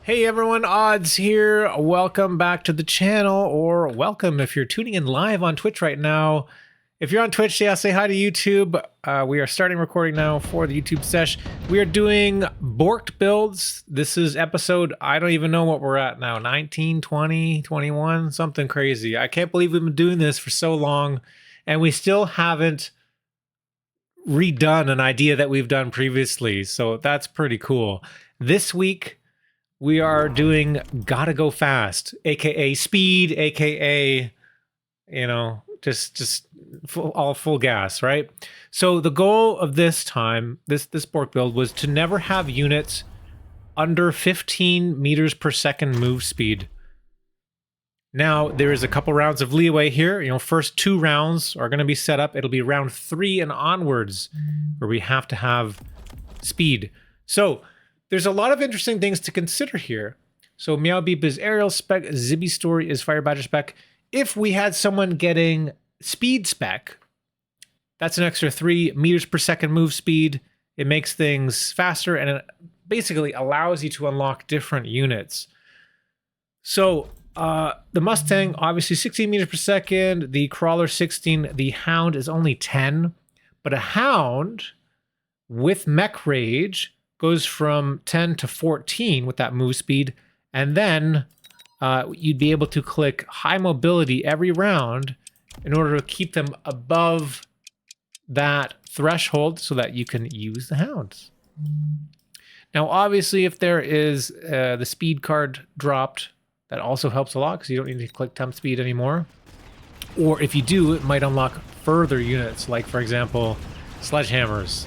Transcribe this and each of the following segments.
Hey everyone, Odds here. Welcome back to the channel, or welcome if you're tuning in live on Twitch right now. If you're on Twitch, yeah, say hi to YouTube. We are starting recording now for the YouTube sesh. We are doing Borked Builds. This is episode, I don't even know what we're at now, 19, 20, 21, something crazy. I can't believe we've been doing this for so long, and we still haven't redone an idea that we've done previously, so that's pretty cool. This week, we are doing Gotta Go Fast, aka speed, aka, you know, just full gas, right? So the goal of this time, this Borked build, was to never have units under 15 meters per second move speed. Now, there is a couple rounds of leeway here. You know, first 2 rounds are going to be set up. It'll be round 3 and onwards where we have to have speed. So there's a lot of interesting things to consider here. So MeowBeep is aerial spec, Zibby Story is fire badger spec. If we had someone getting speed spec, that's an extra 3 meters per second move speed. It makes things faster, and it basically allows you to unlock different units. So the Mustang, obviously 16 meters per second, the Crawler 16, the Hound is only 10, but a Hound with Mech Rage goes from 10 to 14 with that move speed, and then you'd be able to click high mobility every round in order to keep them above that threshold so that you can use the Hounds. Now, obviously, if there is the speed card dropped, that also helps a lot because you don't need to click temp speed anymore. Or if you do, it might unlock further units, like, for example, sledgehammers.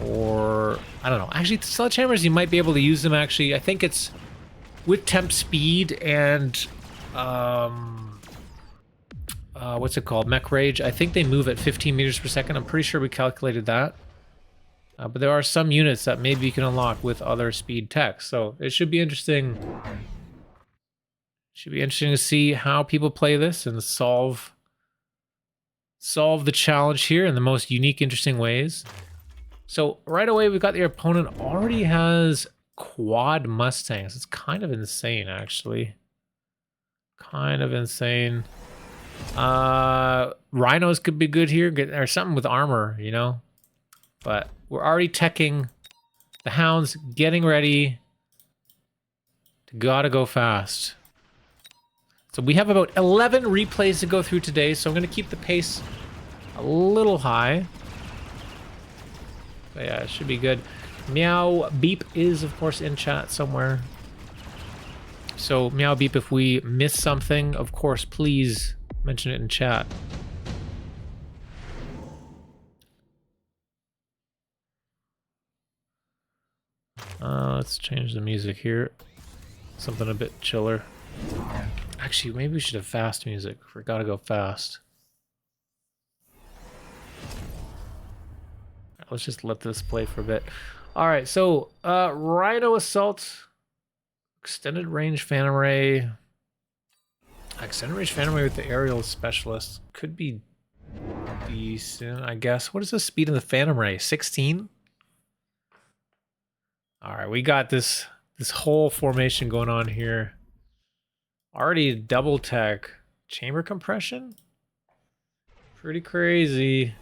Or, I don't know. Actually, sledgehammers, you might be able to use them, actually. I think it's with temp speed and, what's it called? Mech Rage. I think they move at 15 meters per second. I'm pretty sure we calculated that. But there are some units that maybe you can unlock with other speed techs. So it should be interesting. Should be interesting to see how people play this and solve the challenge here in the most unique, interesting ways. So right away, we've got the opponent already has quad Mustangs. It's kind of insane, actually. Kind of insane. Rhinos could be good here, or something with armor, you know? But we're already teching the Hounds, getting ready to Gotta Go Fast. So we have about 11 replays to go through today, so I'm going to keep the pace a little high. But yeah, it should be good. MeowBeep is, of course, in chat somewhere. So, MeowBeep, if we miss something, of course, please mention it in chat. Let's change the music here. Something a bit chiller. Actually, maybe we should have fast music. We gotta go fast. Let's just let this play for a bit. All right, so Rhino Assault, extended range Phantom Ray. Extended range Phantom Ray with the aerial specialist could be decent, I guess. What is the speed of the Phantom Ray? 16? All right, we got this whole formation going on here. Already double tech. Chamber compression? Pretty crazy.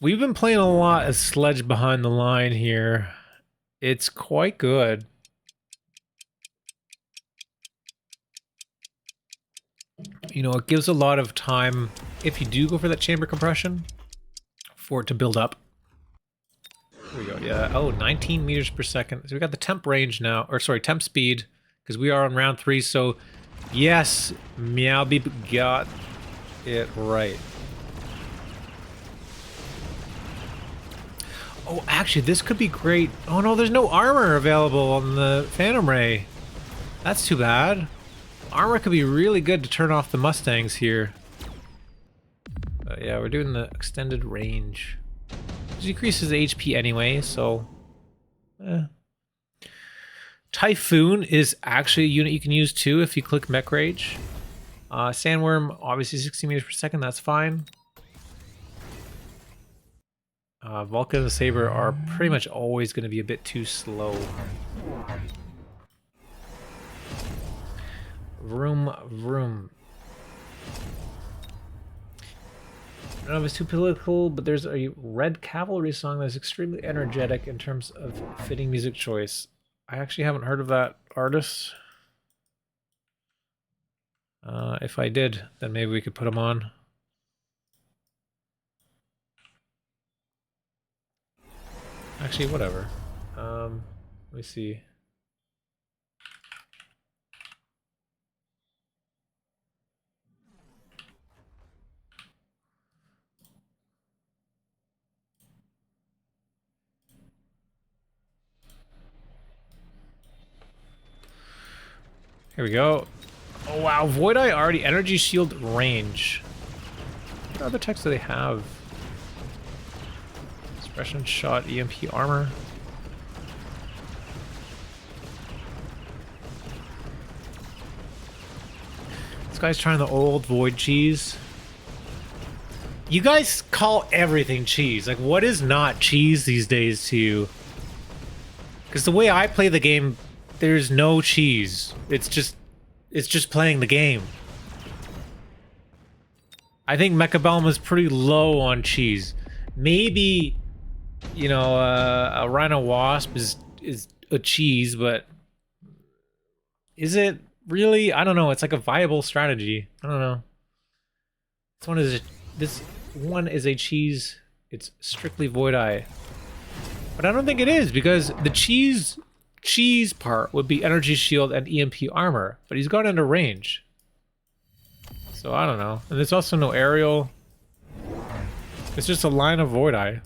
We've been playing a lot of Sledge Behind the Line here. It's quite good. You know, it gives a lot of time, if you do go for that chamber compression, for it to build up. Here we go, yeah. Oh, 19 meters per second. So we got the temp range now, or sorry, temp speed, because we are on round 3, so yes, MeowBeep got it right. Oh, actually, this could be great. Oh no, there's no armor available on the Phantom Ray. That's too bad. Armor could be really good to turn off the Mustangs here. But yeah, we're doing the extended range. It decreases HP anyway, so... Typhoon is actually a unit you can use too if you click Mech Rage. Sandworm, obviously 60 meters per second, that's fine. Vulcan and Saber are pretty much always going to be a bit too slow. Vroom, vroom. I don't know if it's too political, but there's a Red Cavalry song that's extremely energetic in terms of fitting music choice. I actually haven't heard of that artist. If I did, then maybe we could put him on. Actually, whatever. Let me see. Here we go. Oh wow, Void Eye already energy shield range. What other techs do they have? Expression shot, EMP armor. This guy's trying the old Void cheese. You guys call everything cheese. Like, what is not cheese these days to you? Because the way I play the game, there's no cheese. It's just playing the game. I think mechabellum is pretty low on cheese. Maybe, you know, a rhino wasp is a cheese, but is it really? I don't know. It's like a viable strategy. I don't know. This one is a cheese. It's strictly Void Eye. But I don't think it is, because the cheese part would be energy shield and EMP armor, but he's got into range. So I don't know. And there's also no aerial. It's just a line of Void Eye.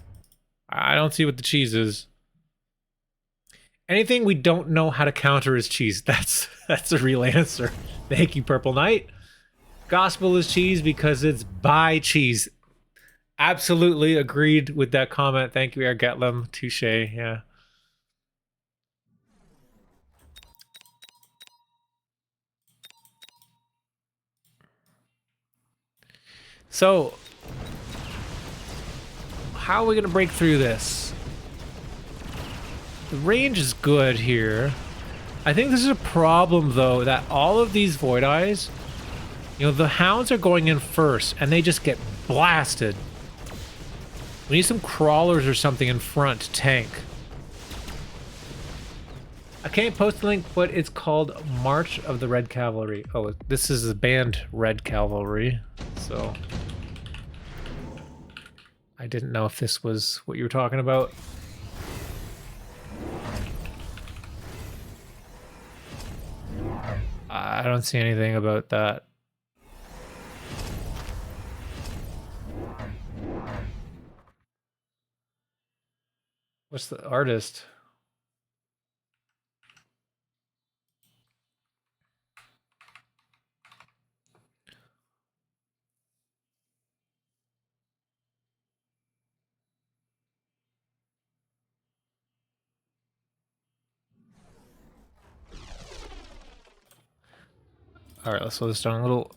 I don't see what the cheese is. Anything we don't know how to counter is cheese. That's the real answer. Thank you, Purple Knight. Gospel is cheese because it's by cheese. Absolutely agreed with that comment. Thank you, Airgetlam. Touche, yeah. So, how are we gonna break through this? The range is good here. I think this is a problem, though, that all of these Void Eyes, you know, the hounds are going in first, and they just get blasted. We need some crawlers or something in front to tank. I can't post the link, but it's called March of the Red Cavalry. Oh, this is the band Red Cavalry, so I didn't know if this was what you were talking about. I don't see anything about that. What's the artist? All right, let's slow this down a little.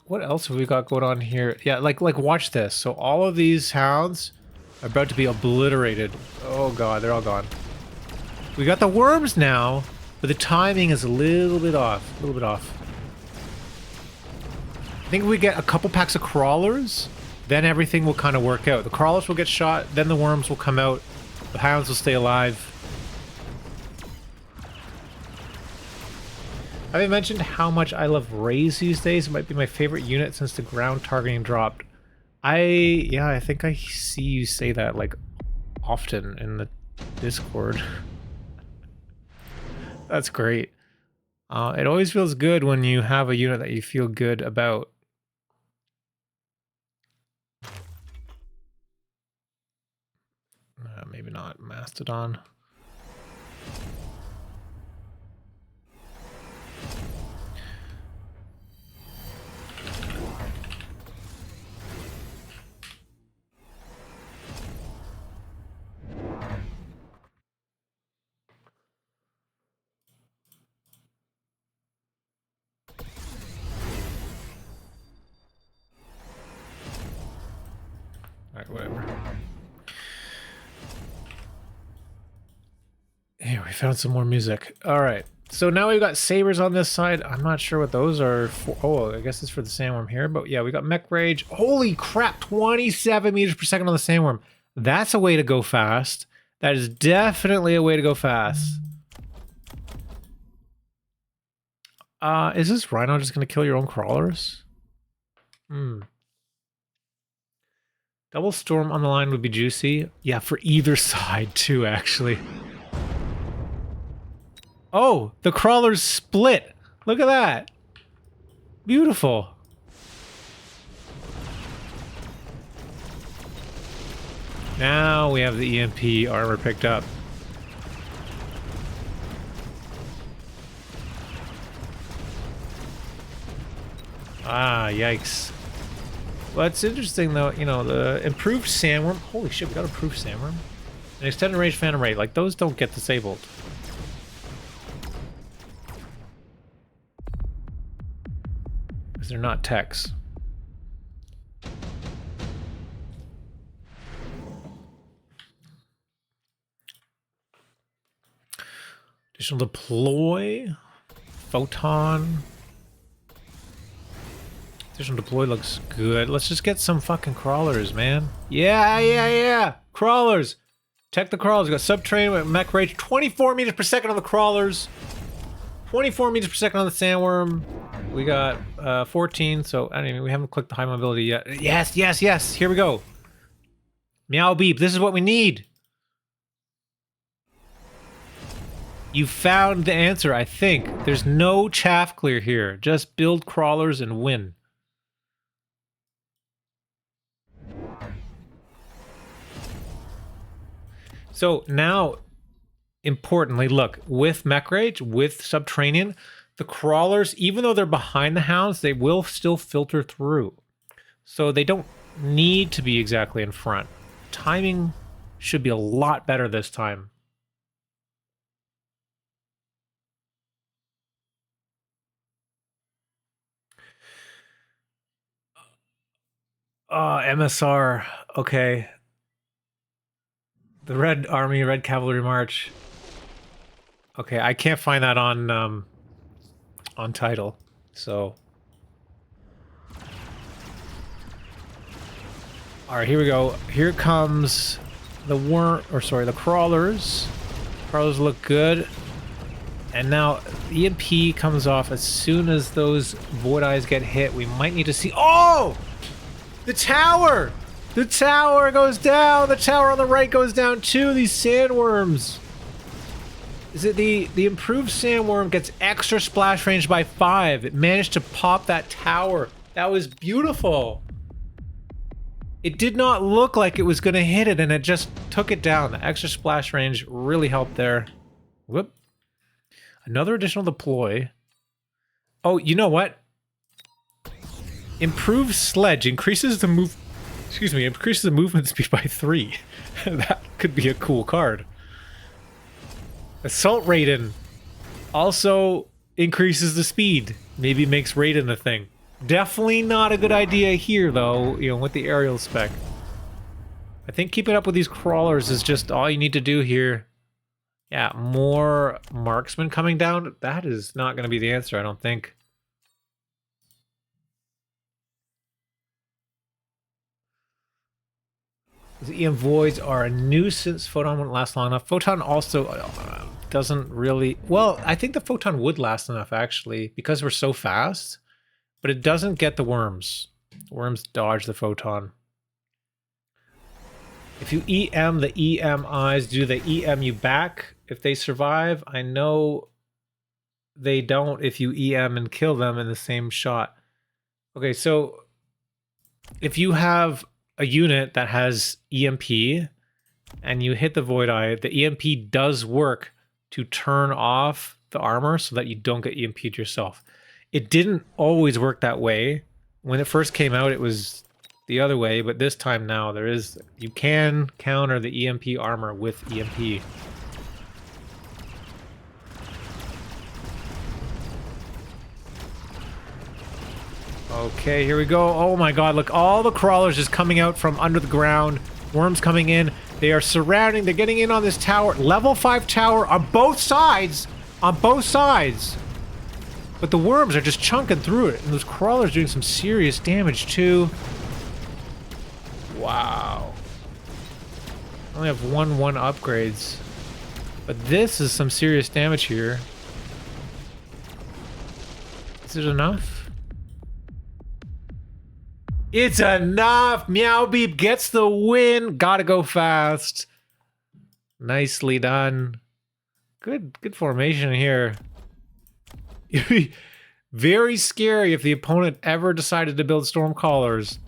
What else have we got going on here? Yeah, like watch this. So all of these hounds are about to be obliterated. Oh god, they're all gone. We got the worms now, but the timing is a little bit off. A little bit off. I think if we get a couple packs of crawlers, then everything will kind of work out. The crawlers will get shot, then the worms will come out, the hounds will stay alive. Have I mentioned how much I love Rays these days? It might be my favorite unit since the ground targeting dropped. Yeah, I think I see you say that, like, often in the Discord. That's great. It always feels good when you have a unit that you feel good about. Maybe not Mastodon. Alright, whatever. we found some more music. All right. So now we've got sabers on this side. I'm not sure what those are for. Oh, I guess it's for the sandworm here. But yeah, we got mech rage. Holy crap, 27 meters per second on the sandworm. That's a way to go fast. That is definitely a way to go fast. Is this rhino just going to kill your own crawlers? Double storm on the line would be juicy. Yeah, for either side too, actually. Oh, the crawlers split. Look at that. Beautiful. Now we have the EMP armor picked up. Ah, yikes. Well, it's interesting though, you know, the improved sandworm. Holy shit, we got improved sandworm. An extended range phantom ray. Like, those don't get disabled. Because they're not techs. Additional deploy. Photon. Additional deploy looks good. Let's just get some fucking crawlers, man. Yeah. Crawlers. Tech the crawlers. We got subtrain with mech rage. 24 meters per second on the crawlers. 24 meters per second on the sandworm. We got 14, so I don't even, we haven't clicked the high mobility yet. Yes. Here we go. MeowBeep. This is what we need. You found the answer, I think. There's no chaff clear here. Just build crawlers and win. So now, importantly, look, with mech rage, with subterranean, the crawlers, even though they're behind the hounds, they will still filter through. So they don't need to be exactly in front. Timing should be a lot better this time. MSR, okay. The Red Army, Red Cavalry March. Okay, I can't find that on title, so. All right, here we go. Here comes the crawlers. Crawlers look good. And now EMP comes off as soon as those void eyes get hit. We might need to see. Oh! The tower! The tower goes down! The tower on the right goes down too! These sandworms! Is it the improved sandworm gets extra splash range by 5. It managed to pop that tower. That was beautiful. It did not look like it was going to hit it, and it just took it down. The extra splash range really helped there. Whoop. Another additional deploy. Oh, you know what? Improved sledge increases the movement speed by 3. That could be a cool card. Assault Raiden also increases the speed. Maybe makes Raiden a thing. Definitely not a good idea here, though, you know, with the aerial spec. I think keeping up with these crawlers is just all you need to do here. Yeah, more marksmen coming down. That is not going to be the answer, I don't think. The EM voids are a nuisance. Photon wouldn't last long enough. Photon also doesn't really... Well, I think the Photon would last enough, actually, because we're so fast. But it doesn't get the worms. Worms dodge the Photon. If you EM the EMIs, do they EM you back if they survive? I know they don't if you EM and kill them in the same shot. Okay, so if you have a unit that has EMP and you hit the Void Eye, the EMP does work to turn off the armor so that you don't get EMP'd yourself. It didn't always work that way. When it first came out, it was the other way, but this time now you can counter the EMP armor with EMP. Okay, here we go. Oh my god, look, all the crawlers just coming out from under the ground. Worms coming in. They are surrounding, they're getting in on this tower. Level 5 tower on both sides. On both sides. But the worms are just chunking through it. And those crawlers doing some serious damage too. Wow. I only have 1/1 upgrades. But this is some serious damage here. Is it enough? It's enough! MeowBeep gets the win! Gotta go fast. Nicely done. Good formation here. Very scary if the opponent ever decided to build Stormcallers.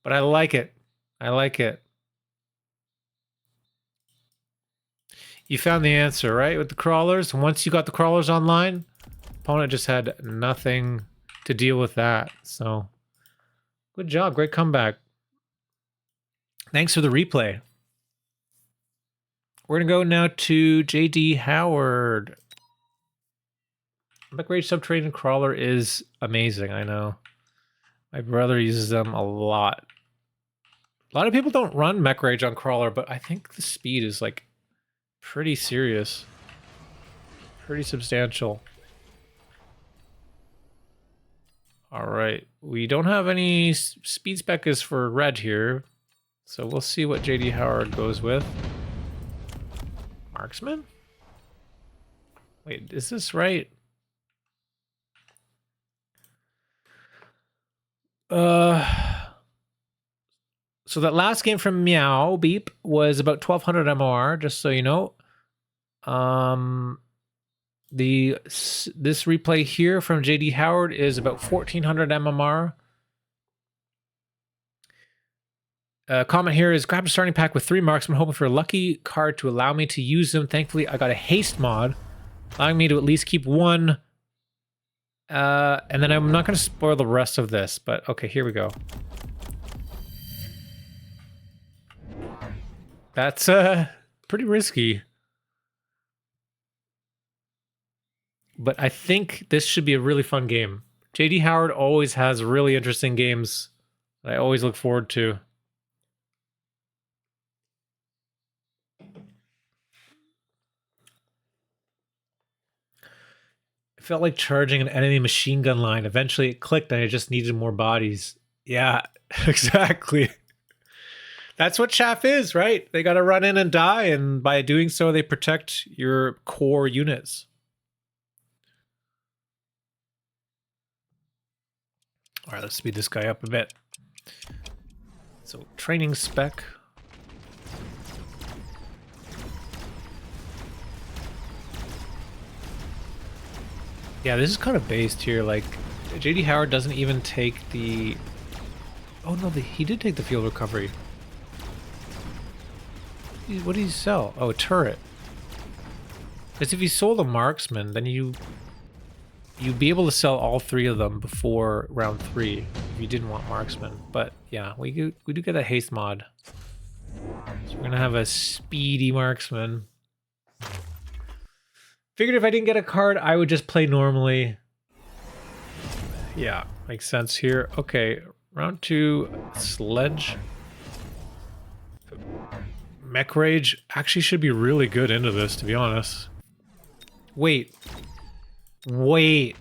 But I like it. I like it. You found the answer, right? With the crawlers. Once you got the crawlers online, opponent just had nothing to deal with that. So, good job. Great comeback. Thanks for the replay. We're going to go now to JD Howard. Mech Rage Subterranean Crawler is amazing, I know. My brother uses them a lot. A lot of people don't run Mech Rage on Crawler, but I think the speed is like pretty serious. Pretty substantial. Alright, we don't have any speed spec for red here, so we'll see what JD Howard goes with. Marksman? Wait, is this right? So that last game from MeowBeep was about 1200 MOR, just so you know. This replay here from JD Howard is about 1400 MMR. Comment here is grab a starting pack with 3 marksmen, hoping for a lucky card to allow me to use them. Thankfully, I got a haste mod, allowing me to at least keep 1. And then I'm not going to spoil the rest of this, but okay, here we go. That's pretty risky. But I think this should be a really fun game. JD Howard always has really interesting games that I always look forward to. It felt like charging an enemy machine gun line. Eventually it clicked and I just needed more bodies. Yeah, exactly. That's what chaff is, right? They got to run in and die, and by doing so, they protect your core units. All right, let's speed this guy up a bit. So, training spec. Yeah, this is kind of based here. Like, JD Howard doesn't even take the... Oh, no, he did take the field recovery. What did he sell? Oh, a turret. Because if you sold a marksman, then you'd be able to sell all 3 of them before round 3 if you didn't want marksman. But yeah, we do get a haste mod. So we're gonna have a speedy marksman. Figured if I didn't get a card, I would just play normally. Yeah, makes sense here. Okay, round 2, sledge. Mech Rage actually should be really good into this, to be honest. Wait. Wait.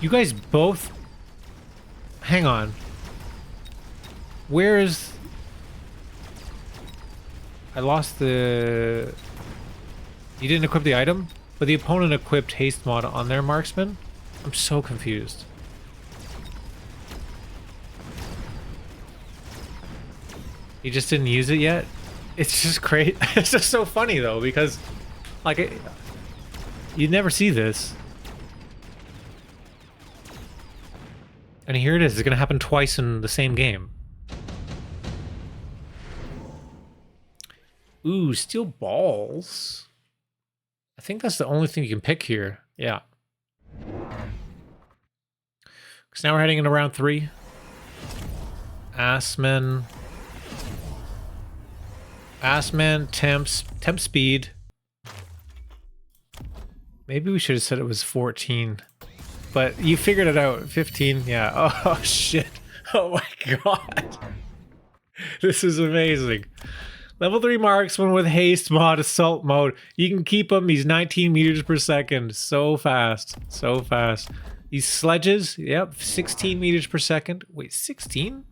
You guys both... Hang on. Where is... I lost the... You didn't equip the item? But the opponent equipped haste mod on their marksman? I'm so confused. He just didn't use it yet? It's just great. It's just so funny though, because like you'd never see this. And here it is. It's gonna happen twice in the same game. Ooh, steel balls. I think that's the only thing you can pick here. Yeah. Because now we're heading into round 3. Assmen. Assman, temp speed. Maybe we should have said it was 14. But you figured it out. 15, yeah. Oh, shit. Oh my god. This is amazing. Level 3 marksman with haste mod, assault mode. You can keep him. He's 19 meters per second. So fast. So fast. These sledges, yep, 16 meters per second. Wait, 16?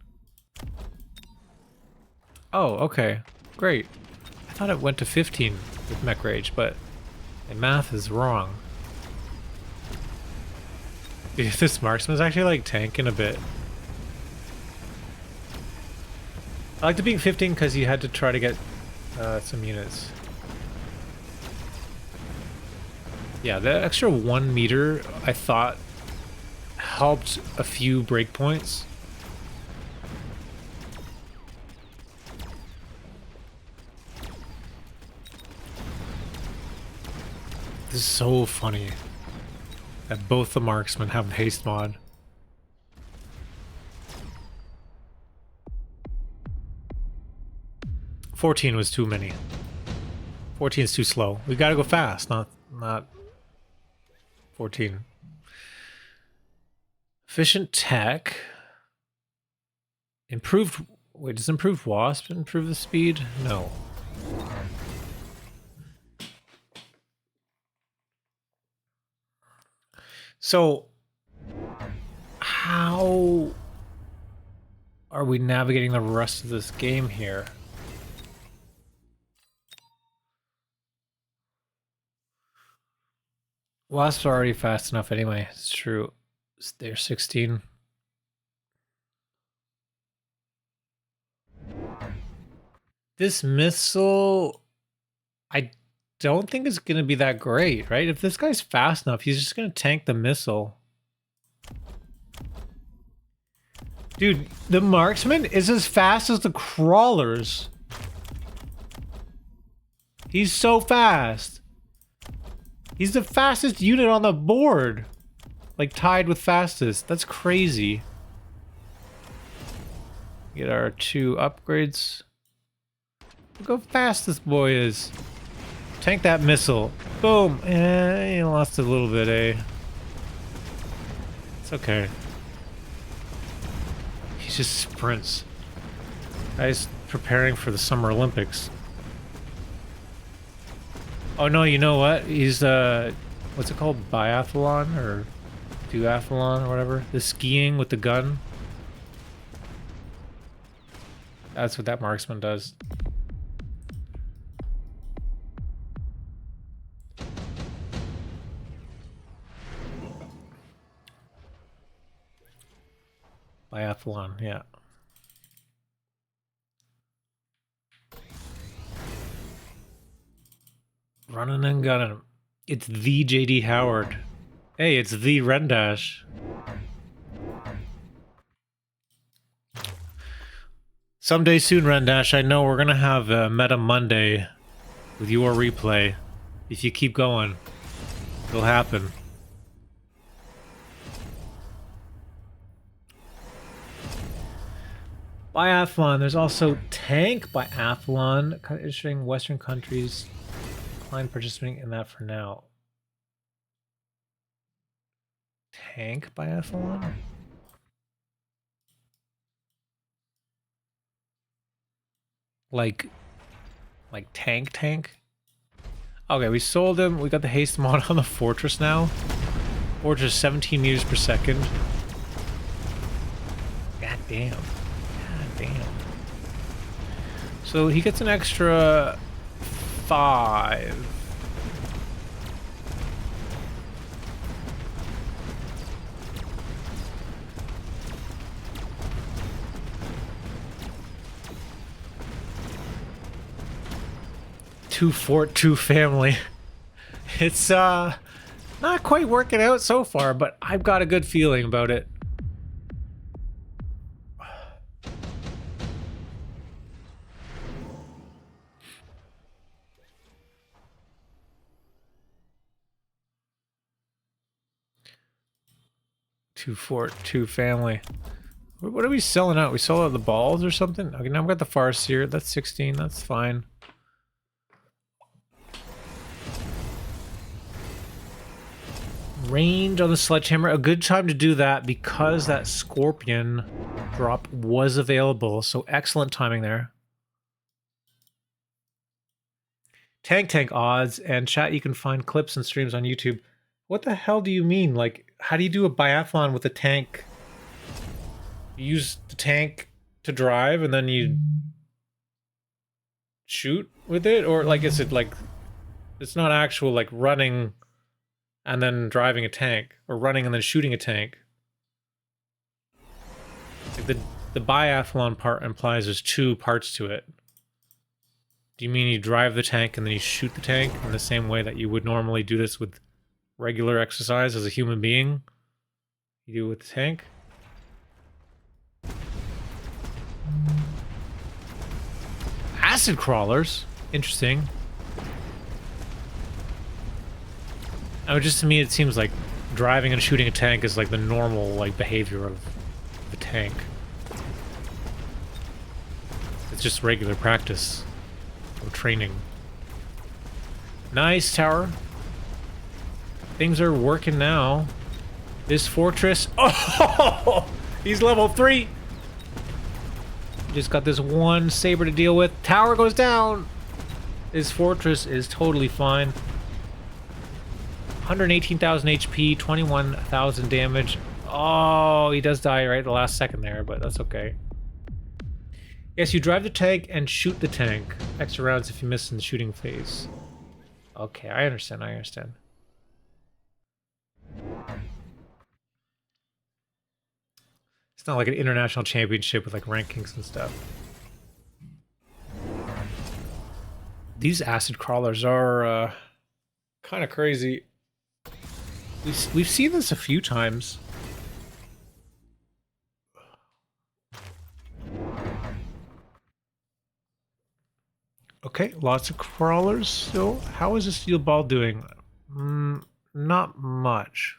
Oh, okay. Great. I thought it went to 15 with Mech Rage, but my math is wrong. Dude, this marksman's actually like tanking a bit. I liked it being 15 because you had to try to get some units. Yeah, the extra 1 meter, I thought, helped a few breakpoints. This is so funny that both the marksmen have the haste mod. $14 was too many. 14 is too slow. We gotta go fast, not 14. Efficient tech. Improved. Wait, does improved wasp improve the speed? No. So, how are we navigating the rest of this game here? Wasps are already fast enough anyway. It's true. They're 16. This missile, I don't think it's going to be that great, right? If this guy's fast enough, he's just going to tank the missile. Dude, the marksman is as fast as the crawlers. He's so fast. He's the fastest unit on the board. Like, tied with fastest. That's crazy. Get our 2 upgrades. Look how fast this boy is. Tank that missile. Boom. He lost a little bit, eh? It's okay. He just sprints. Guy's preparing for the Summer Olympics. Oh no, you know what? He's what's it called? Biathlon or duathlon or whatever? The skiing with the gun. That's what that marksman does. Biathlon, yeah. Running and gunning. It's the JD Howard. Hey, it's the Rendash. Someday soon, Rendash, I know we're gonna have a Meta Monday with your replay. If you keep going, it'll happen. Biathlon. There's also Tank Biathlon. Kind of interesting. Western countries decline participating in that for now. Tank Biathlon? Like tank? Okay, we sold him. We got the haste mod on the fortress now. Fortress 17 meters per second. God damn. Damn. So he gets an extra 5. Two fort, 2 family. It's not quite working out so far, but I've got a good feeling about it. Two fort, 2 family. What are we selling out? We sell out the balls or something? Okay, now I've got the Farseer. That's 16. That's fine. Range on the sledgehammer. A good time to do that because that scorpion drop was available. So excellent timing there. Tank odds and chat. You can find clips and streams on YouTube. What the hell do you mean? Like, how do you do a biathlon with a tank? You use the tank to drive and then you shoot with it? Or like, is it like, it's not actual like running and then driving a tank, or running and then shooting a tank? Like the biathlon part implies there's two parts to it. Do you mean you drive the tank and then you shoot the tank in the same way that you would normally do this with regular exercise as a human being? You do it with the tank? Acid crawlers? Interesting. Oh, just to me it seems like driving and shooting a tank is like the normal like behavior of the tank. It's just regular practice. Training. Nice tower. Things are working now. This fortress. Oh, he's level 3. Just got this one saber to deal with. Tower goes down. This fortress is totally fine. 118,000 HP, 21,000 damage. Oh, he does die right at the last second there, but that's okay. Yes, you drive the tank and shoot the tank. Extra rounds if you miss in the shooting phase. Okay, I understand, I understand. It's not like an international championship with like rankings and stuff. These acid crawlers are kind of crazy. We've seen this a few times. Okay, lots of crawlers still. How is the steel ball doing? Not much.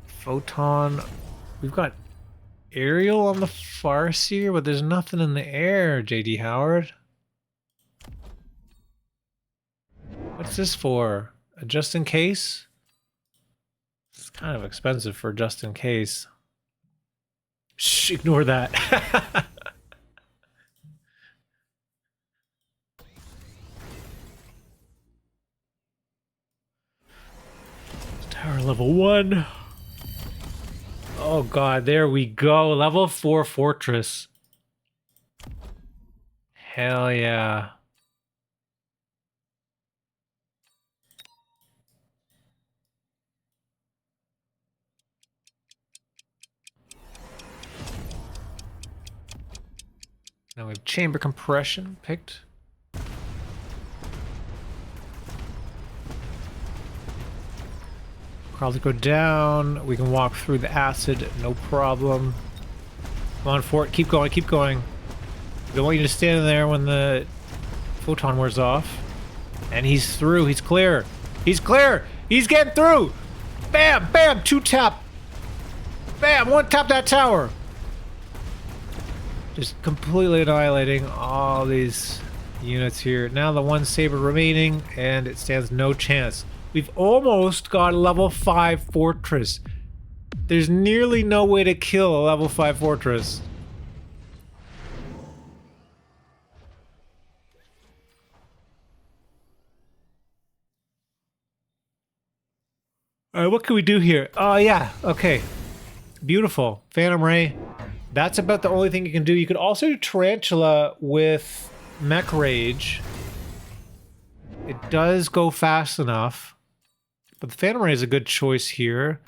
Photon. We've got aerial on the Farseer, but there's nothing in the air, JD Howard. What's this for? A just in case? It's kind of expensive for just in case. Shh, ignore that. Tower level 1. Oh god, there we go. Level 4 fortress. Hell yeah. Now we have chamber compression picked. Crawlers go down. We can walk through the acid, no problem. Come on, Fort. Keep going, keep going. We don't want you to stand there when the photon wears off. And he's through. He's clear. He's clear. He's getting through. Bam, bam, 2 tap. Bam, 1 tap that tower. Just completely annihilating all these units here. Now the 1 saber remaining, and it stands no chance. We've almost got a level 5 fortress. There's nearly no way to kill a level 5 fortress. Alright, what can we do here? Oh yeah, okay. Beautiful. Phantom Ray. That's about the only thing you can do. You could also do Tarantula with Mech Rage. It does go fast enough. But the Phantom Ray is a good choice here.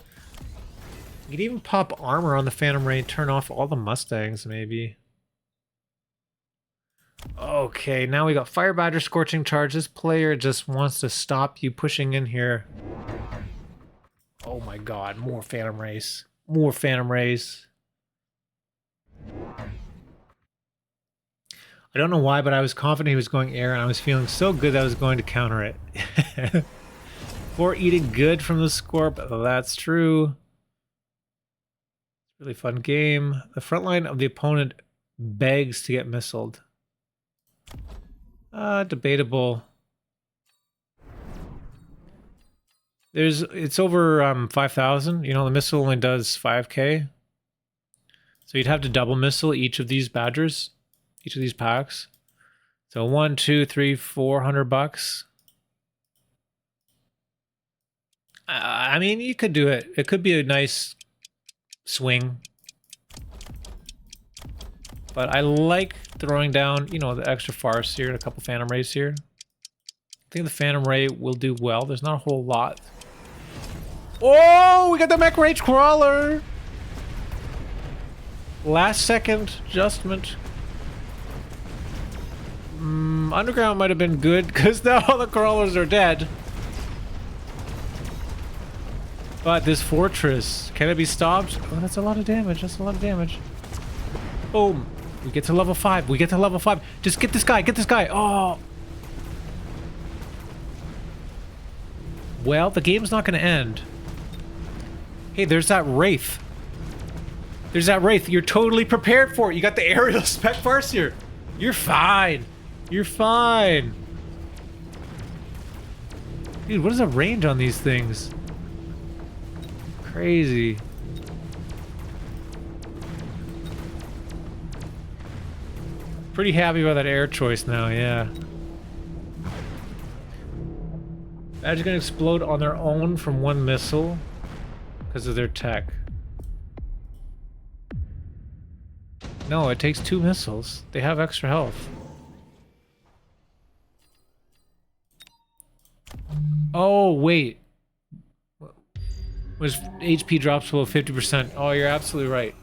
You could even pop armor on the Phantom Ray and turn off all the Mustangs, maybe. Okay, now we got Fire Badger, Scorching Charge. This player just wants to stop you pushing in here. Oh my god, more Phantom Rays. More Phantom Rays. I don't know why, but I was confident he was going air, and I was feeling so good that I was going to counter it. For eating good from the Scorp, that's true. Really fun game. The front line of the opponent begs to get missiled. Debatable. It's over 5,000. You know, the missile only does 5k. So you'd have to double missile each of these badgers, each of these packs. So 1, 2, 3, $400. I mean, you could do it. It could be a nice swing. But I like throwing down, you know, the extra farce here and a couple phantom rays here. I think the phantom ray will do well. There's not a whole lot. Oh, we got the mech rage crawler. Last second adjustment. Underground might have been good because now all the crawlers are dead. But this fortress, can it be stopped? Oh, that's a lot of damage. That's a lot of damage. Boom. We get to level 5. We get to level 5. Just get this guy. Get this guy. Oh. Well, the game's not going to end. Hey, there's that Wraith. There's that Wraith. You're totally prepared for it. You got the aerial spec farseer. You're fine. You're fine. Dude, what is the range on these things? Crazy. Pretty happy about that air choice now, yeah. Badger's gonna explode on their own from one missile because of their tech. No, it takes 2 missiles. They have extra health. Oh, wait. Was HP drops below 50%. Oh, you're absolutely right.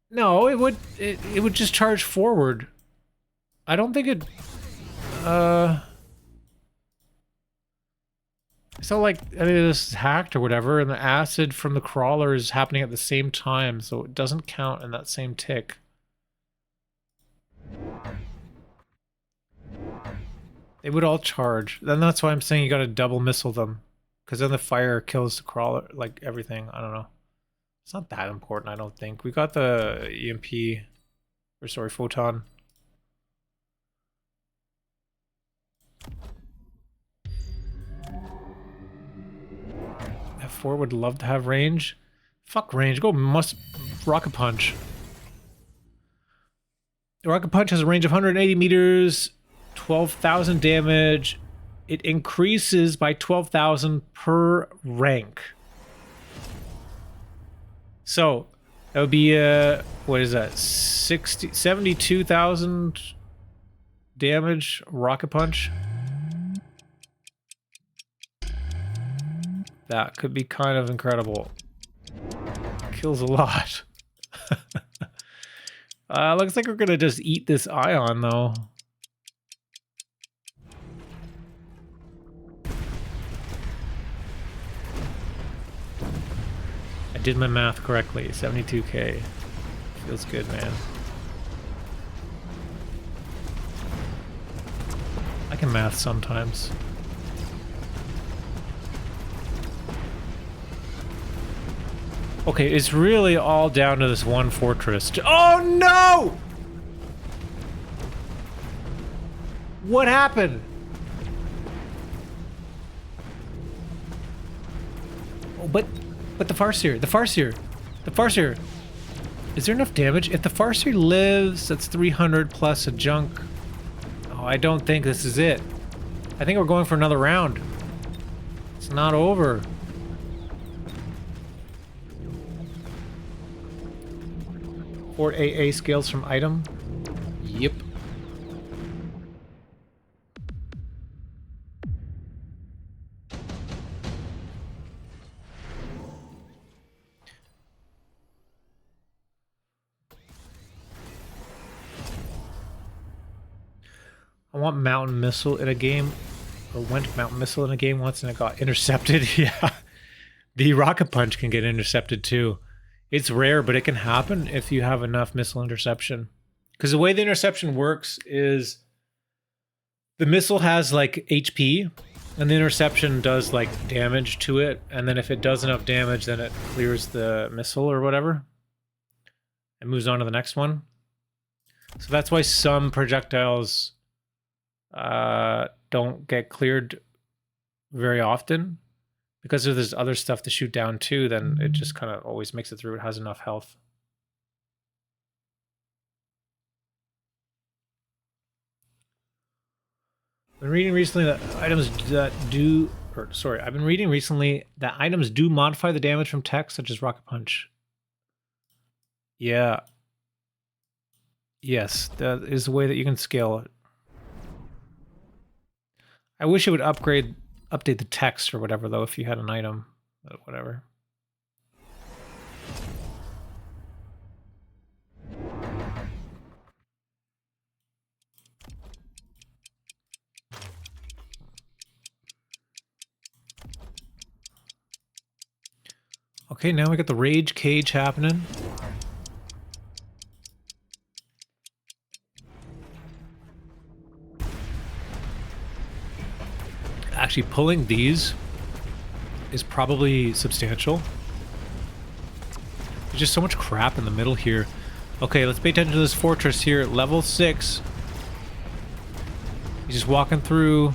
No, it would just charge forward. I don't think it it's not like any of this is hacked or whatever, and the acid from the crawler is happening at the same time, so it doesn't count in that same tick. They would all charge. Then that's why I'm saying you gotta double missile them. Because then the fire kills the crawler, like everything. I don't know. It's not that important, I don't think. We got the EMP, or sorry, photon. F4 would love to have range. Fuck range, go rocket punch. The rocket punch has a range of 180 meters, 12,000 damage. It increases by 12,000 per rank. So that would be what is that? 72,000 damage rocket punch. That could be kind of incredible. Kills a lot. Looks like we're gonna just eat this ion though. I did my math correctly. 72k. Feels good, man. I can math sometimes. Okay, it's really all down to this one fortress. Oh no! What happened? Oh, but the Farseer, the Farseer. Is there enough damage? If the Farseer lives, that's 300 plus a junk. Oh, I don't think this is it. I think we're going for another round. It's not over. Or AA scales from item. Yep. I want mountain missile in a game, or went mountain missile in a game once and it got intercepted. Yeah. The rocket punch can get intercepted too. It's rare, but it can happen if you have enough missile interception. Because the way the interception works is the missile has like HP, and the interception does like damage to it, and then if it does enough damage, then it clears the missile or whatever. It moves on to the next one. So that's why some projectiles don't get cleared very often. Because if there's other stuff to shoot down too, then it just kind of always makes it through. It has enough health. I've been reading recently that items that do, or sorry, I've been reading recently that items do modify the damage from tech, such as Rocket Punch. Yeah. Yes, that is the way that you can scale it. I wish it would update the text or whatever, though, if you had an item, but whatever. Okay, now we got the rage cage happening. Actually, pulling these is probably substantial. There's just so much crap in the middle here. Okay, let's pay attention to this fortress here, level 6. He's just walking through.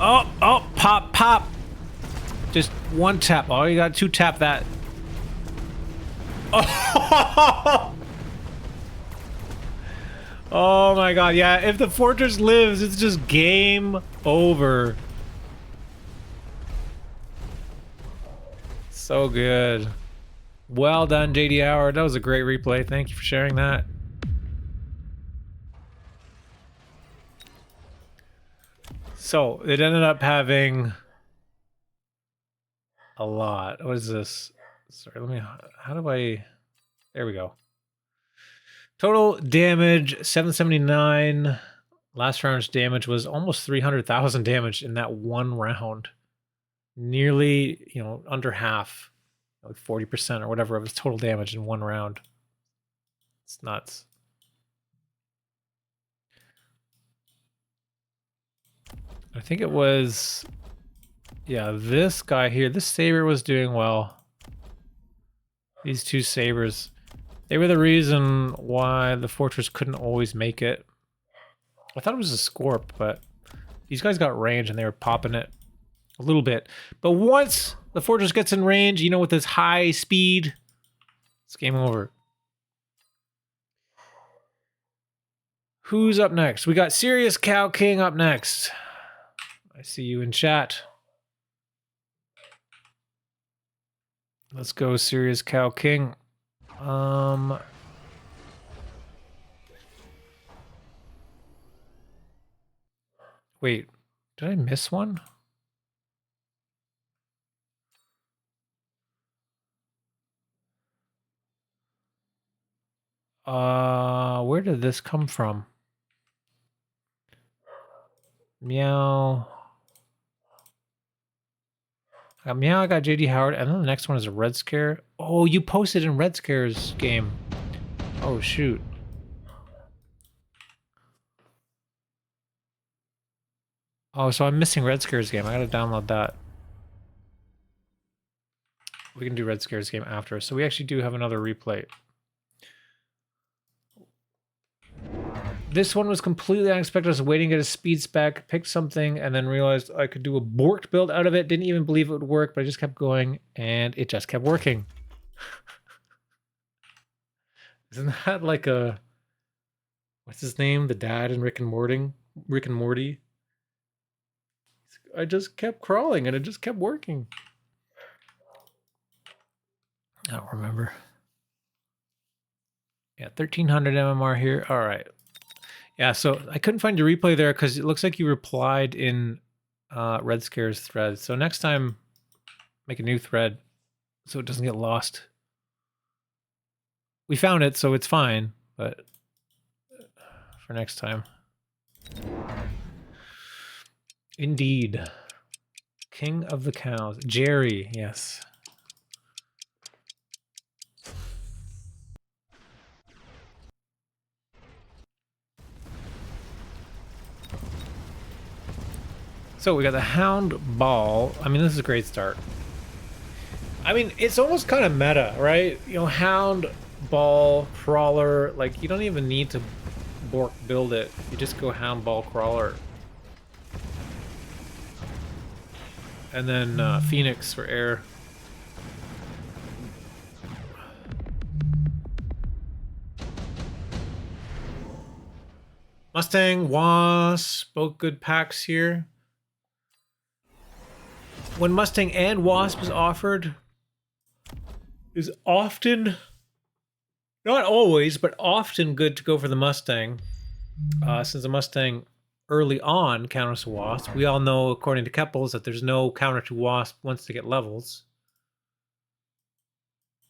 Oh, oh, pop, pop. Just one tap. Oh, you got 2 tap that. Oh! Oh my god, yeah, if the fortress lives, it's just game over. So good. Well done, JD Howard. That was a great replay. Thank you for sharing that. So, it ended up having a lot. What is this? Sorry, let me... How do I... There we go. Total damage, 779. Last round's damage was almost 300,000 damage in that one round. Nearly, you know, under half. Like 40% or whatever of his total damage in one round. It's nuts. I think it was... Yeah, this guy here. This saber was doing well. These 2 sabers... They were the reason why the fortress couldn't always make it. I thought it was a Scorp, but these guys got range and they were popping it a little bit. But once the fortress gets in range, you know, with this high speed, it's game over. Who's up next? We got SiriusCowKing up next. I see you in chat. Let's go, SiriusCowKing. Wait, did I miss one? Where did this come from? Meow. I got Meow, I got JD Howard, and then the next one is a RedScare. Oh, you posted in RedScare's game. Oh, shoot. Oh, so I'm missing RedScare's game. I gotta download that. We can do RedScare's game after. So we actually do have another replay. This one was completely unexpected. I was waiting to get a speed spec, picked something, and then realized I could do a Borked Build out of it. Didn't even believe it would work, but I just kept going, and it just kept working. Isn't that like a... What's his name? The dad in Rick and Morty? I just kept crawling, and it just kept working. I don't remember. Yeah, 1300 MMR here. All right. Yeah, so I couldn't find your replay there because it looks like you replied in RedScare's thread. So next time, make a new thread so it doesn't get lost. We found it, so it's fine, but for next time. Indeed. King of the cows. Jerry, yes. So we got the Hound Ball. I mean, this is a great start. I mean, it's almost kind of meta, right? You know, Hound, Ball, Crawler, like, you don't even need to Borked Build it. You just go Handball Crawler. And then Phoenix for air. Mustang, Wasp, both good packs here. When Mustang and Wasp is offered, is often, not always, but often good to go for the Mustang. Since the Mustang early on counters to Wasp, we all know, according to Keppels, that there's no counter to Wasp once they get levels.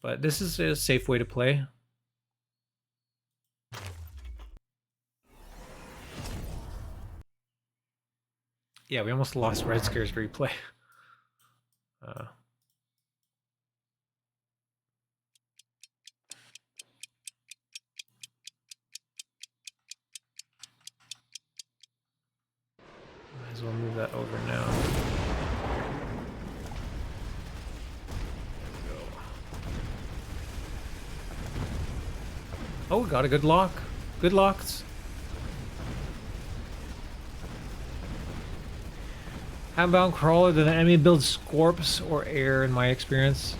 But this is a safe way to play. Yeah, we almost lost RedScare's replay. Might as well move that over now. There we go. Oh, got a good lock. Good locks. Handbound Crawler, then the enemy builds Scorps or air in my experience.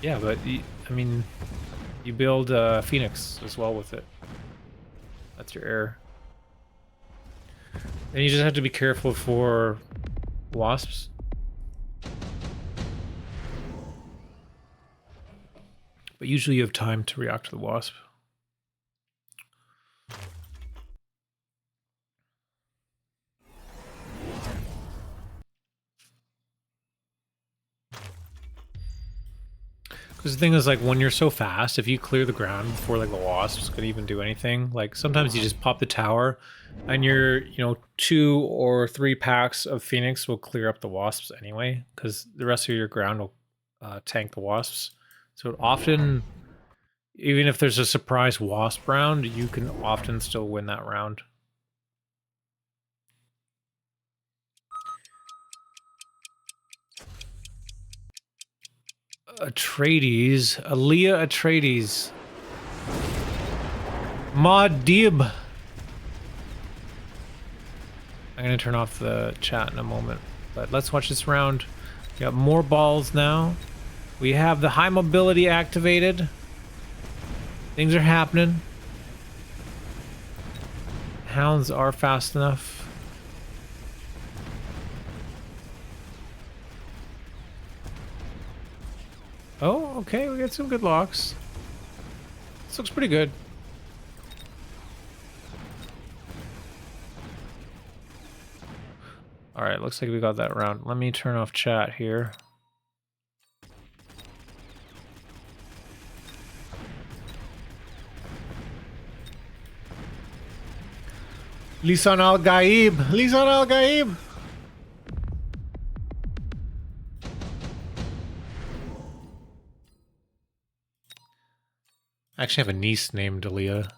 Yeah, but I mean, you build Phoenix as well with it. That's your air. And you just have to be careful for Wasps. But usually you have time to react to the Wasp. Because the thing is, like, when you're so fast, if you clear the ground before, like, the Wasps could even do anything, like, sometimes you just pop the tower, and your, you know, 2 or 3 packs of Phoenix will clear up the Wasps anyway, because the rest of your ground will tank the Wasps. So often, even if there's a surprise Wasp round, you can often still win that round. Atreides, Aaliyah Atreides, Maudib. I'm gonna turn off the chat in a moment, but let's watch this round. We got more balls now. We have the high mobility activated. Things are happening. Hounds are fast enough. Oh, okay, we got some good locks. This looks pretty good. Alright, looks like we got that round. Let me turn off chat here. Lisan al-Gaib! Lisan al-Gaib! I actually have a niece named Aaliyah.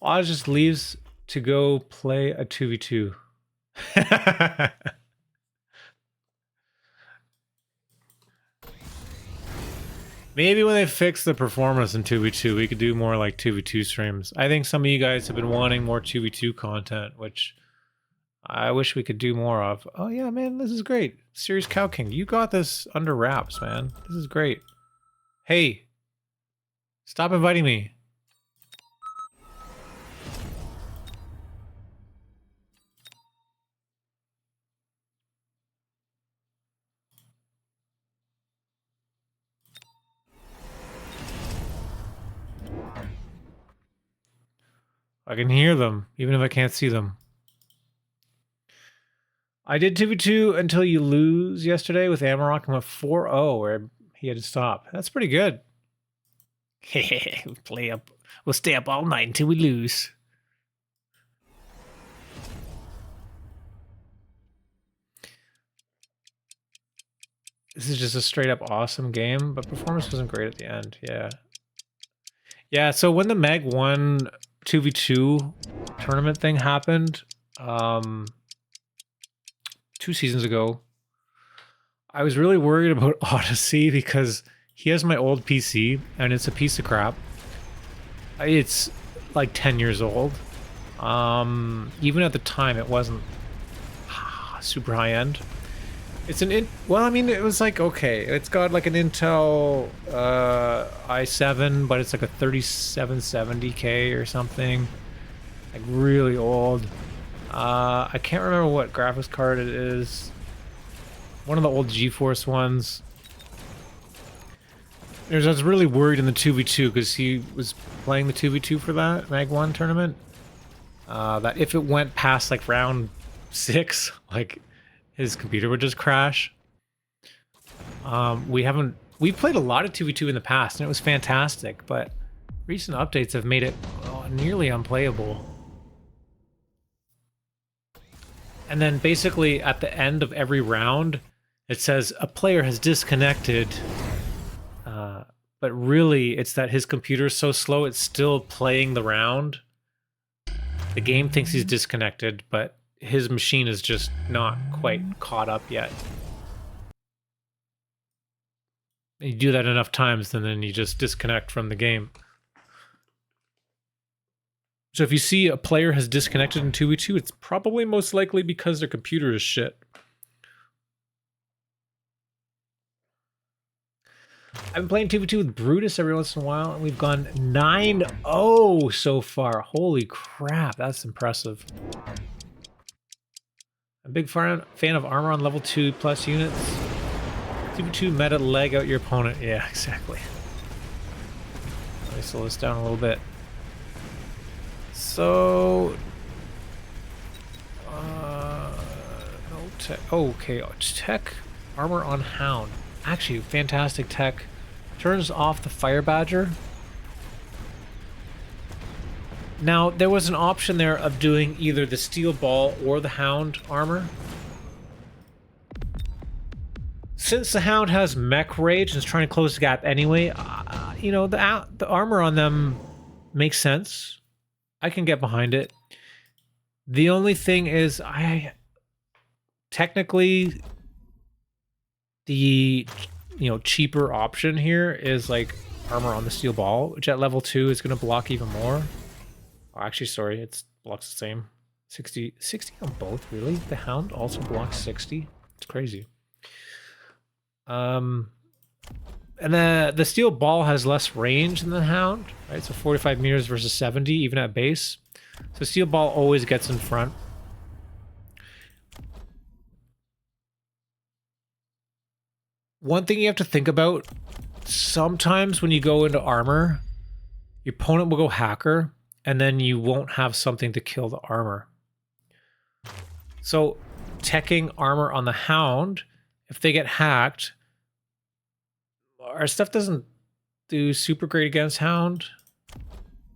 Oz just leaves to go play a 2v2. Maybe when they fix the performance in 2v2, we could do more like 2v2 streams. I think some of you guys have been wanting more 2v2 content, which I wish we could do more of. Oh yeah, man, this is great. SiriusCowKing, you got this under wraps, man. This is great. Hey, stop inviting me. I can hear them, even if I can't see them. I did 2v2 until you lose yesterday with Amarok. I'm at 4-0 where he had to stop. That's pretty good. We'll stay up all night until we lose. This is just a straight up awesome game, but performance wasn't great at the end. Yeah. Yeah, so when the Meg 1 2v2 tournament thing happened, 2 seasons ago, I was really worried about Odyssey because he has my old PC and it's a piece of crap. It's like 10 years old. Even at the time, it wasn't super high end. It's well, I mean, it was like, okay, it's got like an Intel i7, but it's like a 3770K or something. Like really old. I can't remember what graphics card it is. One of the old GeForce ones. I was really worried in the 2v2 because he was playing the 2v2 for that Mag 1 tournament. That if it went past like round 6, like his computer would just crash. We've played a lot of 2v2 in the past and it was fantastic, but recent updates have made it nearly unplayable. And then basically at the end of every round, it says a player has disconnected. But really, it's that his computer's so slow, it's still playing the round. The game thinks he's disconnected, but his machine is just not quite caught up yet. You do that enough times, and then you just disconnect from the game. So if you see a player has disconnected in 2v2, it's probably most likely because their computer is shit. I've been playing 2v2 with Brutus every once in a while, and we've gone 9-0 so far. Holy crap, that's impressive. A big fan of armor on level 2 plus units. 2v2 meta leg out your opponent. Yeah, exactly. Let me slow this down a little bit. So... no tech. Oh, okay, tech armor on Hound. Actually, fantastic tech. Turns off the Fire Badger. Now, there was an option there of doing either the Steel Ball or the Hound armor. Since the Hound has Mech Rage and is trying to close the gap anyway, you know, the armor on them makes sense. I can get behind it. The only thing is, technically, the cheaper option here is like armor on the Steel Ball, which at level 2 is going to block even more. Oh, actually, sorry, it blocks the same. 60 on both, really? The Hound also blocks 60? It's crazy. And the Steel Ball has less range than the Hound, right? So 45 meters versus 70, even at base. So Steel Ball always gets in front. One thing you have to think about, sometimes when you go into armor, your opponent will go hacker, and then you won't have something to kill the armor. So, teching armor on the Hound, if they get hacked, our stuff doesn't do super great against Hound.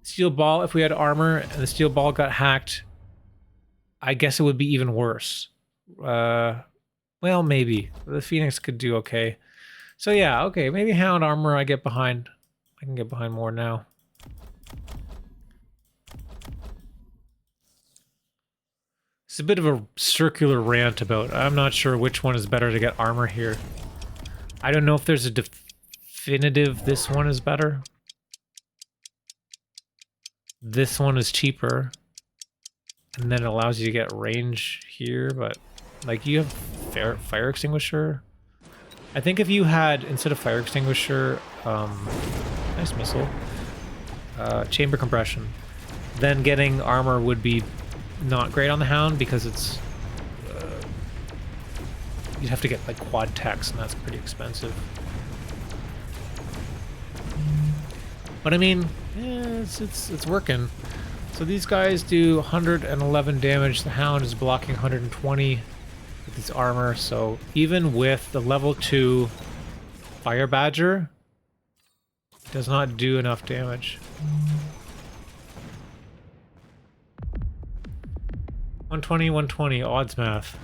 Steel Ball, if we had armor and the Steel Ball got hacked, I guess it would be even worse. Well, maybe. The Phoenix could do okay. So yeah, okay, maybe Hound armor I get behind. I can get behind more now. It's a bit of a circular rant about, I'm not sure which one is better to get armor here. I don't know if there's a definitive this one is better. This one is cheaper. And then it allows you to get range here, but like you have fire extinguisher. I think if you had, instead of fire extinguisher, nice missile, chamber compression, then getting armor would be not great on the Hound because it's, you'd have to get like quad techs and that's pretty expensive. But I mean, yeah, it's working. So these guys do 111 damage. The Hound is blocking 120 with his armor. So even with the level 2 Fire Badger, it does not do enough damage. 120, 120, odds math.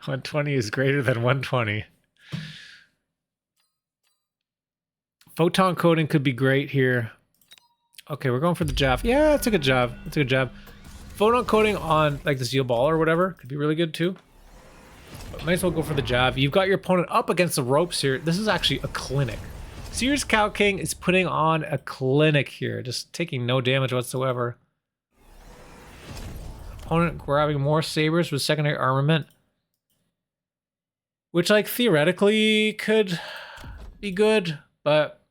120 is greater than 120. Photon coating could be great here. Okay, we're going for the jab. Yeah, it's a good jab. It's a good jab. photon coating on like the steel ball or whatever could be really good too. But might as well go for the jab. You've got your opponent up against the ropes here. This is actually a clinic. SiriusCowKing is putting on a clinic here, just taking no damage whatsoever. Opponent grabbing more sabers with secondary armament, which like theoretically could be good, but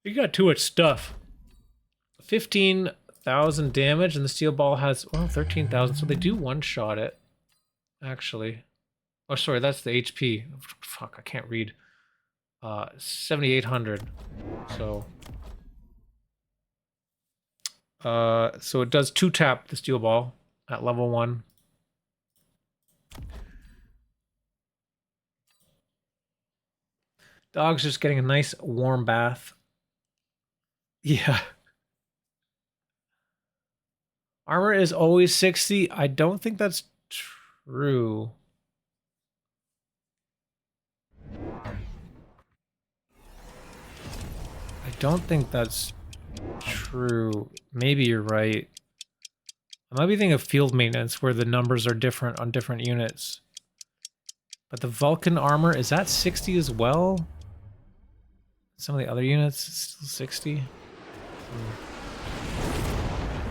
you got too much stuff. 15,000 damage, and the steel ball has, well, 13,000, so they do one-shot it, actually. Oh, sorry, that's the HP. Fuck, I can't read. 7,800, so... so it does 2-tap the steel ball at level 1. Dog's just getting a nice warm bath. Yeah. Armor is always 60. I don't think that's true. I don't think that's true. Maybe you're right. I might be thinking of field maintenance where the numbers are different on different units. But the Vulcan armor, is that 60 as well? Some of the other units, still 60.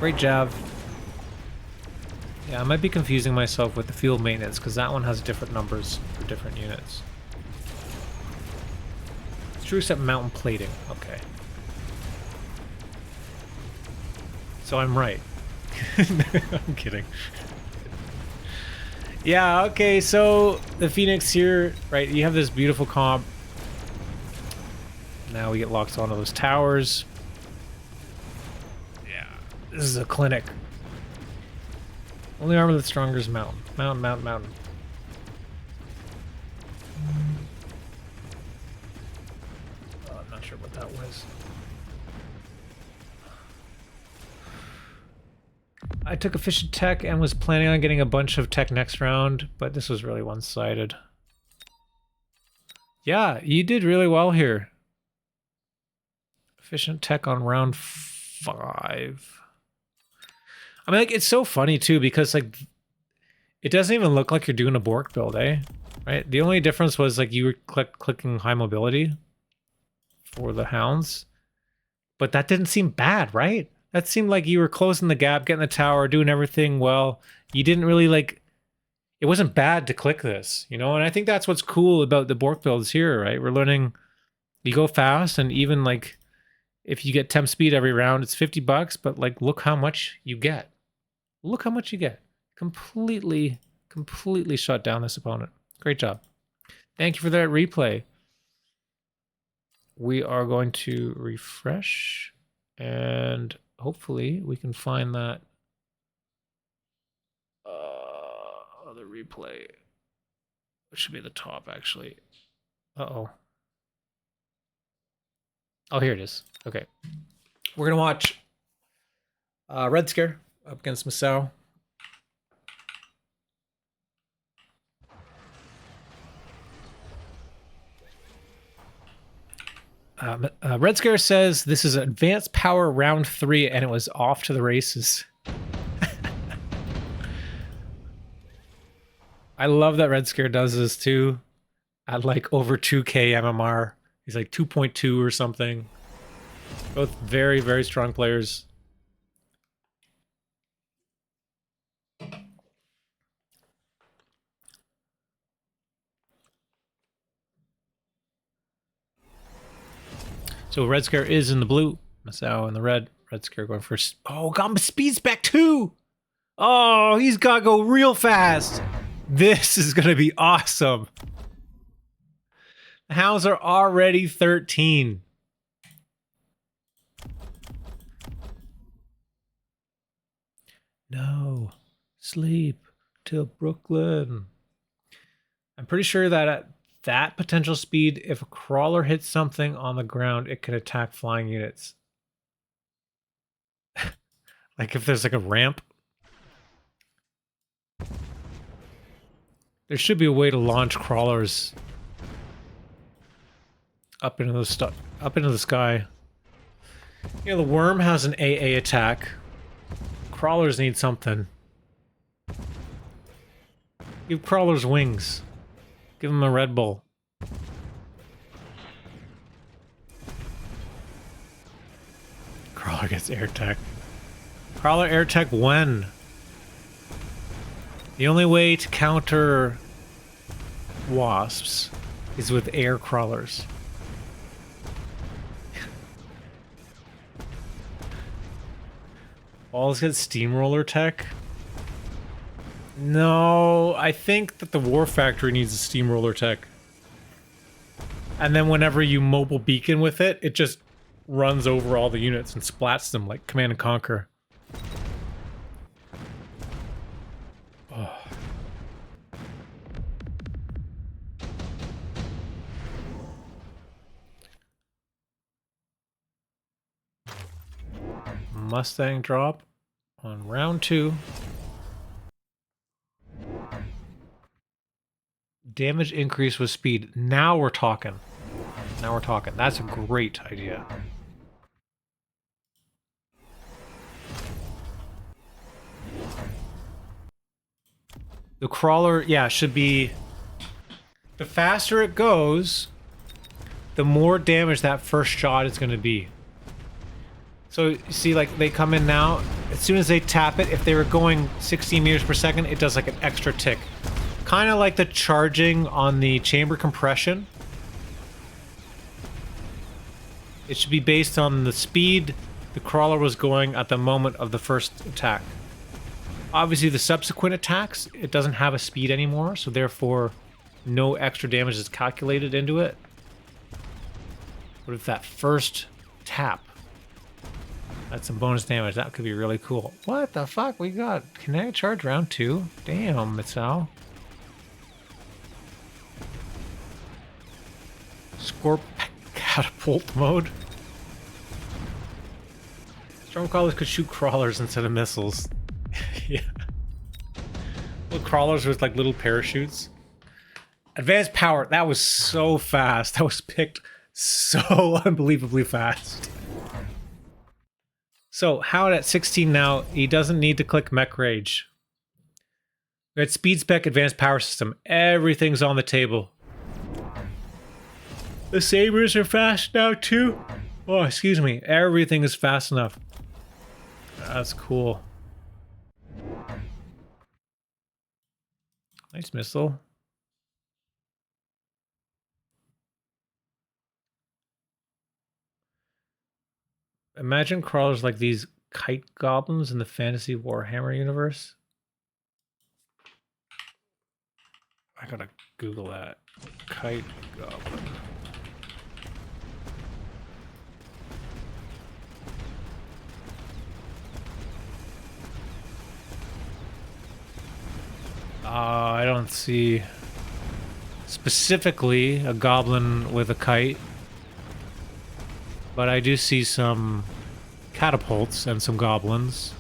Great jab. Yeah, I might be confusing myself with the field maintenance because that one has different numbers for different units. It's true except mountain plating. Okay. So I'm right. I'm kidding. Yeah, okay, so the Phoenix here, right, you have this beautiful comp. Now we get locked onto those towers. Yeah, this is a clinic. Only armor that's stronger is mountain. Mountain, mountain, mountain. Oh, I'm not sure what that was. I took efficient tech and was planning on getting a bunch of tech next round, but this was really one-sided. Yeah, you did really well here. Efficient tech on round 5. I mean, like, it's so funny too because like it doesn't even look like you're doing a Borked build, eh? Right? The only difference was like you were clicking high mobility for the hounds, but that didn't seem bad, right? That seemed like you were closing the gap, getting the tower, doing everything well. You didn't really like. It wasn't bad to click this, you know. And I think that's what's cool about the Borked builds here, right? We're learning you go fast, and even like if you get temp speed every round, it's $50. But like, look how much you get. Look how much you get. Completely shut down this opponent. Great job. Thank you for that replay. We are going to refresh and hopefully we can find that other replay. It should be at the top actually. Uh-oh. Oh, here it is. Okay. We're going to watch RedScare up against Meow. RedScare says this is advanced power round 3 and it was off to the races. I love that RedScare does this too. At like over 2k MMR. He's like 2.2 or something. Both very, very strong players. So RedScare is in the blue. Meow in the red. RedScare going first. Oh, got him speed spec too. Oh, he's got to go real fast. This is going to be awesome. The hounds are already 13. No. Sleep till Brooklyn. I'm pretty sure that at that potential speed, if a crawler hits something on the ground, it can attack flying units. Like if there's like a ramp. There should be a way to launch crawlers up into the sky. You know, the worm has an AA attack. Crawlers need something. Give crawlers wings. Give them a Red Bull. Crawler gets air tech. Crawler air tech when? The only way to counter wasps is with air crawlers. Walls get steamroller tech? No, I think that the War Factory needs a steamroller tech. And then whenever you mobile beacon with it, it just runs over all the units and splats them like Command and Conquer. Oh. Mustang drop on round 2. Damage increase with speed. Now we're talking. Now we're talking. That's a great idea. The crawler, yeah, should be... The faster it goes, the more damage that first shot is going to be. So, you see, like, they come in now. As soon as they tap it, if they were going 16 meters per second, it does, like, an extra tick. Kind of like the charging on the chamber compression. It should be based on the speed the crawler was going at the moment of the first attack. Obviously, the subsequent attacks, it doesn't have a speed anymore, so therefore no extra damage is calculated into it. But if that first tap, that's some bonus damage, that could be really cool. What the fuck? We got kinetic charge round 2? Damn, Mitsao. Scorp catapult mode. Stormcrawlers could shoot crawlers instead of missiles. Yeah. Little crawlers with like little parachutes. Advanced power. That was so fast. That was picked so unbelievably fast. So Howard at 16 now. He doesn't need to click Mech Rage. We got speed spec, advanced power system. Everything's on the table. The sabers are fast now too. Oh, excuse me. Everything is fast enough. That's cool. Nice missile. Imagine crawlers like these kite goblins in the fantasy Warhammer universe. I gotta Google that. Kite goblin. I don't see specifically a goblin with a kite, but I do see some catapults and some goblins.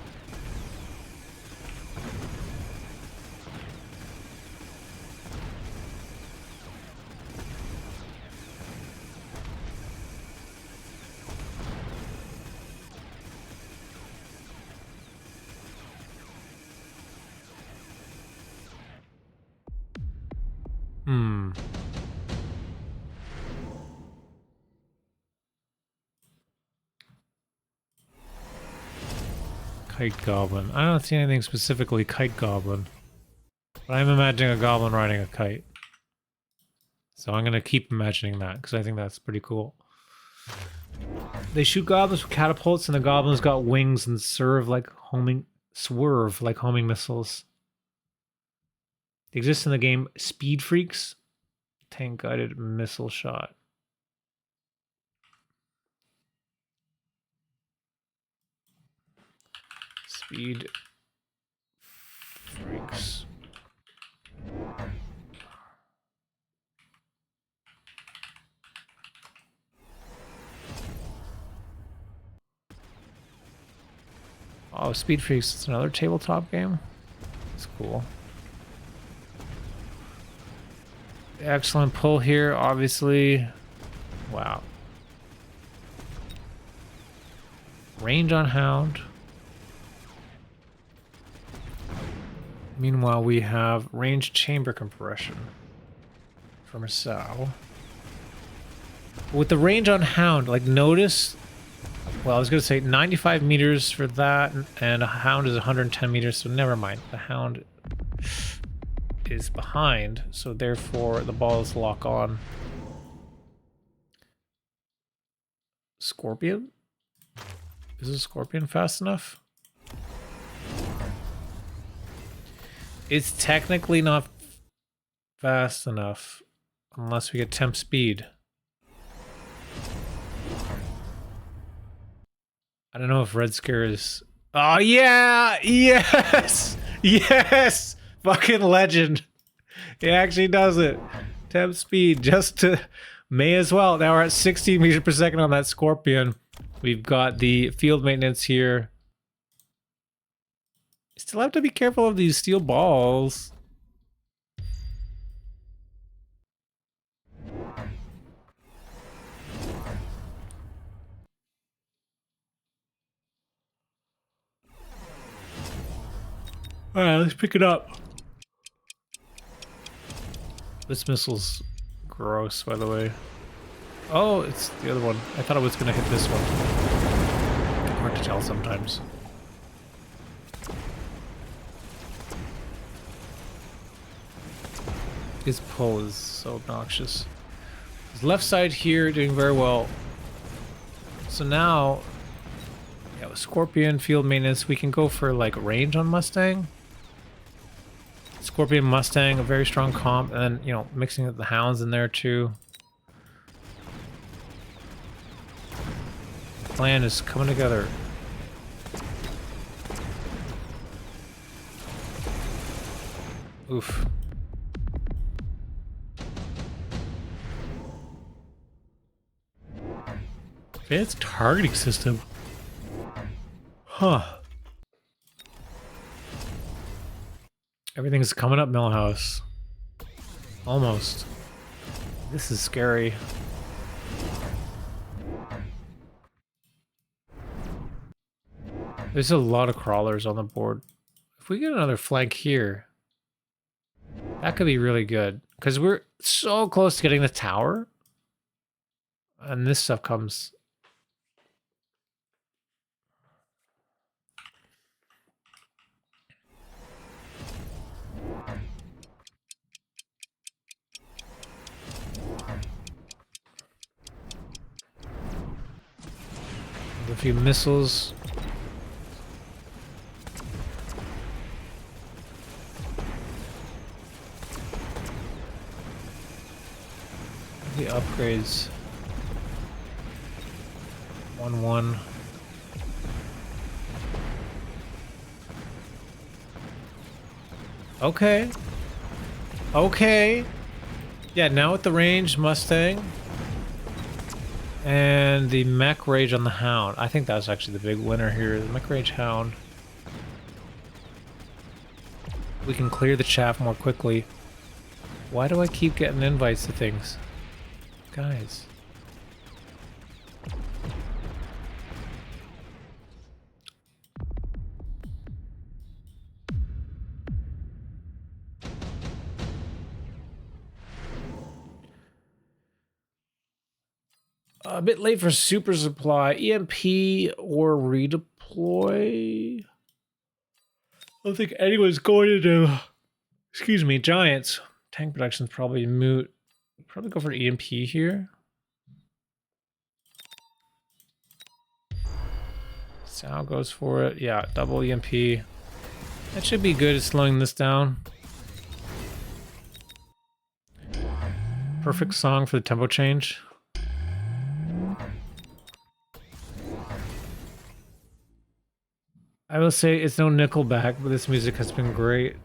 Kite goblin. I don't see anything specifically kite goblin, but I'm imagining a goblin riding a kite. So I'm gonna keep imagining that because I think that's pretty cool. They shoot goblins with catapults, and the goblins got wings and swerve like homing missiles. They exist in the game Speed Freaks. Tank guided missile shot. Speed Freaks. Oh, Speed Freaks, it's another tabletop game. That's cool. Excellent pull here, obviously. Wow. Range on Hound. Meanwhile, we have range chamber compression from a sow. With the range on Hound, like notice, well, I was going to say 95 meters for that, and a Hound is 110 meters, so never mind. The Hound is behind, so therefore the balls lock on. Scorpion? Is a Scorpion fast enough? It's technically not fast enough unless we get temp speed. I don't know if RedScare is... Oh, yeah! Yes! Yes! Fucking legend. It actually does it. Temp speed, just to... May as well. Now we're at 60 meters per second on that Scorpion. We've got the field maintenance here. Still have to be careful of these steel balls. Alright, let's pick it up. This missile's gross, by the way. Oh, it's the other one. I thought I was gonna hit this one. Hard to tell sometimes. His pull is so obnoxious. His left side here doing very well. So now, yeah, with Scorpion, field maintenance, we can go for like range on Mustang. Scorpion, Mustang, a very strong comp, and then, you know, mixing the Hounds in there too. The plan is coming together. Oof. Advanced targeting system. Huh. Everything's coming up, Millhouse. Almost. This is scary. There's a lot of crawlers on the board. If we get another flank here, that could be really good. Because we're so close to getting the tower. And this stuff comes... A few missiles. The upgrades. 1-1. Okay. Okay. Yeah, now with the range Mustang. And the mech rage on the Hound. I think that's actually the big winner here. The mech rage Hound. We can clear the chaff more quickly. Why do I keep getting invites to things? Guys. A bit late for super supply. EMP or redeploy? I don't think anyone's going to do. Excuse me, Giants. Tank production's probably moot. Probably go for EMP here. Sal goes for it. Yeah, double EMP. That should be good at slowing this down. Perfect song for the tempo change. I will say it's no Nickelback, but this music has been great.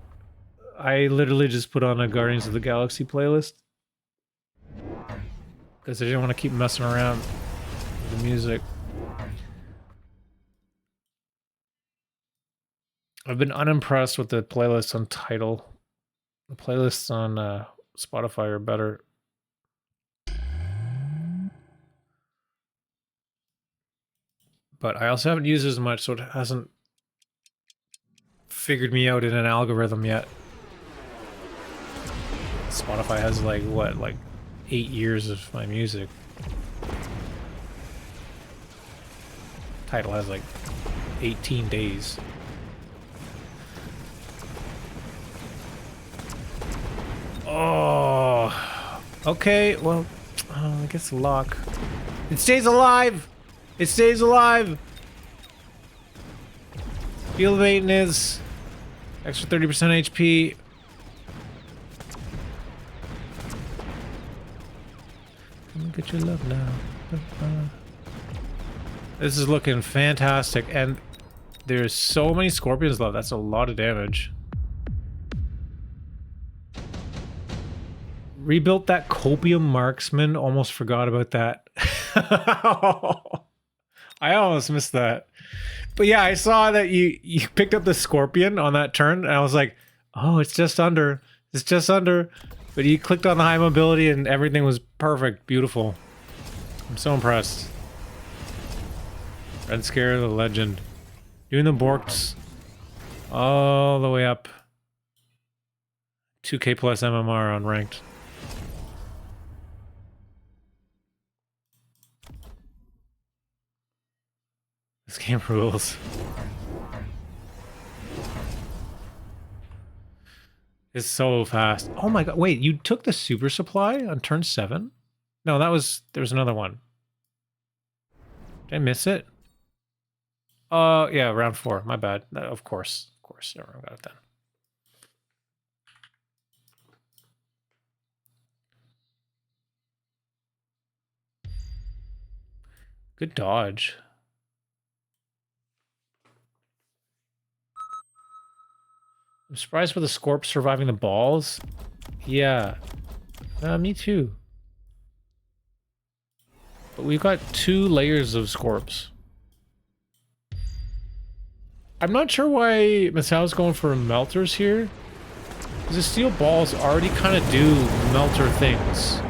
I literally just put on a Guardians of the Galaxy playlist. Because I didn't want to keep messing around with the music. I've been unimpressed with the playlists on Tidal. The playlists on Spotify are better. But I also haven't used it as much, so it hasn't figured me out in an algorithm yet. Spotify has like, what, like 8 years of my music. Tidal has like 18 days. Oh, okay, well, I guess the lock. It stays alive! It stays alive! Field maintenance. Extra 30% HP. Come get your love now. This is looking fantastic, and there's so many scorpions left. That's a lot of damage. Rebuilt that copium marksman. Almost forgot about that. I almost missed that. But yeah, I saw that you picked up the scorpion on that turn, and I was like, oh, it's just under. It's just under. But you clicked on the high mobility, and everything was perfect. Beautiful. I'm so impressed. RedScare, the legend. Doing the Borks all the way up. 2k plus MMR on ranked. This game rules. It's so fast. Oh my god, wait, you took the super supply on turn 7? No, there was another one. Did I miss it? Yeah, round 4, my bad. Of course, everyone got it then. Good dodge. I'm surprised with the Scorp surviving the balls. Yeah. Me too. But we've got 2 layers of Scorps. I'm not sure why Masau's going for melters here. Because the steel balls already kind of do melter things.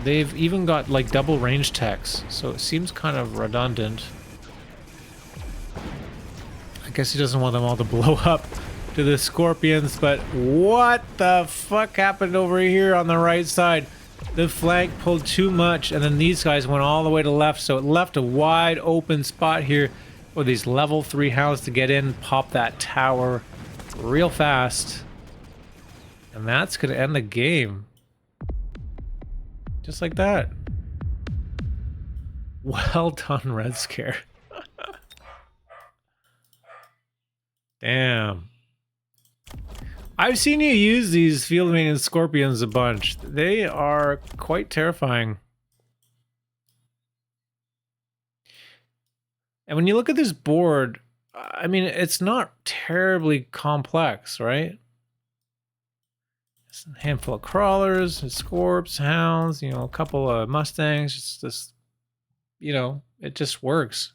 They've even got like double range techs, so it seems kind of redundant. I guess he doesn't want them all to blow up to the scorpions, but what the fuck happened over here on the right side? The flank pulled too much, and then these guys went all the way to left, so it left a wide open spot here for these level 3 hounds to get in, pop that tower real fast. And that's gonna end the game. Just like that. Well done, RedScare. Damn. I've seen you use these field maintenance scorpions a bunch. They are quite terrifying. And when you look at this board, I mean, it's not terribly complex, right? It's a handful of crawlers, scorps, hounds, you know, a couple of mustangs. It's just, you know, it just works.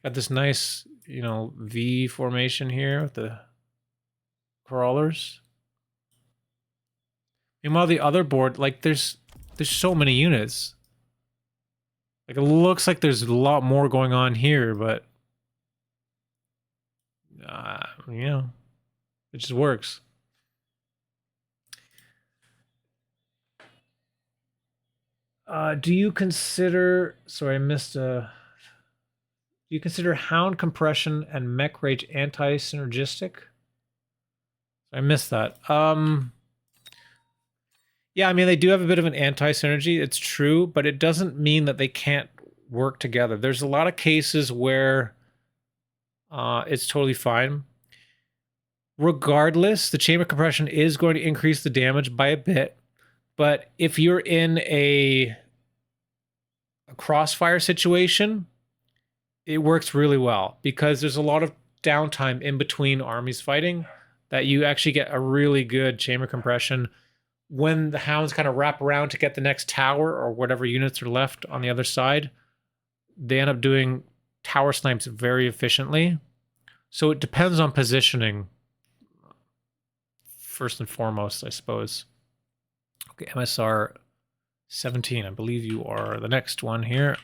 Got this nice, you know, V formation here with the crawlers. Meanwhile, the other board, like, there's so many units. Like, it looks like there's a lot more going on here, but you know, it just works. Do you consider? Sorry, I missed a. Do you consider Hound Compression and Mech Rage anti-synergistic? I missed that. Yeah, I mean, they do have a bit of an anti-synergy, it's true, but it doesn't mean that they can't work together. There's a lot of cases where it's totally fine. Regardless, the chamber compression is going to increase the damage by a bit, but if you're in a crossfire situation, it works really well because there's a lot of downtime in between armies fighting that you actually get a really good chamber compression. When the hounds kind of wrap around to get the next tower or whatever units are left on the other side, they end up doing tower snipes very efficiently. So it depends on positioning, first and foremost, I suppose. Okay, MSR 17. I believe you are the next one here.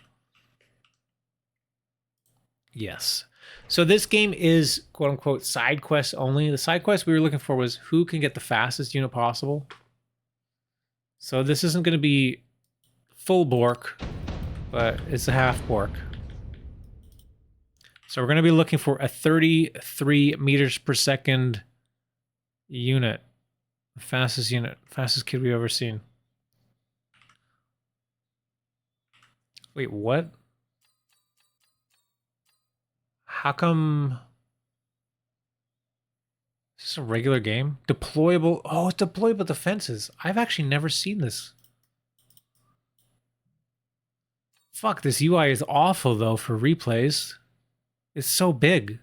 Yes. So this game is quote unquote side quest only. The side quest we were looking for was who can get the fastest unit possible. So this isn't going to be full Bork, but it's a half Bork. So we're going to be looking for a 33 meters per second unit. The fastest unit. Fastest kid we've ever seen. Wait, what? How come... Is this a regular game? Deployable... Oh, it's deployable defenses. I've actually never seen this. Fuck, this UI is awful, though, for replays. It's so big.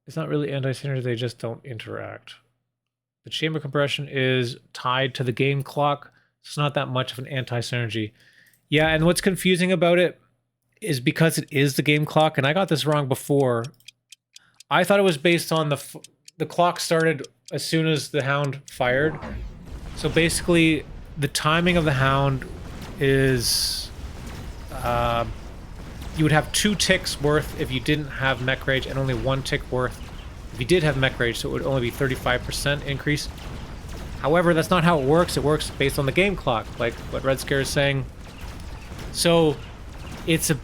It's not really anti-synergy, they just don't interact. The chamber compression is tied to the game clock. It's not that much of an anti-synergy. Yeah, and what's confusing about it is because it is the game clock, and I got this wrong before. I thought it was based on the clock started as soon as the hound fired. So basically, the timing of the hound is... you would have 2 ticks worth if you didn't have mech rage, and only 1 tick worth if you did have mech rage, so it would only be 35% increase. However, that's not how it works. It works based on the game clock, like what RedScare is saying. So it's a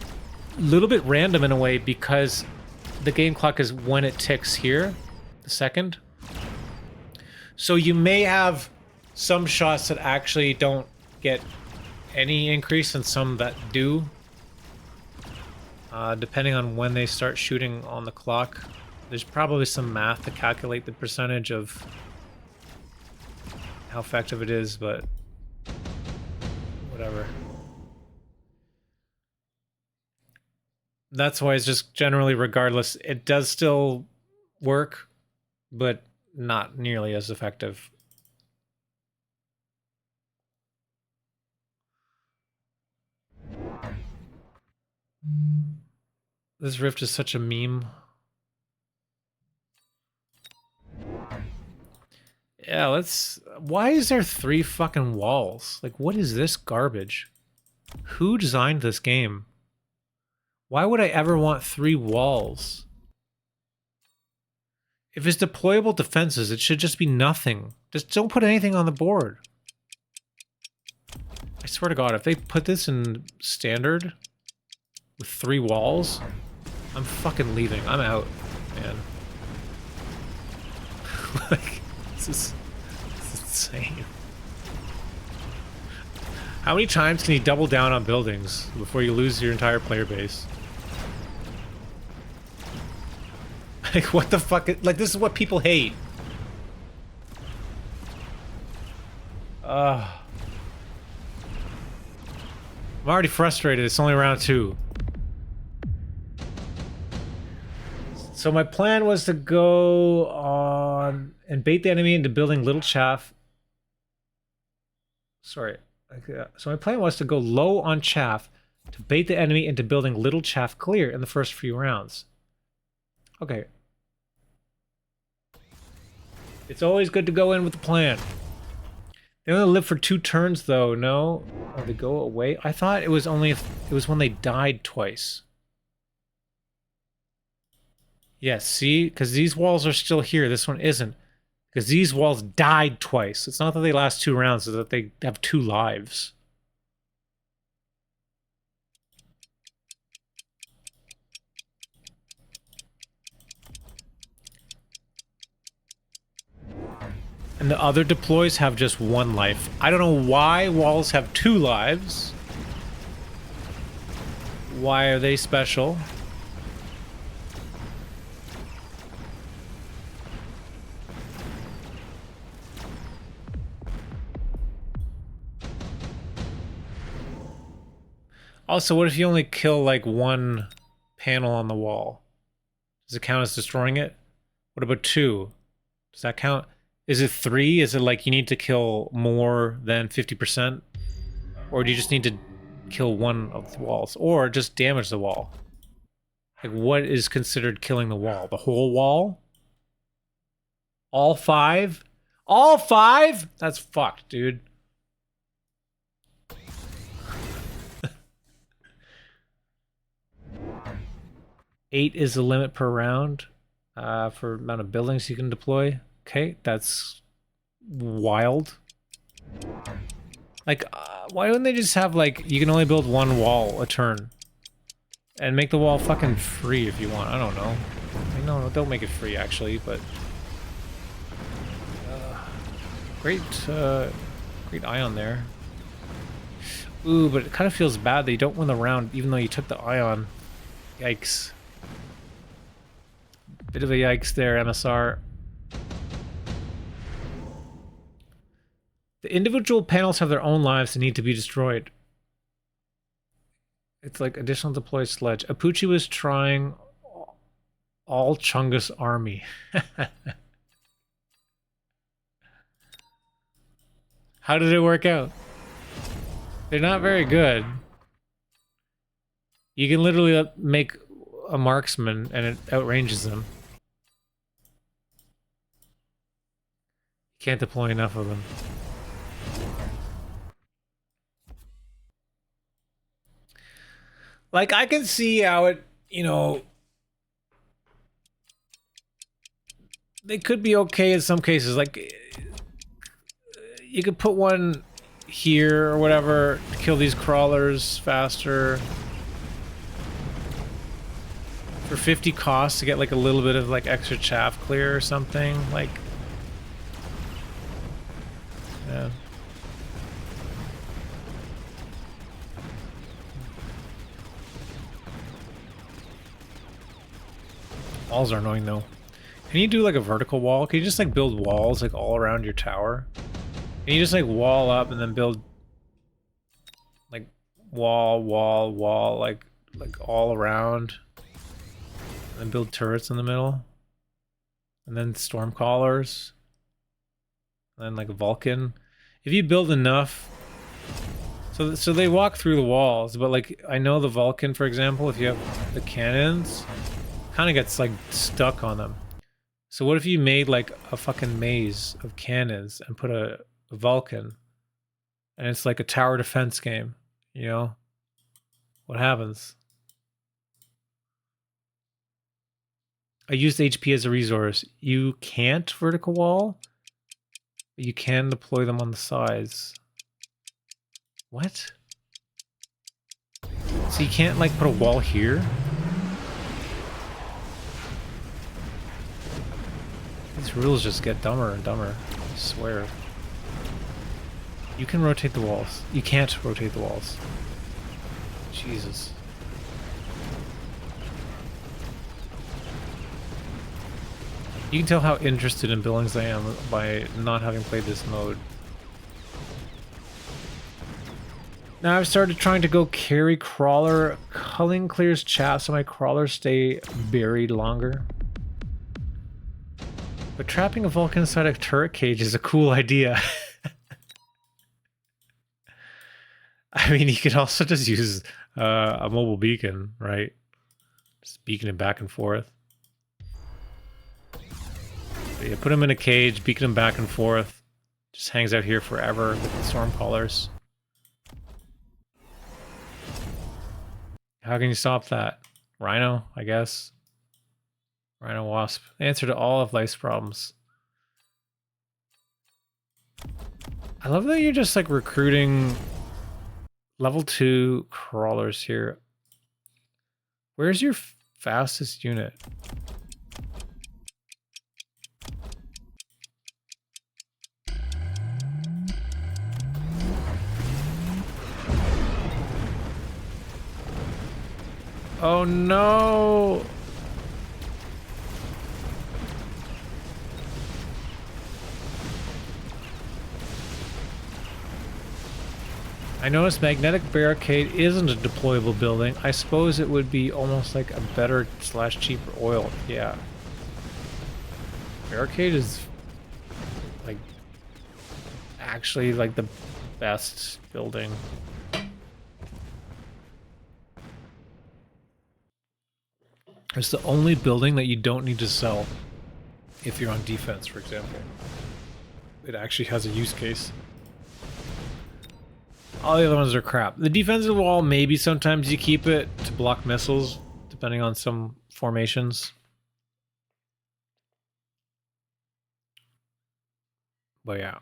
little bit random in a way because the game clock is when it ticks here, the second. So you may have some shots that actually don't get any increase and some that do. Depending on when they start shooting on the clock. There's probably some math to calculate the percentage of how effective it is, but whatever. That's why it's just generally regardless. It does still work, but not nearly as effective. This rift is such a meme. Yeah, let's... Why is there 3 fucking walls? Like, what is this garbage? Who designed this game? Why would I ever want 3 walls? If it's deployable defenses, it should just be nothing. Just don't put anything on the board. I swear to God, if they put this in standard with 3 walls, I'm fucking leaving. I'm out, man. Like, this is insane. How many times can you double down on buildings before you lose your entire player base? Like, what the fuck? Like, this is what people hate. I'm already frustrated. It's only round 2. So my plan was to go on and bait the enemy into building little chaff. Sorry. So my plan was to go low on chaff to bait the enemy into building little chaff clear in the first few rounds. Okay. It's always good to go in with a plan. They only live for 2 turns though, no? Oh, they go away? I thought it was only if it was when they died twice. Yes, see? Because these walls are still here. This one isn't. Because these walls died twice. It's not that they last 2 rounds, it's that they have 2 lives. And the other deploys have just 1 life. I don't know why walls have 2 lives. Why are they special? Also, what if you only kill like 1 panel on the wall? Does it count as destroying it? What about 2? Does that count? Is it 3? Is it like you need to kill more than 50%? Or do you just need to kill 1 of the walls? Or just damage the wall? Like, what is considered killing the wall? The whole wall? All 5? All 5? That's fucked, dude. Eight is the limit per round for amount of buildings you can deploy. Okay, that's wild. Like, why wouldn't they just have, like, you can only build one wall a turn? And make the wall fucking free if you want. I don't know. I mean, no, don't make it free, actually, but... great ion there. Ooh, but it kind of feels bad that you don't win the round, even though you took the ion. Yikes. Bit of a yikes there, MSR. The individual panels have their own lives and need to be destroyed. It's like additional deploy sledge. Apuchi was trying all Chungus army. How did it work out? They're not very good. You can literally make a marksman and it outranges them. You can't deploy enough of them. Like, I can see how it, you know, they could be okay in some cases. Like, you could put one here or whatever to kill these crawlers faster. For 50 costs to get like a little bit of like extra chaff clear or something. Like, yeah. Walls are annoying though. Can you do like a vertical wall? Can you just like build walls like all around your tower? Can you just like wall up and then build like wall, like all around? And then build turrets in the middle? And then storm callers? And then like a Vulcan? If you build enough... So they walk through the walls, but like I know the Vulcan, for example, if you have the cannons, kind of gets like stuck on them. So what if you made like a fucking maze of cannons and put a Vulcan, and it's like a tower defense game, you know? What happens? I used HP as a resource. You can't vertical wall, but you can deploy them on the sides. What? So you can't like put a wall here? These rules just get dumber and dumber, I swear. You can rotate the walls. You can't rotate the walls. Jesus. You can tell how interested in buildings I am by not having played this mode. Now I've started trying to go carry crawler. Culling clears chaff so my crawlers stay buried longer. But trapping a Vulcan inside a turret cage is a cool idea. I mean, you could also just use a mobile beacon, right? Just beacon it back and forth. But yeah, put him in a cage, beacon him back and forth. Just hangs out here forever with the storm callers. How can you stop that? Rhino, I guess. Rhino Wasp. The answer to all of life's problems. I love that you're just like recruiting level 2 crawlers here. Where's your fastest unit? Oh no! I noticed magnetic barricade isn't a deployable building. I suppose it would be almost like a better / cheaper oil. Yeah. Barricade is like actually like the best building. It's the only building that you don't need to sell. If you're on defense, for example. It actually has a use case. All the other ones are crap. The defensive wall, maybe sometimes you keep it to block missiles, depending on some formations. But yeah.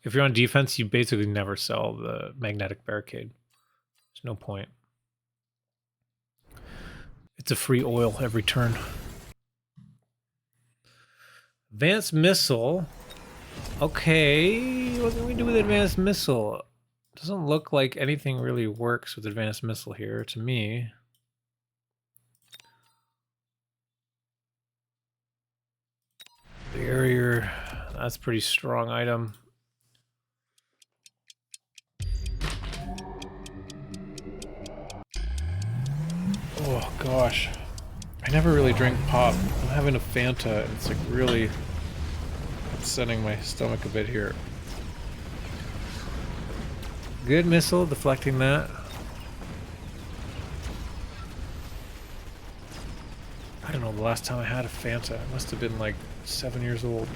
If you're on defense, you basically never sell the magnetic barricade. There's no point. It's a free oil every turn. Advanced missile. Okay, what can we do with advanced missile? Doesn't look like anything really works with advanced missile here to me. Barrier, that's a pretty strong item. Oh gosh, I never really drink pop. I'm having a Fanta and it's like really upsetting my stomach a bit here. Good missile, deflecting that. I don't know, the last time I had a Fanta, I must have been like 7 years old.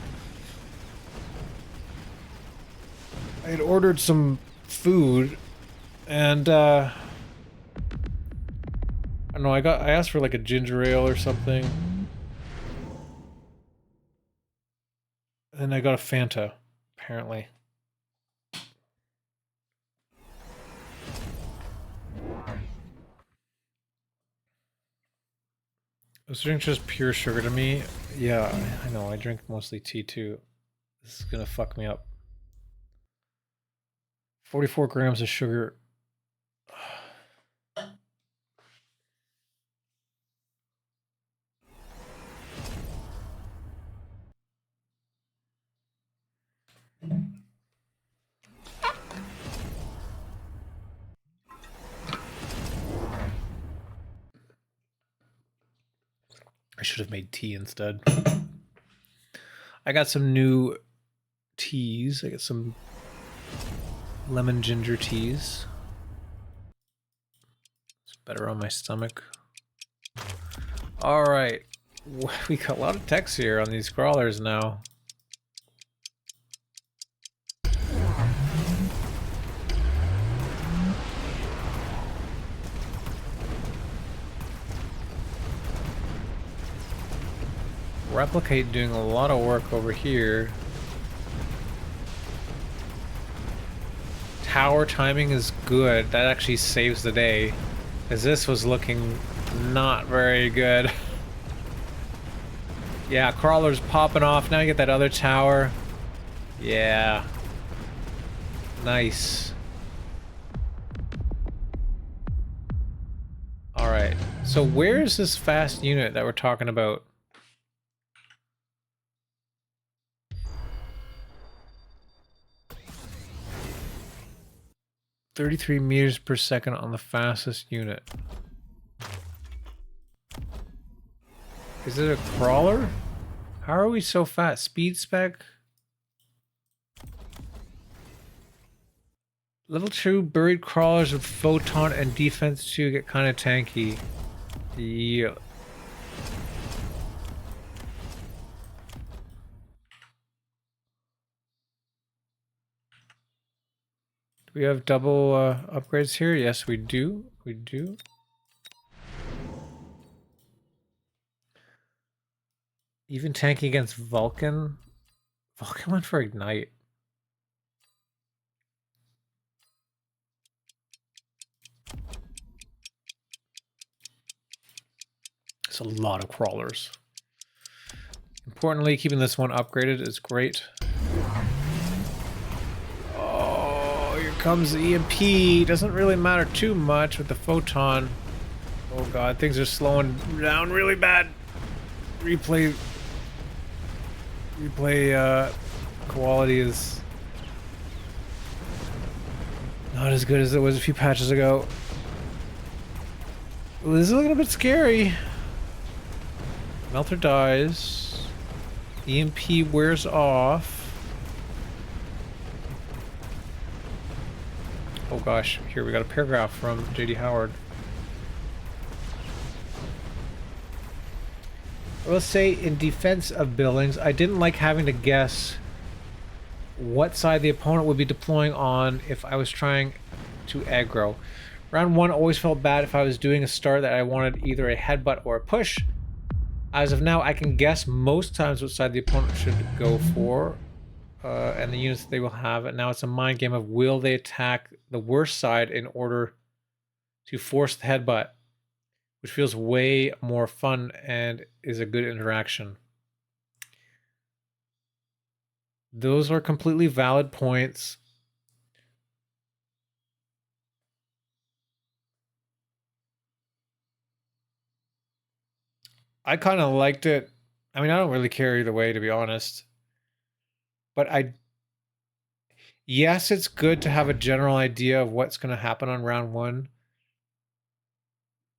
I had ordered some food and I don't know, I asked for like a ginger ale or something. And then I got a Fanta, apparently. Was drink just pure sugar to me? Yeah, I know, I drink mostly tea too. This is gonna fuck me up. 44 grams of sugar. I should have made tea instead. I got some new teas. I got some lemon ginger teas. It's better on my stomach. All right. We got a lot of text here on these crawlers now. Replicate doing a lot of work over here. Tower timing is good. That actually saves the day. Because this was looking not very good. Yeah, crawler's popping off. Now you get that other tower. Yeah. Nice. Alright. So where's this fast unit that we're talking about? 33 meters per second on the fastest unit. Is it a crawler? How are we so fast? Speed spec? Level 2 buried crawlers with photon and defense 2 get kind of tanky. Yeah. Do we have double upgrades here? Yes, we do. We do. Even tanking against Vulcan. Vulcan went for Ignite. It's a lot of crawlers. Importantly, keeping this one upgraded is great. Oh, here comes the EMP. Doesn't really matter too much with the photon. Oh god, things are slowing down really bad. Replay quality is not as good as it was a few patches ago. Well, this is looking a bit scary. Melter dies. EMP wears off. Oh gosh, here we got a paragraph from JD Howard. will say in defense of buildings, I didn't like having to guess what side the opponent would be deploying on if I was trying to aggro. Round 1 always felt bad if I was doing a start that I wanted either a headbutt or a push. As of now, I can guess most times what side the opponent should go for, and the units they will have. And now it's a mind game of will they attack the worst side in order to force the headbutt, which feels way more fun and is a good interaction. Those are completely valid points. I kind of liked it. I mean, I don't really care either way, to be honest. But yes, it's good to have a general idea of what's going to happen on round 1.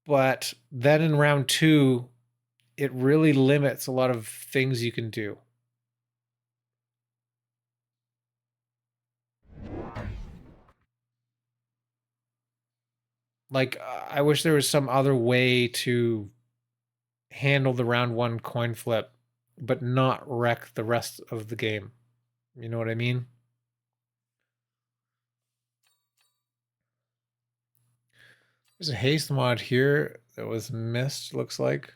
But then in round 2, it really limits a lot of things you can do. Like, I wish there was some other way to handle the round 1 coin flip, but not wreck the rest of the game. You know what I mean? There's a haste mod here that was missed, looks like.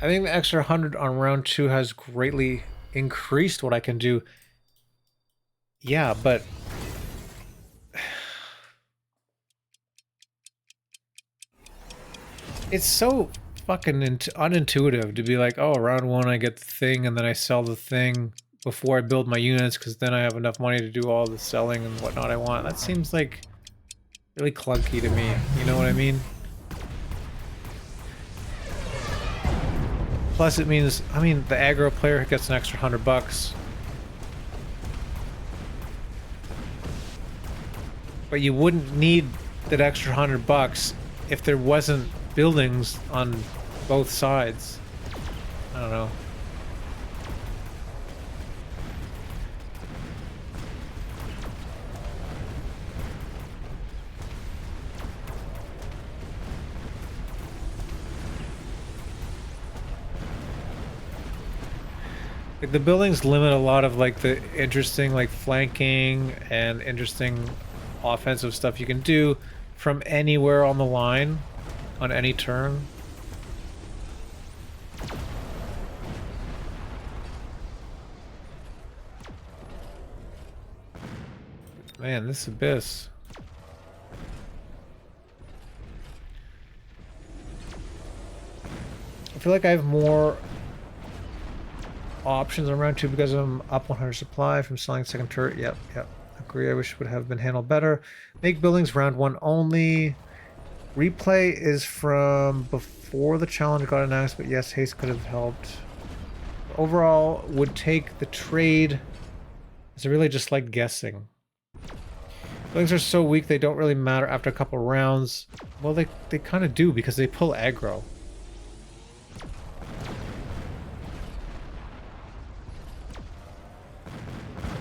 I think the extra 100 on round 2 has greatly increased what I can do. Yeah, but it's so fucking unintuitive to be like, oh, round 1 I get the thing and then I sell the thing before I build my units because then I have enough money to do all the selling and whatnot I want. That seems like really clunky to me. You know what I mean? Plus it means, I mean, the aggro player gets an extra $100. But you wouldn't need that extra $100 if there wasn't buildings on both sides. I don't know. Like the buildings limit a lot of like the interesting like flanking and interesting offensive stuff you can do from anywhere on the line on any turn. Man, this abyss. I feel like I have more options on round 2 because I'm up 100 supply from selling second turret. Yep. Agree. I wish it would have been handled better. Make buildings round 1 only. Replay is from before the challenge got announced, but yes, haste could have helped. Overall, would take the trade. Is it really just like guessing? Buildings are so weak they don't really matter after a couple rounds. Well, they kind of do because they pull aggro.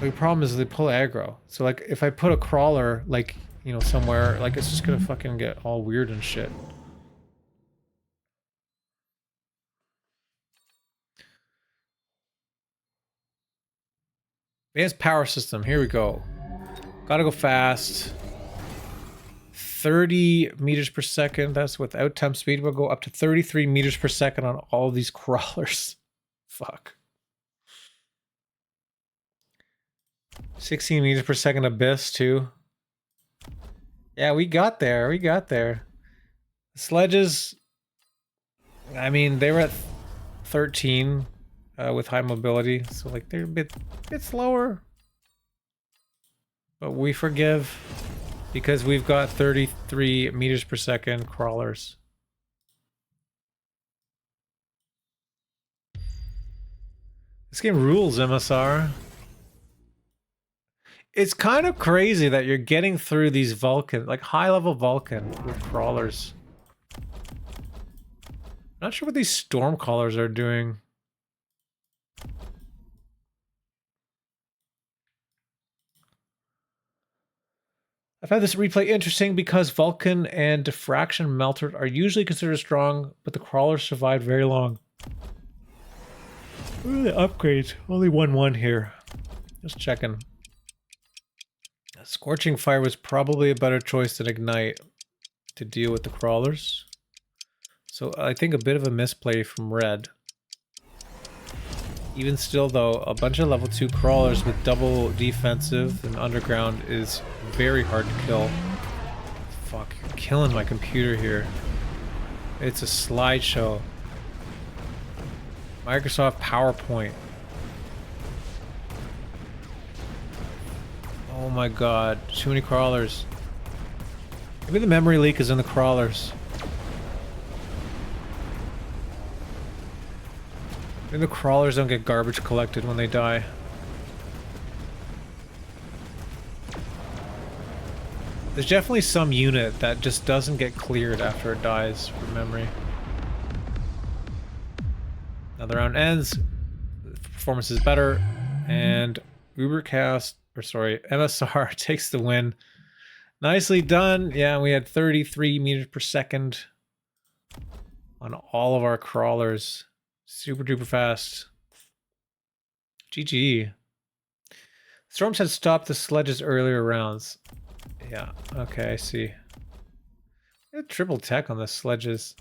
The problem is they pull aggro. So like if I put a crawler like, you know, somewhere, like it's just gonna fucking get all weird and shit. Advanced power system, here we go. Gotta go fast. 30 meters per second, that's without temp speed. We'll go up to 33 meters per second on all these crawlers. Fuck. 16 meters per second abyss too. Yeah, we got there. The sledges, I mean, they were at 13 with high mobility, so like they're a bit slower. But we forgive because we've got 33 meters per second crawlers. This game rules, MSR. It's kind of crazy that you're getting through these Vulcan, like high-level Vulcan with crawlers. Not sure what these storm crawlers are doing. I found this replay interesting because Vulcan and Diffraction Melted are usually considered strong, but the crawlers survived very long. What are the upgrades? Only 1-1 here. Just checking. Scorching Fire was probably a better choice than Ignite to deal with the crawlers. So I think a bit of a misplay from Red. Even still though, a bunch of level 2 crawlers with double defensive and underground is very hard to kill. Fuck, you're killing my computer here. It's a slideshow. Microsoft PowerPoint. Oh my god, too many crawlers. Maybe the memory leak is in the crawlers. Maybe the crawlers don't get garbage collected when they die. There's definitely some unit that just doesn't get cleared after it dies from memory. Now the round ends, the performance is better, and Ubercast, or sorry, MSR takes the win. Nicely done. Yeah, we had 33 meters per second on all of our crawlers. Super duper fast. GG. Storms had stopped the sledges earlier rounds. Yeah, okay, I see. Triple tech on the sledges.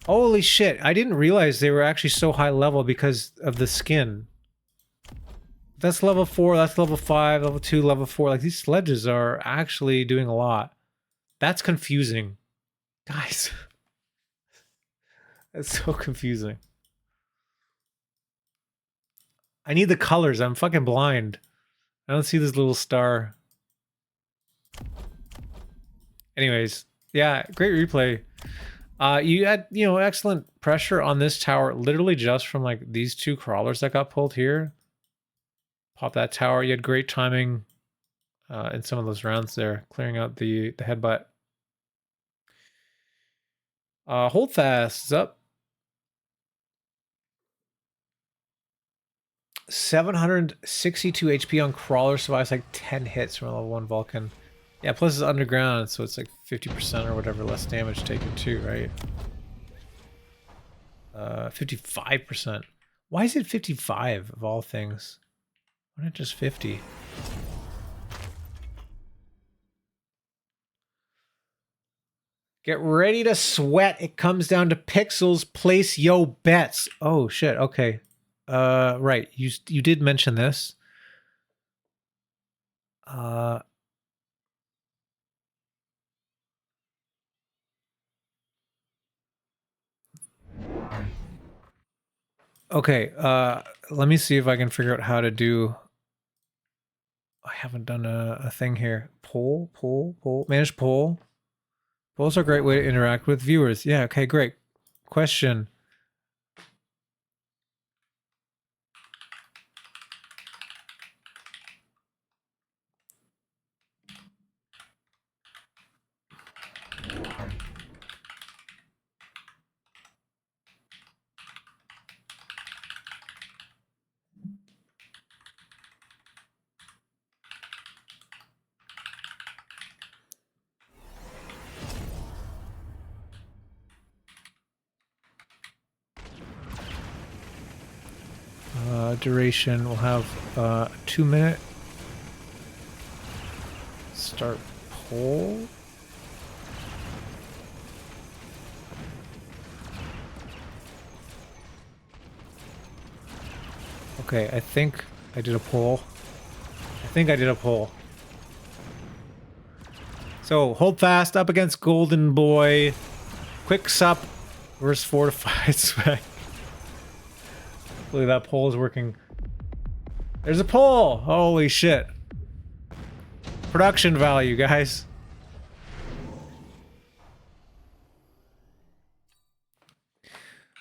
Holy shit, I didn't realize they were actually so high level because of the skin. That's level 4, that's level 5, level 2, level 4. Like, these sledges are actually doing a lot. That's confusing. Guys. That's so confusing. I need the colors. I'm fucking blind. I don't see this little star. Anyways, yeah, great replay. You had, you know, excellent pressure on this tower, literally just from like these 2 crawlers that got pulled here. Pop that tower. You had great timing in some of those rounds there, clearing out the headbutt. HoldFast is up. 762 HP on crawler, survives like 10 hits from a level 1 Vulcan. Yeah, plus it's underground, so it's like 50% or whatever less damage taken too, right? 55%. Why is it 55 of all things? Why not just 50? Get ready to sweat. It comes down to pixels. Place yo bets. Oh shit, okay. Right, you did mention this. Okay, let me see if I can figure out how to do... I haven't done a thing here. Poll. Manage poll. Polls are a great way to interact with viewers. Yeah, okay, great. Question. Duration, we'll have 2 minute. Start poll. Okay, I think I did a poll. So, HoldFast up against Golden Boy. Quick Sup versus Fortified Spec. Hopefully that poll is working. There's a poll! Holy shit. Production value, guys.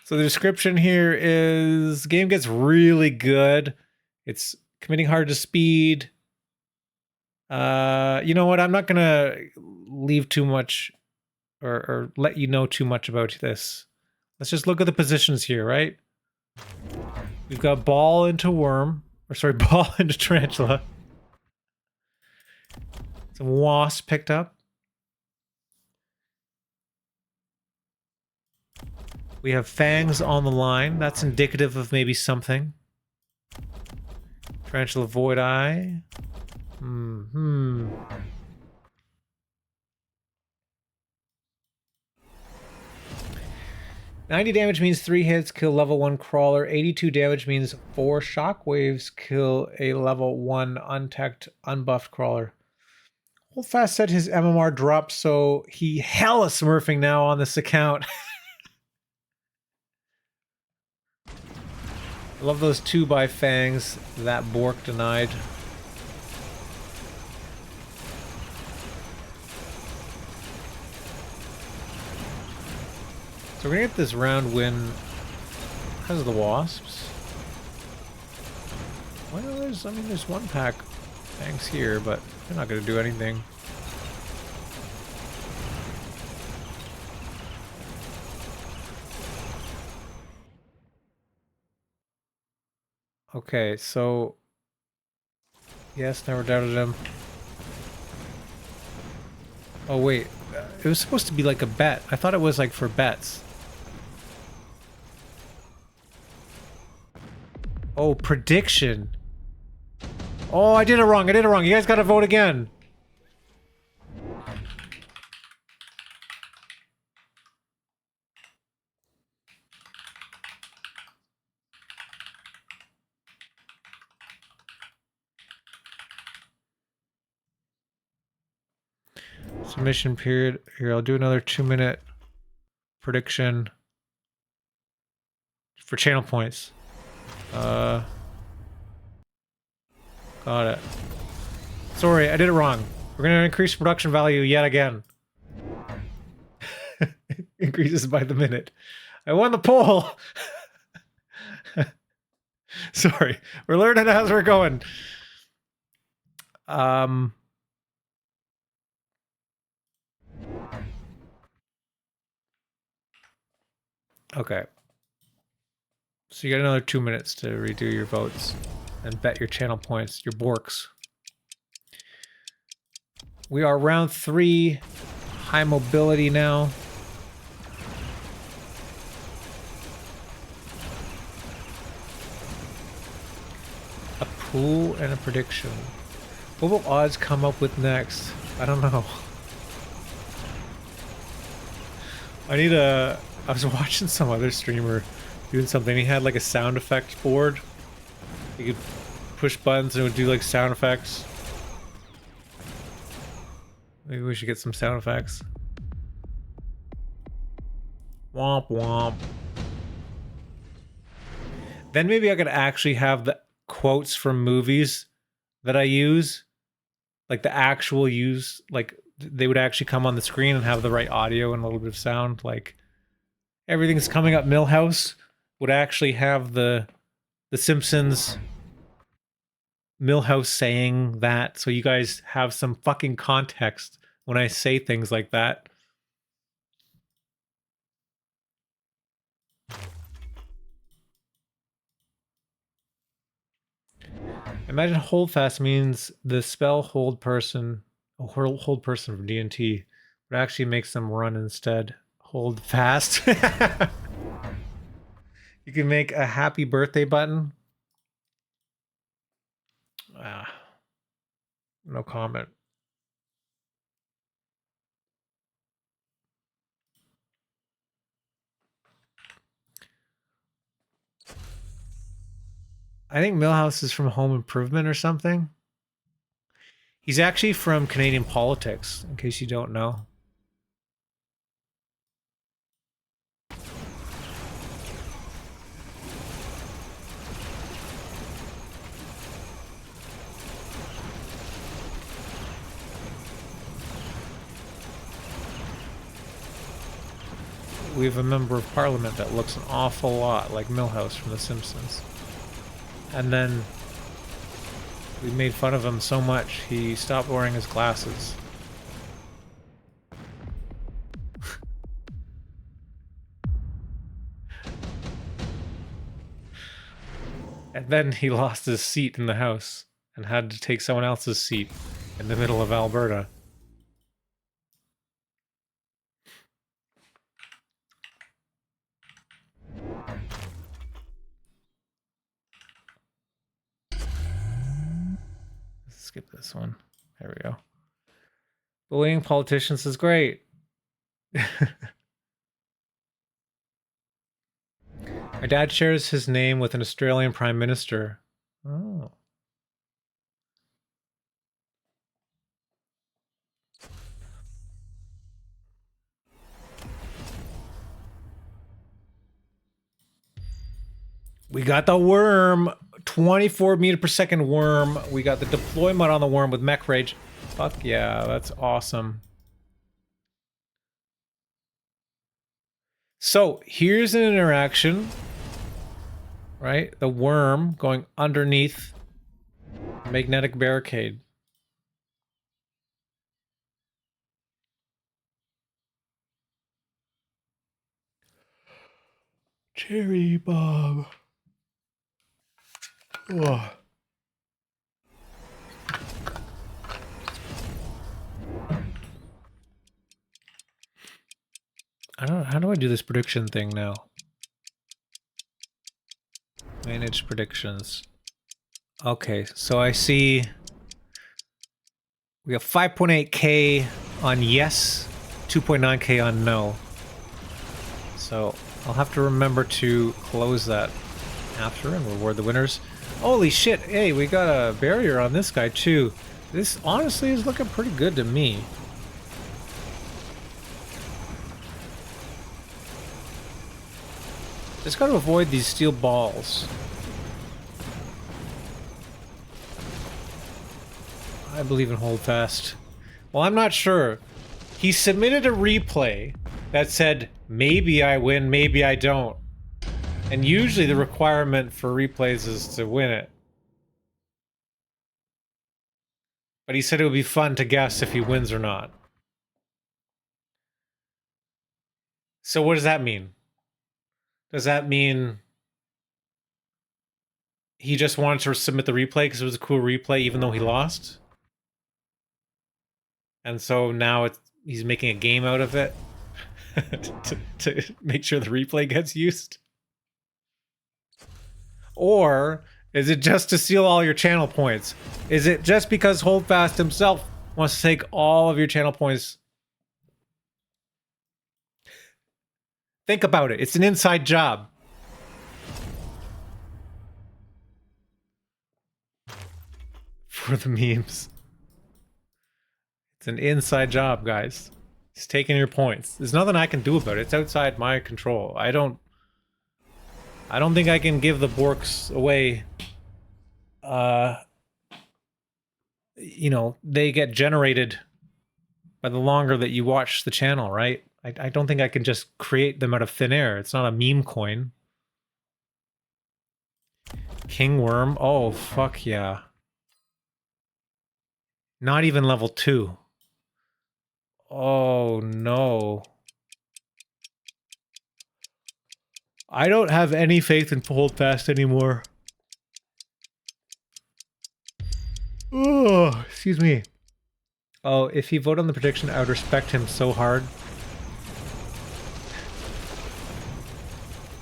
So the description here is game gets really good. It's committing hard to speed. You know what? I'm not gonna leave too much or let you know too much about this. Let's just look at the positions here, right? We've got ball into worm, or sorry, ball into tarantula. Some wasps picked up. We have fangs on the line. That's indicative of maybe something. Tarantula Void Eye. 90 damage means 3 hits kill level 1 crawler. 82 damage means 4 shockwaves kill a level 1 untech unbuffed crawler. HoldFast said his MMR dropped, so he hella smurfing now on this account. I love those 2x fangs that Bork denied. So we're gonna get this round win because of the wasps. Well, there's one pack fangs here, but they're not gonna do anything. Okay, so yes, never doubted him. Oh wait, it was supposed to be like a bet. I thought it was like for bets. Oh, prediction. Oh, I did it wrong. You guys gotta vote again. Submission period. Here, I'll do another 2-minute prediction for channel points. Got it. Sorry, I did it wrong. We're gonna increase production value yet again. Increases by the minute. I won the poll! Sorry, we're learning as we're going. Okay. So you got another 2 minutes to redo your votes and bet your channel points, your Borks. We are round 3, high mobility now. A pool and a prediction. What will odds come up with next? I don't know. I was watching some other streamer doing something. He had like a sound effects board. You could push buttons and it would do like sound effects. Maybe we should get some sound effects. Womp womp. Then maybe I could actually have the quotes from movies that I use. Like the actual use, like they would actually come on the screen and have the right audio and a little bit of sound. Like Everything's Coming Up Millhouse would actually have the Simpsons Millhouse saying that, so you guys have some fucking context when I say things like that. Imagine HoldFast means the spell hold person, hold person from D&T would actually make them run instead. Hold fast. You can make a happy birthday button. No comment. I think Millhouse is from Home Improvement or something. He's actually from Canadian politics, in case you don't know. We have a member of parliament that looks an awful lot like Millhouse from The Simpsons. And then we made fun of him so much, he stopped wearing his glasses. And then he lost his seat in the house and had to take someone else's seat in the middle of Alberta. Let's skip this one. There we go. Bullying politicians is great. My dad shares his name with an Australian Prime Minister. Oh. We got the worm. 24 meter per second worm. We got the deployment on the worm with mech rage. Fuck yeah, that's awesome. So here's an interaction, right? The worm going underneath magnetic barricade. Cherry bomb. Oh. I don't know, how do I do this prediction thing now? Manage predictions. Okay, so I see we have 5.8K on yes, 2.9K on no. So I'll have to remember to close that after and reward the winners. Holy shit, hey, we got a barrier on this guy too. This honestly is looking pretty good to me. Just gotta avoid these steel balls. I believe in HoldFast. Well, I'm not sure. He submitted a replay that said, maybe I win, maybe I don't. And usually the requirement for replays is to win it. But he said it would be fun to guess if he wins or not. So what does that mean? Does that mean he just wanted to submit the replay because it was a cool replay even though he lost? And so now he's making a game out of it to make sure the replay gets used? Or is it just to steal all your channel points? Is it just because HoldFast himself wants to take all of your channel points? Think about it. It's an inside job. For the memes. It's an inside job, guys. He's taking your points. There's nothing I can do about it. It's outside my control. I don't think I can give the Borks away. You know, they get generated by the longer that you watch the channel, right? I don't think I can just create them out of thin air. It's not a meme coin. King Worm. Oh, fuck yeah. Not even level 2. Oh, no. I don't have any faith in HoldFast anymore. Oh, excuse me. Oh, if he voted on the prediction, I would respect him so hard.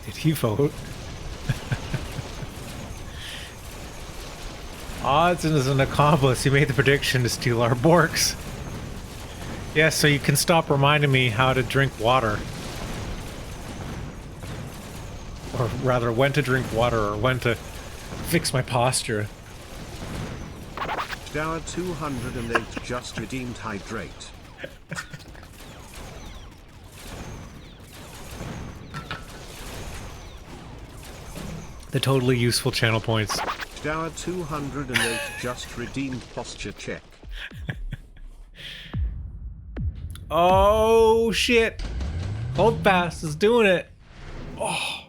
Did he vote? Odds is an accomplice. He made the prediction to steal our Borks. Yeah, so you can stop reminding me how to drink water. Or rather, when to drink water or when to fix my posture. Dower 208 just redeemed hydrate. The totally useful channel points. Dower 208 just redeemed posture check. Oh shit! HoldFast is doing it. Oh.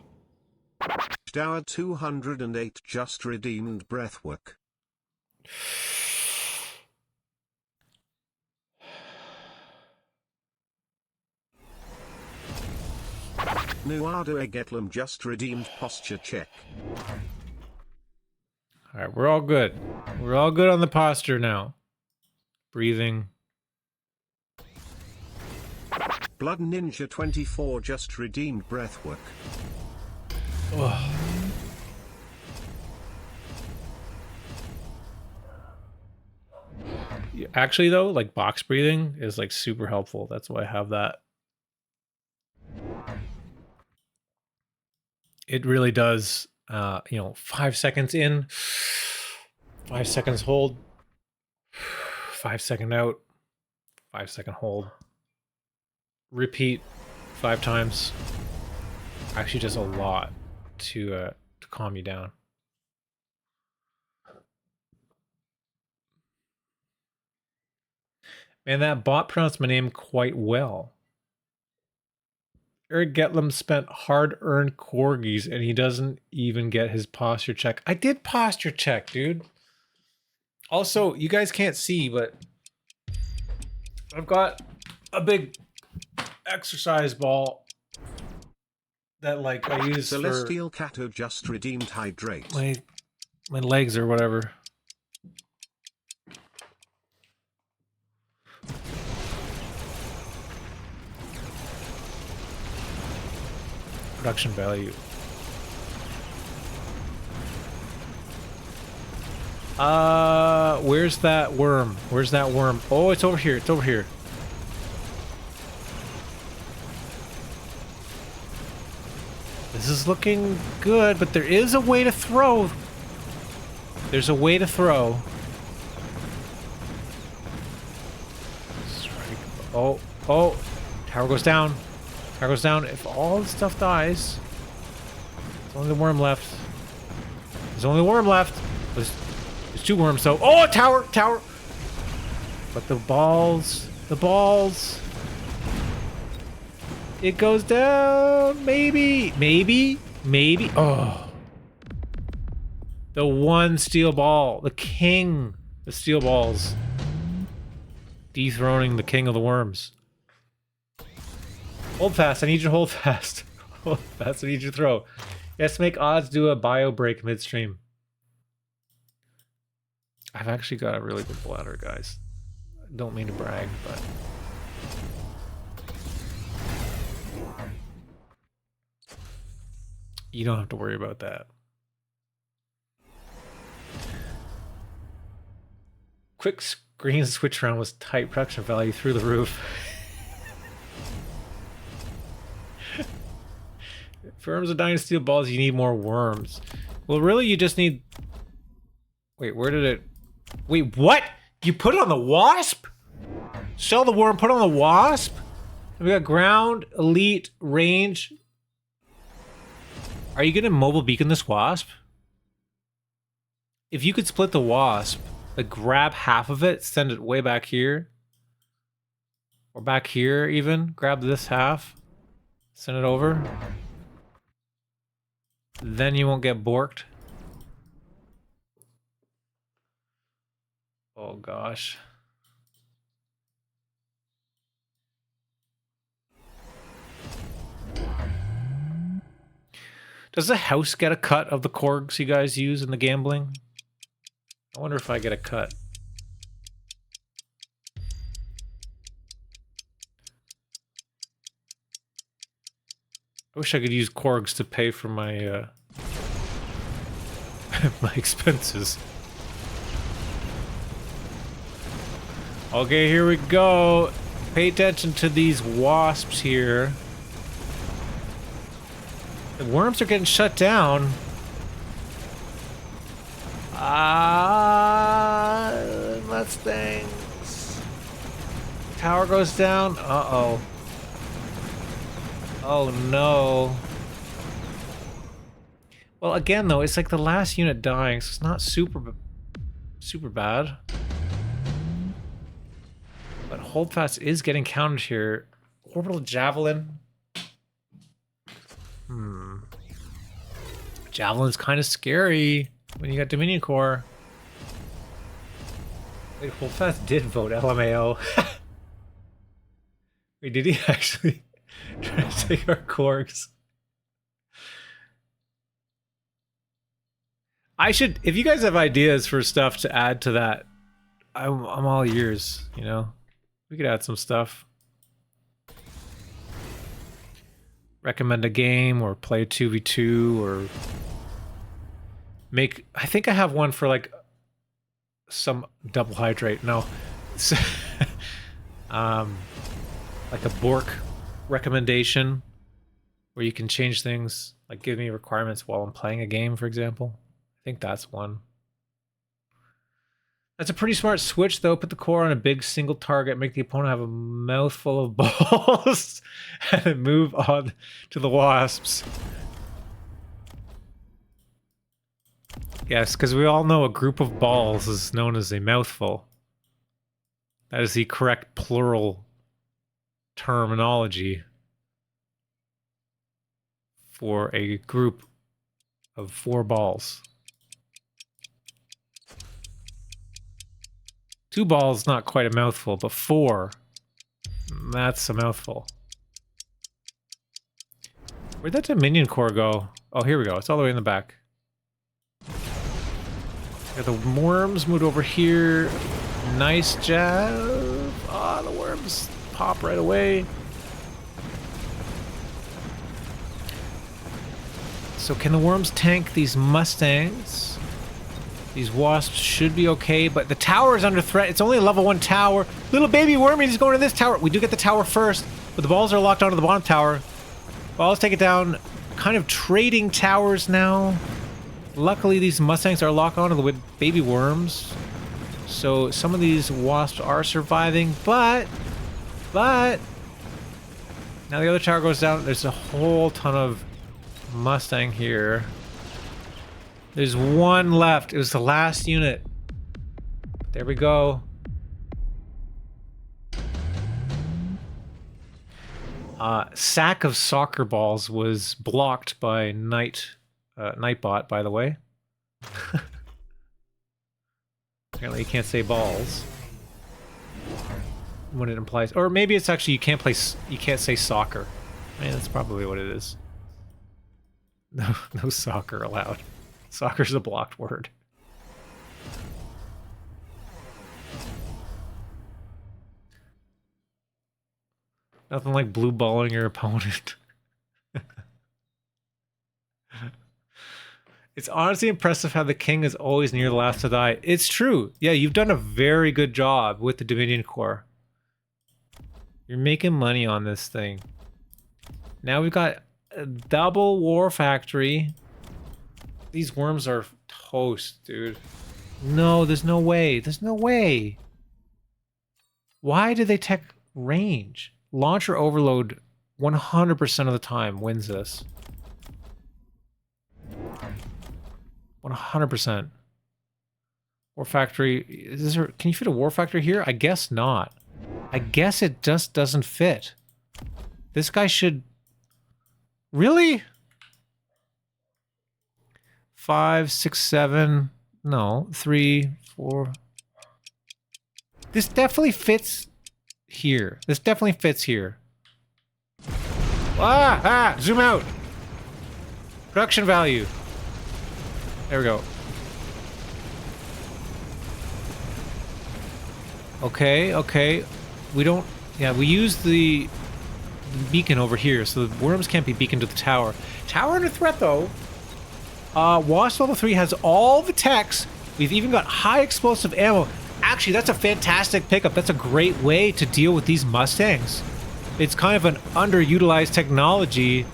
Dower 208 just redeemed breathwork. Airgetlam just redeemed posture check. Alright, we're all good. We're all good on the posture now. breathing. Blood Ninja 24 just redeemed breathwork. Ugh. Actually, though, like box breathing is like super helpful. That's why I have that. It really does. 5 seconds in, 5 seconds hold, 5 second out, 5 second hold. Repeat 5 times. Actually, does a lot to calm you down. Man, that bot pronounced my name quite well. Airgetlam spent hard-earned corgis, and he doesn't even get his posture check. I did posture check, dude. Also, you guys can't see, but I've got a big exercise ball that like I use Celestial Cato just redeemed hydrate. My legs or whatever. Production value. Where's that worm? Where's that worm? Oh, it's over here. It's over here. This is looking good, but there is a way to throw. There's a way to throw. Strike. Oh, oh. Tower goes down. Tower goes down. If all the stuff dies, there's only the worm left. There's only the worm left. There's 2 worms, so. Oh, tower! Tower! But the balls. The balls. It goes down. Maybe. Maybe. Maybe. Oh. The one steel ball. The king. The steel balls. Dethroning the king of the worms. Hold fast. I need you to hold fast. Hold fast. I need you to throw. Yes, make odds do a bio break midstream. I've actually got a really good bladder, guys. I don't mean to brag, but... you don't have to worry about that. Quick screen switch round was tight. Production value through the roof. Worms are dying to steal balls, you need more worms. Well, really, you just need... wait, where did it... wait, what? You put it on the wasp? Sell the worm, put it on the wasp? And we got ground, elite, range. Are you gonna mobile beacon this wasp? If you could split the wasp, like grab half of it, send it way back here. Or back here even, grab this half, send it over. Then you won't get borked. Oh gosh. Does the house get a cut of the corgs you guys use in the gambling? I wonder if I get a cut. I wish I could use corgs to pay for my my expenses. Okay, here we go. Pay attention to these wasps here. The worms are getting shut down. Mustangs. Tower goes down. Uh-oh. Oh no. Well, again though, it's like the last unit dying, so it's not super bad. But HoldFast is getting counted here. Orbital Javelin. Javelin's kind of scary when you got Dominion Core. Wait, HoldFast did vote LMAO. Wait, did he actually try to take our corks? I should, if you guys have ideas for stuff to add to that, I'm all ears, you know? We could add some stuff. Recommend a game or play 2v2 or make... I think I have one for like some double hydrate. No. Like a Bork recommendation where you can change things, like give me requirements while I'm playing a game, for example. I think that's one. That's a pretty smart switch, though. Put the core on a big single target, make the opponent have a mouthful of balls, and then move on to the wasps. Yes, because we all know a group of balls is known as a mouthful. That is the correct plural terminology for a group of 4 balls. 2 balls, not quite a mouthful, but 4, that's a mouthful. Where'd that Dominion core go? Oh, here we go. It's all the way in the back. Got the worms moved over here. Nice jab. Ah, the worms pop right away. So can the worms tank these mustangs? These wasps should be okay, but the tower is under threat. It's only a level 1 tower. Little baby wormies is going to this tower. We do get the tower first, but the balls are locked onto the bottom tower. Balls take it down. Kind of trading towers now. Luckily, these mustangs are locked onto the baby worms. So some of these wasps are surviving, but now the other tower goes down. There's a whole ton of mustang here. There's one left. It was the last unit. There we go. Sack of soccer balls was blocked by Nightbot, by the way. Apparently you can't say balls when it implies, or maybe it's actually you can't say soccer. I mean, that's probably what it is. No soccer allowed. Soccer's a blocked word. Nothing like blue balling your opponent. It's honestly impressive how the king is always near the last to die. It's true. Yeah, you've done a very good job with the Dominion core. You're making money on this thing. Now we've got a double war factory. These worms are toast, dude. No, there's no way. There's no way. Why do they tech range? Launcher overload 100% of the time wins this. 100%. War factory. Can you fit a war factory here? I guess not. I guess it just doesn't fit. This guy should... Really? 5, 6, 7... No. 3, 4... This definitely fits here. This definitely fits here. Zoom out! Production value. There we go. Okay. We don't... Yeah, we use the beacon over here, so the worms can't be beaconed to the tower. Tower under threat, though. Wasp level 3 has all the techs. We've even got high explosive ammo. Actually, that's a fantastic pickup. That's a great way to deal with these mustangs. It's kind of an underutilized technology,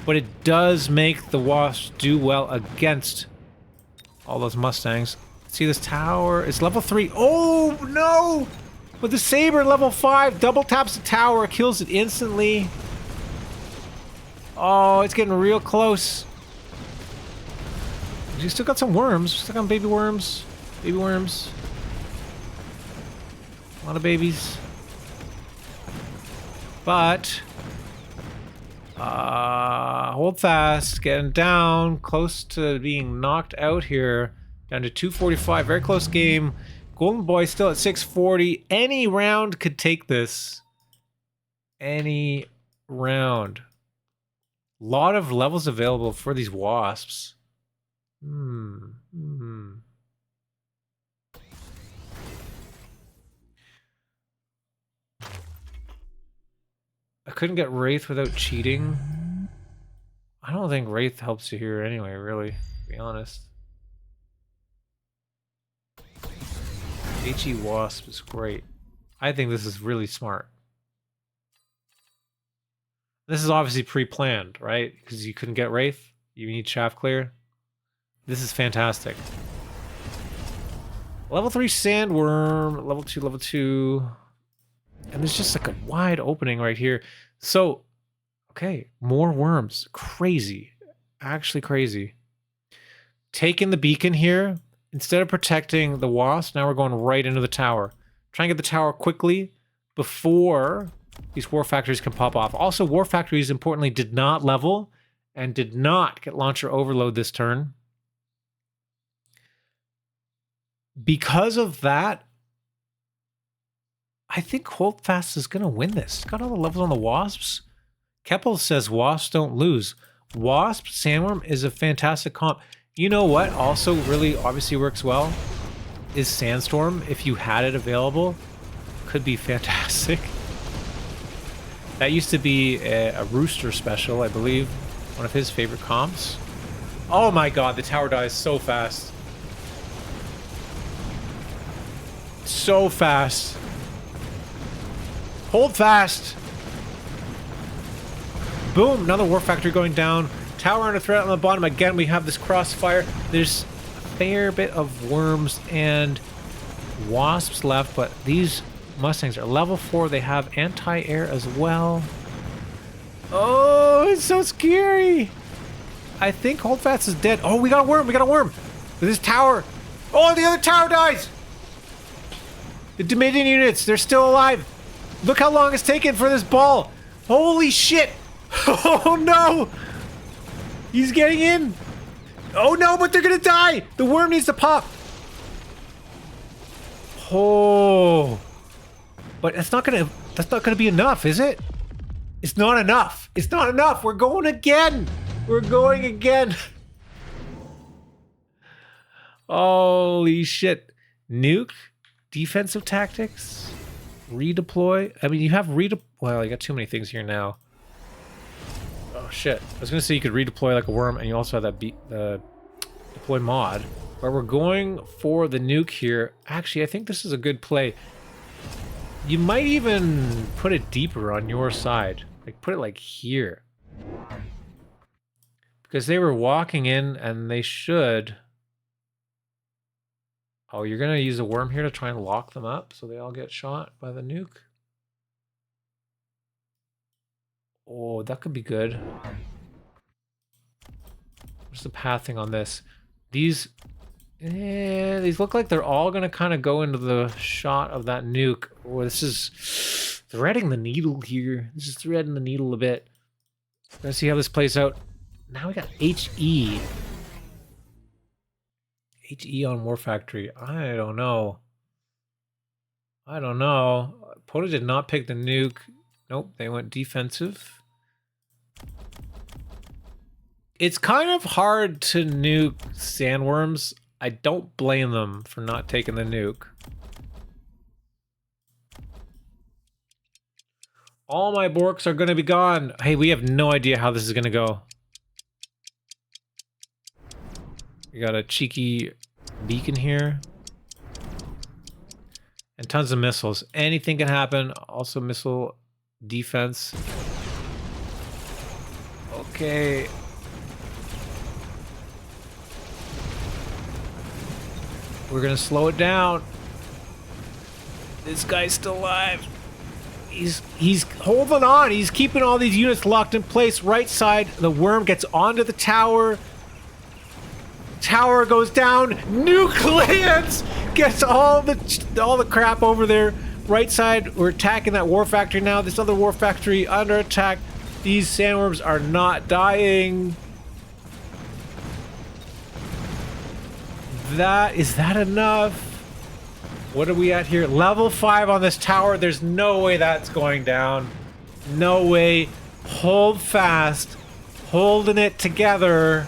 but it does make the wasps do well against all those mustangs. See this tower? It's level 3. Oh, no! With the saber, level 5, double taps the tower, kills it instantly. Oh, it's getting real close. You still got some worms. Still got baby worms. Baby worms. A lot of babies. But hold fast, getting down, close to being knocked out here. Down to 245, very close game. Golden Boy still at 640. Any round could take this. Any round. Lot of levels available for these wasps. I couldn't get Wraith without cheating. I don't think Wraith helps you here anyway, really, to be honest. HE Wasp is great. I think this is really smart. This is obviously pre-planned, right? Because you couldn't get Wraith. You need Shaft Clear. This is fantastic. Level 3 Sandworm, level 2. And there's just like a wide opening right here. So, okay, more worms. Crazy. Actually crazy. Taking the beacon here. Instead of protecting the wasp, now we're going right into the tower. Try and get the tower quickly before these war factories can pop off. Also, war factories, importantly, did not level and did not get launcher overload this turn. Because of that, I think HoldFast is going to win this. It's got all the levels on the wasps. Keppel says wasps don't lose. Wasp Sandworm is a fantastic comp. You know what also really obviously works well is Sandstorm. If you had it available, could be fantastic. That used to be a Rooster special, I believe. One of his favorite comps. Oh my god, the tower dies so fast. So fast. Hold fast. Boom, another war factory going down. Tower under threat on the bottom. Again, we have this crossfire. There's a fair bit of worms and wasps left, but these Mustangs are level 4. They have anti-air as well. Oh, it's so scary. I think HoldFast is dead. Oh, we got a worm. We got a worm. This tower. Oh, the other tower dies. The Dominion units, they're still alive. Look how long it's taken for this ball. Holy shit. Oh, no. He's getting in. Oh no, but they're gonna die. The worm needs to pop. Oh, but that's not gonna be enough, is it? It's not enough. It's not enough. We're going again. We're going again. Holy shit. Nuke, defensive tactics, redeploy. I mean, you have well, I got too many things here now. Oh shit, I was gonna say you could redeploy like a worm, and you also have that deploy mod. But we're going for the nuke here. Actually, I think this is a good play. You might even put it deeper on your side. Like, put it like here. Because they were walking in, and they should... Oh, you're gonna use a worm here to try and lock them up so they all get shot by the nuke? Oh, that could be good. What's the pathing on this? These look like they're all gonna kind of go into the shot of that nuke. Oh, this is threading the needle here. This is threading the needle a bit. Let's see how this plays out. Now we got HE. HE on War Factory. I don't know. I don't know. Pota did not pick the nuke. Nope, they went defensive. It's kind of hard to nuke sandworms. I don't blame them for not taking the nuke. All my Borks are going to be gone. Hey, we have no idea how this is going to go. We got a cheeky beacon here. And tons of missiles. Anything can happen. Also missile defense. Okay. We're gonna slow it down. This guy's still alive. He's holding on. He's keeping all these units locked in place. Right side, the worm gets onto the tower. Tower goes down. Nuke lands. Gets all the crap over there. Right side, we're attacking that war factory now. This other war factory under attack. These sandworms are not dying. Is that enough? What are we at here? Level 5 on this tower. There's no way that's going down. No way. Hold fast. Holding it together.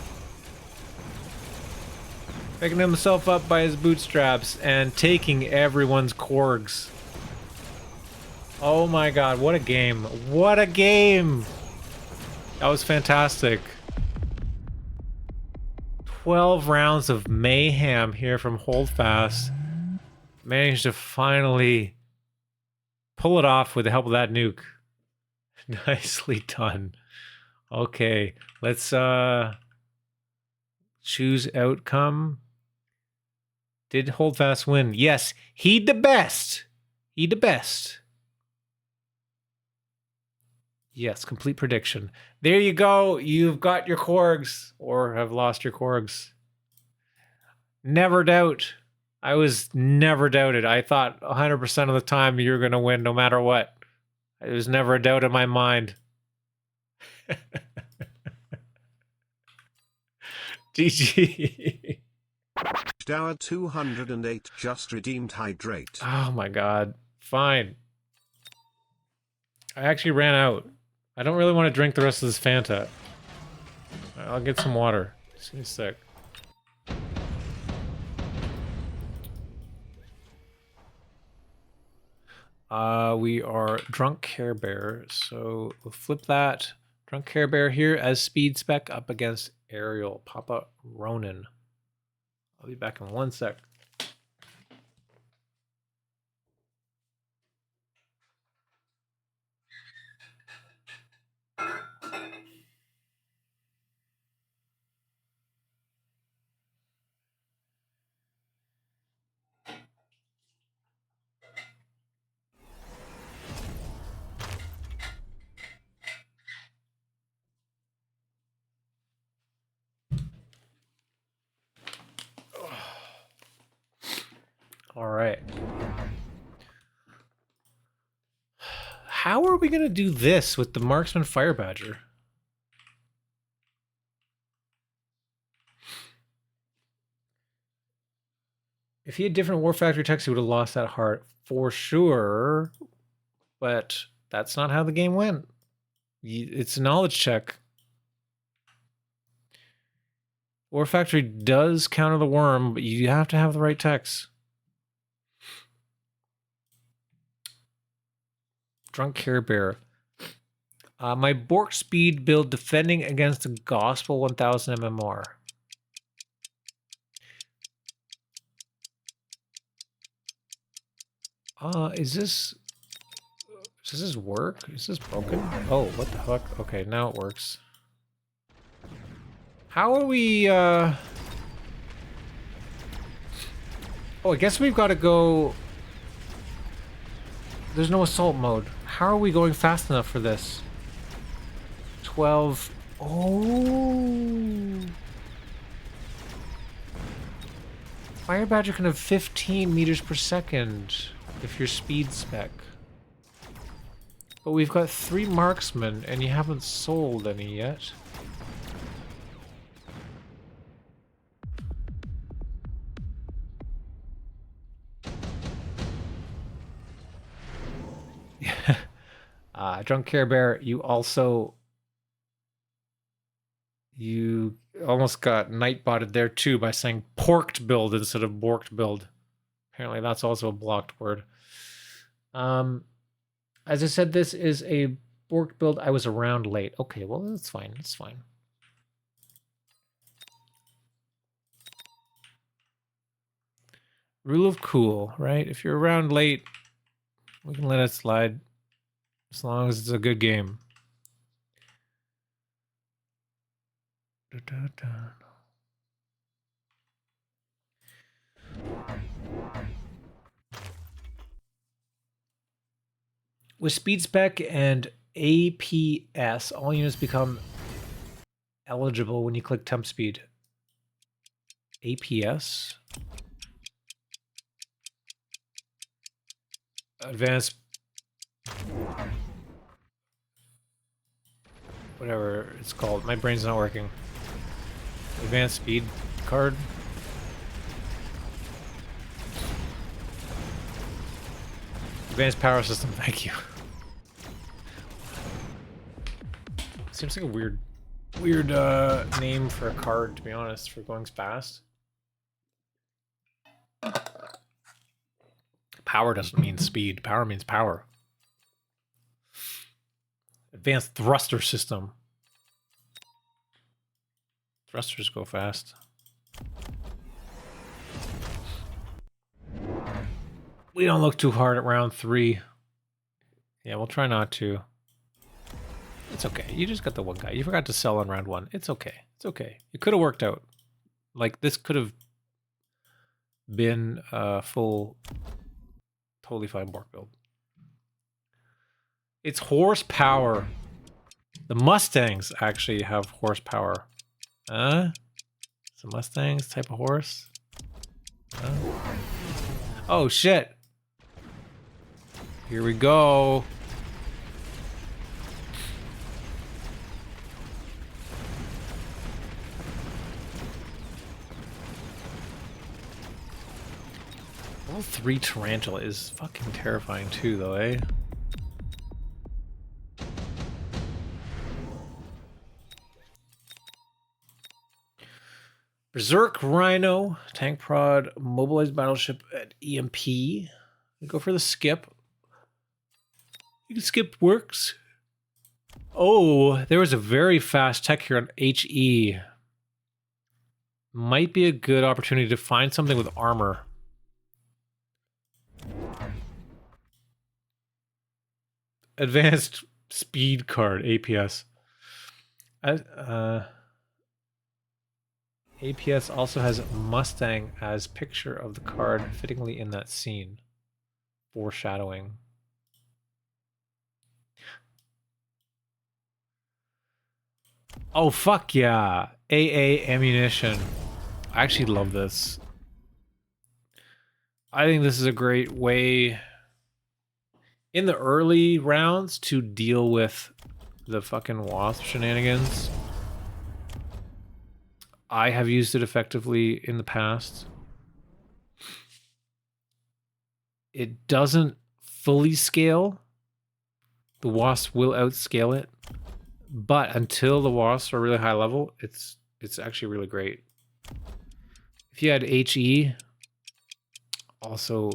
Picking himself up by his bootstraps and taking everyone's corgs. Oh my god, what a game. What a game! That was fantastic. 12 rounds of mayhem here from HoldFast. Managed to finally pull it off with the help of that nuke. Nicely done. Okay, let's choose outcome. Did HoldFast win? Yes, he the best. He the best. Yes, complete prediction. There you go. You've got your Korgs, or have lost your Korgs. Never doubt. I was never doubted. I thought 100% of the time you're going to win no matter what. There was never a doubt in my mind. GG. Hour 208 just redeemed hydrate. Oh my god. Fine. I actually ran out. I don't really want to drink the rest of this Fanta. I'll get some water. Just give me a sec. We are DrunkCareBear, so we'll flip that. DrunkCareBear here as speed spec up against Aerial Papa Ronin. I'll be back in 1 sec. All right. How are we going to do this with the Marksman Fire Badger? If he had different War Factory techs, he would have lost that heart for sure. But that's not how the game went. It's a knowledge check. War Factory does counter the worm, but you have to have the right techs. DrunkCareBear. My Bork speed build defending against the Gospel 1000 MMR. Does this work? Is this broken? Oh, what the fuck? Okay, now it works. How are we, Oh, I guess we've got to go... There's no assault mode. How are we going fast enough for this? 12... Oh... Fire Badger can have 15 meters per second if you're speed spec. But we've got 3 marksmen and you haven't sold any yet. DrunkCareBear, you almost got nightbotted there too by saying Porked Build instead of Borked Build. Apparently that's also a blocked word. As I said, this is a Borked Build. I was around late. Okay, well, that's fine. That's fine. Rule of cool, right? If you're around late, we can let it slide. As long as it's a good game. With speed spec and APS, all units become eligible when you click temp speed. APS? Advanced... Whatever it's called. My brain's not working. Advanced speed card. Advanced power system, thank you. Seems like a weird name for a card, to be honest, for going fast. Power doesn't mean speed. Power means power. Advanced thruster system. Thrusters go fast. We don't look too hard at round 3. Yeah, we'll try not to. It's okay. You just got the one guy. You forgot to sell on round 1. It's okay. It's okay. It could have worked out. Like, this could have been a full, totally fine Borked Build. It's horsepower. The Mustangs actually have horsepower. Some Mustangs type of horse. Oh, shit. Here we go. Level 3 Tarantula is fucking terrifying too, though, eh? Berserk Rhino, tank prod, mobilized battleship at EMP. Go for the skip. You can skip works. Oh, there was a very fast tech here on HE. Might be a good opportunity to find something with armor. Advanced speed card, APS. APS also has Mustang as picture of the card fittingly in that scene. Foreshadowing. Oh, fuck yeah. AA ammunition. I actually love this. I think this is a great way in the early rounds to deal with the fucking wasp shenanigans. I have used it effectively in the past. It doesn't fully scale. The wasp will outscale it. But until the wasps are really high level, it's actually really great. If you had HE, also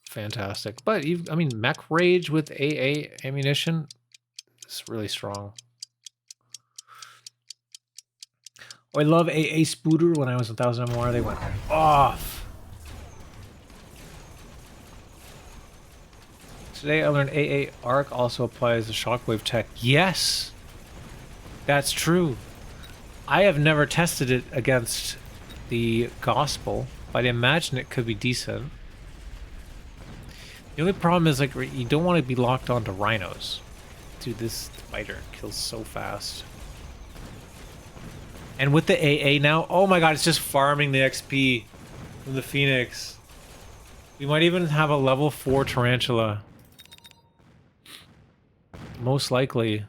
fantastic. But I mean, Mech Rage with AA ammunition is really strong. Oh, I love AA Spooter. When I was 1000 MMR, they went off. Today I learned AA Arc also applies the shockwave tech. Yes, that's true. I have never tested it against the Gospel, but I imagine it could be decent. The only problem is, like, you don't want to be locked onto rhinos. Dude, this spider kills so fast. And with the AA now, oh my god, it's just farming the XP from the Phoenix. We might even have a level 4 Tarantula. Most likely.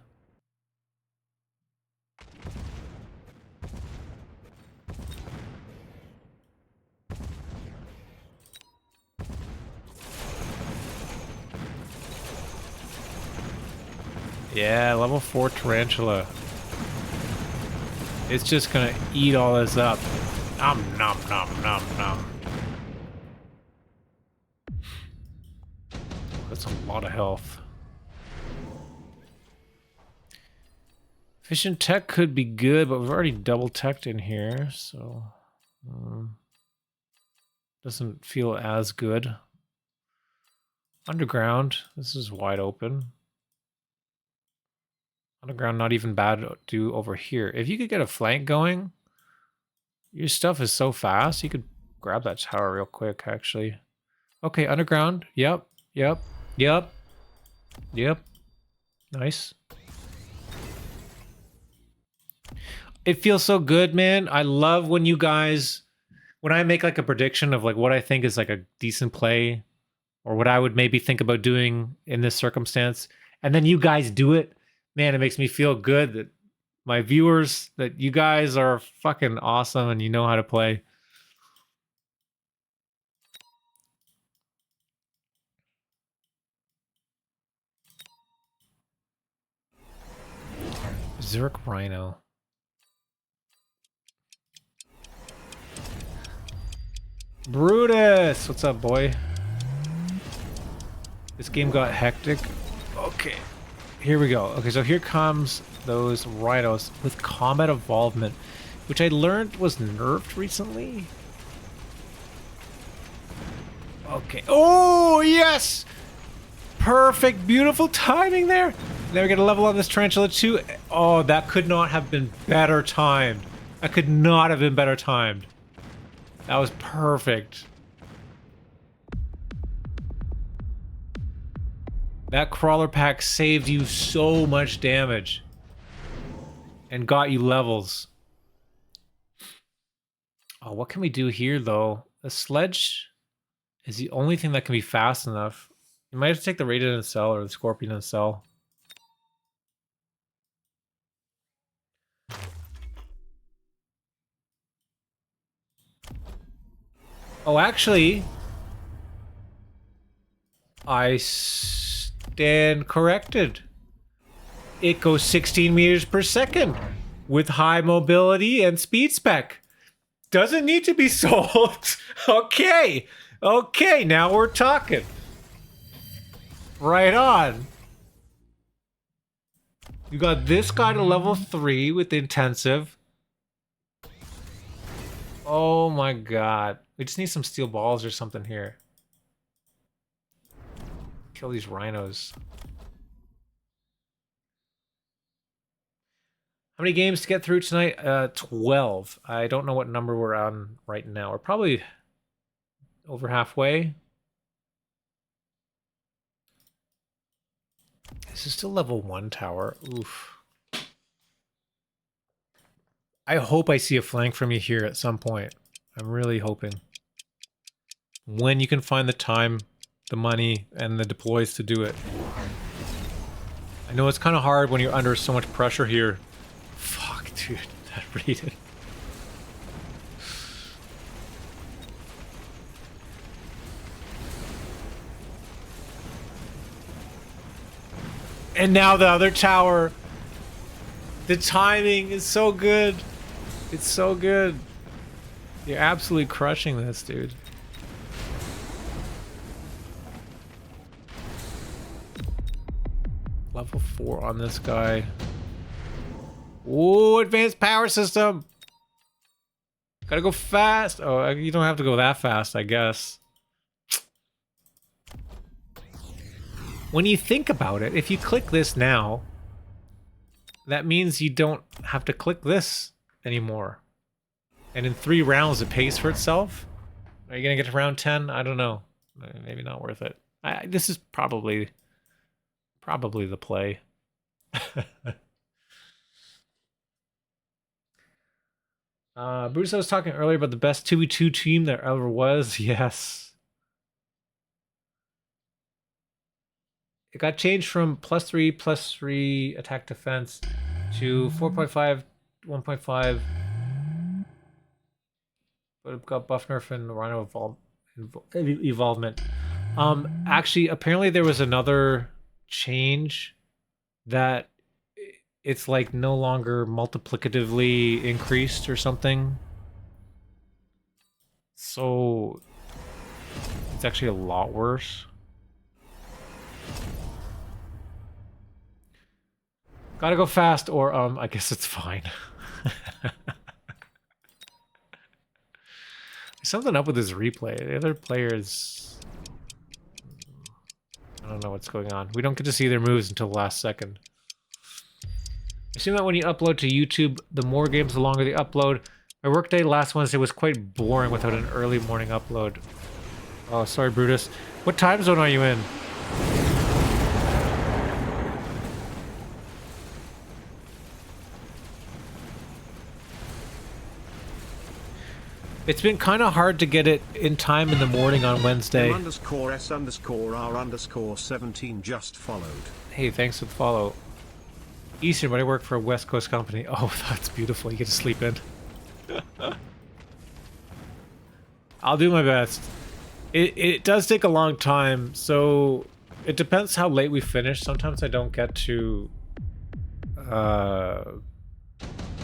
Yeah, level 4 Tarantula. It's just gonna eat all this up. Nom nom nom nom nom. That's a lot of health. Efficient tech could be good, but we've already double teched in here, so doesn't feel as good. Underground, this is wide open. Underground, not even bad to do over here. If you could get a flank going, your stuff is so fast, you could grab that tower real quick, actually. Okay, underground. Yep, yep, yep, yep. Nice. It feels so good, man. I love when you guys, when I make like a prediction of like what I think is like a decent play or what I would maybe think about doing in this circumstance, and then you guys do it. Man, it makes me feel good that my viewers, that you guys are fucking awesome and you know how to play. Berserk Rhino. Brutus! What's up, boy? This game got hectic. Okay. Here we go. Okay, so here comes those rhinos with combat involvement, which I learned was nerfed recently. Okay. Oh, yes! Perfect, beautiful timing there. Now we get a level on this tarantula too. Oh, that could not have been better timed. That could not have been better timed. That was perfect. That crawler pack saved you so much damage and got you levels. Oh, what can we do here though? The sledge is the only thing that can be fast enough. You might have to take the rated and sell or the scorpion and sell. Oh, actually, I stand corrected. It goes 16 meters per second with high mobility and speed spec. Doesn't need to be sold. Okay. Okay, now we're talking. Right on. You got this guy to level 3 with intensive. Oh my god. We just need some steel balls or something here. Kill these rhinos. How many games to get through tonight? 12. I don't know what number we're on right now. We're probably over halfway. This is still level 1 tower. Oof. I hope I see a flank from you here at some point. I'm really hoping. When you can find the time, the money, and the deploys to do it. I know it's kind of hard when you're under so much pressure here. Fuck, dude. That rated. And now the other tower. The timing is so good. It's so good. You're absolutely crushing this, dude. Level 4 on this guy. Ooh, advanced power system. Gotta go fast. Oh, you don't have to go that fast, I guess. When you think about it, if you click this now, that means you don't have to click this anymore. And in 3 rounds, it pays for itself. Are you gonna get to round 10? I don't know. Maybe not worth it. This is probably the play. Brutus was talking earlier about the best 2v2 team there ever was. Yes. It got changed from +3/+3 attack defense to 4.5, 1.5. But it got buff nerf and rhino evolvement. Actually, apparently there was another change that it's like no longer multiplicatively increased or something. So it's actually a lot worse. Gotta go fast or I guess it's fine. There's something up with this replay. The other players, I don't know what's going on. We don't get to see their moves until the last second. I assume that when you upload to YouTube, the more games, the longer the upload. My workday last Wednesday was quite boring without an early morning upload. Oh, sorry, Brutus. What time zone are you in? It's been kind of hard to get it in time in the morning on Wednesday. _S_R_17 just followed. Hey, thanks for the follow. Eastern, but I work for a West Coast company. Oh, that's beautiful. You get to sleep in. I'll do my best. It does take a long time, so it depends how late we finish. Sometimes I don't get to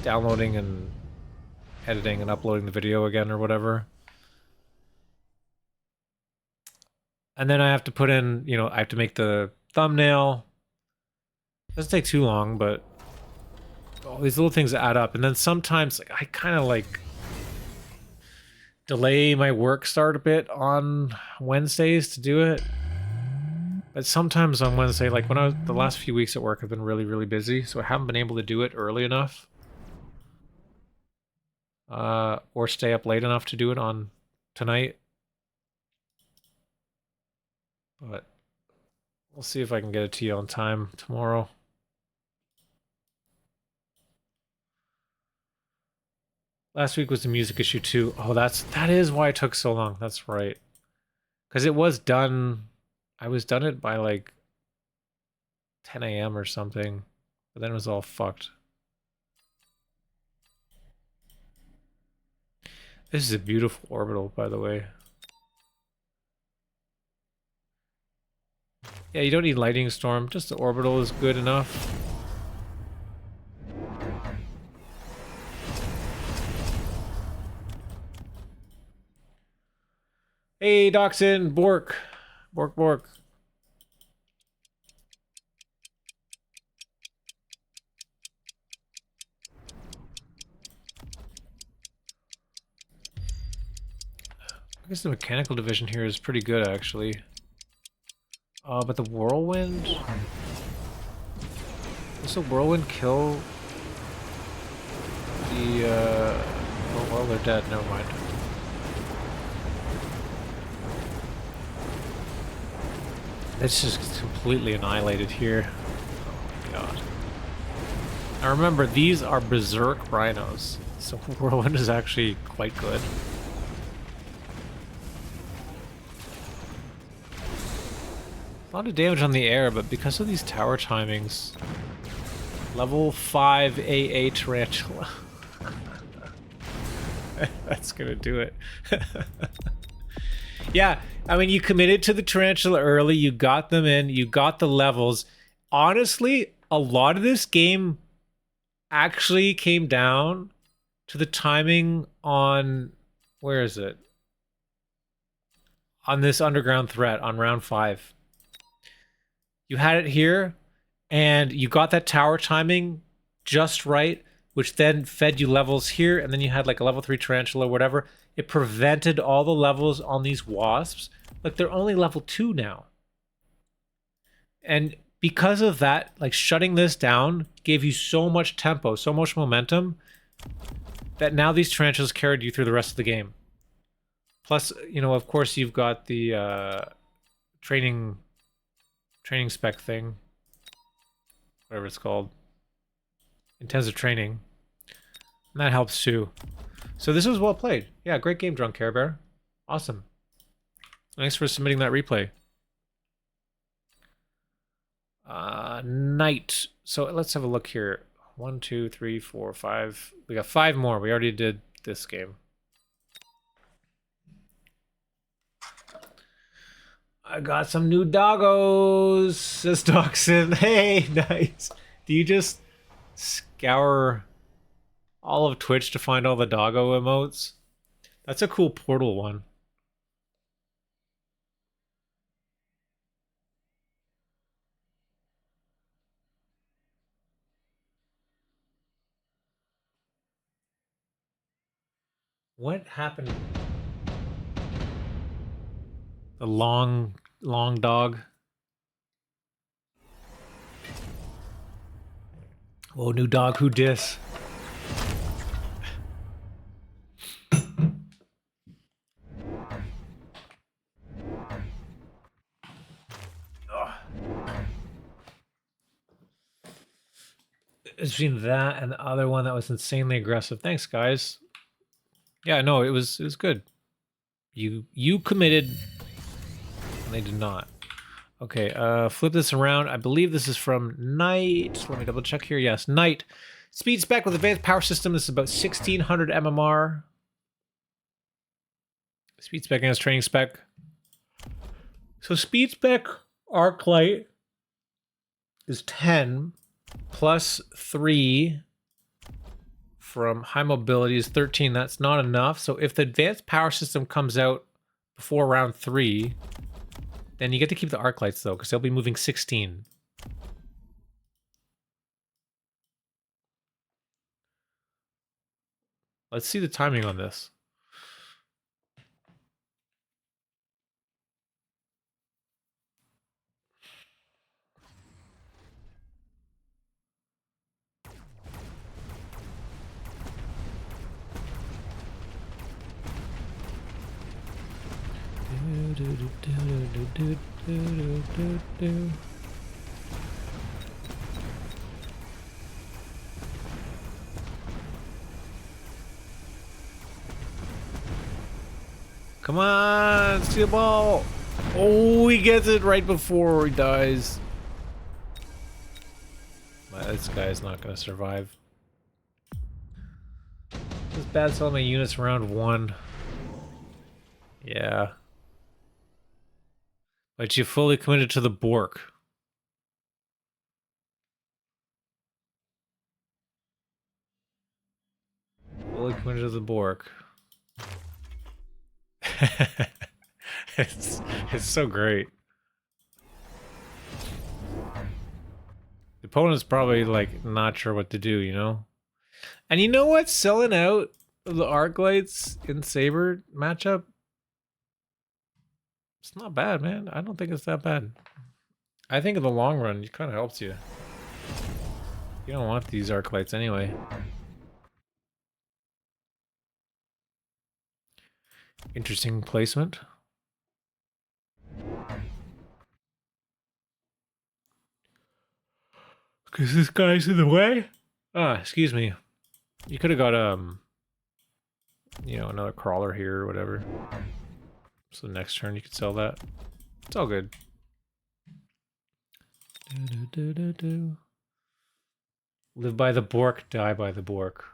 downloading and editing and uploading the video again or whatever. And then I have to put in, you know, I have to make the thumbnail. Doesn't take too long, but all these little things add up. And then sometimes like, I kind of like delay my work start a bit on Wednesdays to do it. But sometimes on Wednesday, like when the last few weeks at work have been really, really busy, so I haven't been able to do it early enough. Or stay up late enough to do it on tonight. But we'll see if I can get it to you on time tomorrow. Last week was the music issue too. Oh, that is why it took so long. That's right. Because it was done. I was done it by like 10 a.m. or something. But then it was all fucked. This is a beautiful orbital, by the way. Yeah, you don't need lightning storm. Just the orbital is good enough. Hey, Dachshund, Bork. Bork. I guess the mechanical division here is pretty good, actually. But the whirlwind... Does the whirlwind kill the, Oh, well, they're dead. Never mind. It's just completely annihilated here. Oh my god. Now remember, these are berserk rhinos, so whirlwind is actually quite good. A lot of damage on the air, but because of these tower timings, level 5 AA tarantula. That's gonna do it. Yeah, I mean, you committed to the tarantula early, you got them in, you got the levels. Honestly, a lot of this game actually came down to the timing on, where is it? On this underground threat on round 5. You had it here, and you got that tower timing just right, which then fed you levels here, and then you had like a level 3 tarantula or whatever. It prevented all the levels on these wasps. Like, they're only level 2 now. And because of that, like, shutting this down gave you so much tempo, so much momentum, that now these tarantulas carried you through the rest of the game. Plus, you know, of course, you've got the training spec thing, whatever it's called, intensive training, and that helps too. So this was well played. Yeah, great game, DrunkCareBear. Awesome. Thanks for submitting that replay. Night. So let's have a look here. 1, 2, 3, 4, 5. We got 5 more. We already did this game. I got some new doggos, says Dachshund. Hey, nice. Do you just scour all of Twitch to find all the doggo emotes? That's a cool portal one. What happened? The long dog. Oh, new dog, who dis? Between that and the other one that was insanely aggressive. Thanks, guys. Yeah, no, it was good. You committed, and they did not. Okay, flip this around. I believe this is from Night. Let me double check here. Yes, Night. Speed spec with advanced power system. This is about 1600 MMR. Speed spec against training spec. So speed spec arc light is 10 plus 3 from high mobility is 13. That's not enough. So if the advanced power system comes out before round 3, then you get to keep the arc lights though, because they'll be moving 16. Let's see the timing on this. Come on, steal the ball. Oh, he gets it right before he dies. This guy's not going to survive. It's bad selling my units round 1. Yeah. But you fully committed to the Bork. Fully committed to the Bork. it's so great. The opponent's probably like not sure what to do, you know? And you know what? Selling out the arc lights in Saber matchup, it's not bad, man. I don't think it's that bad. I think in the long run, it kind of helps you. You don't want these arc lights anyway. Interesting placement. Because this guy's in the way? Ah, excuse me. You could have got, you know, another crawler here or whatever. So next turn you could sell that. It's all good. Live by the Bork, die by the Bork.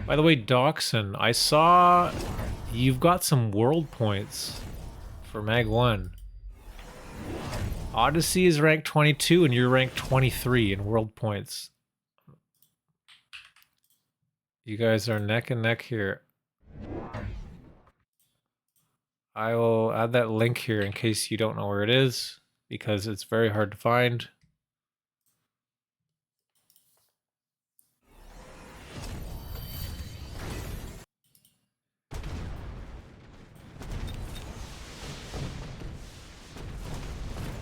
By the way, Dachshund, I saw you've got some world points for Mag 1. Odyssey is ranked 22 and you're ranked 23 in world points. You guys are neck and neck here. I will add that link here in case you don't know where it is, because it's very hard to find.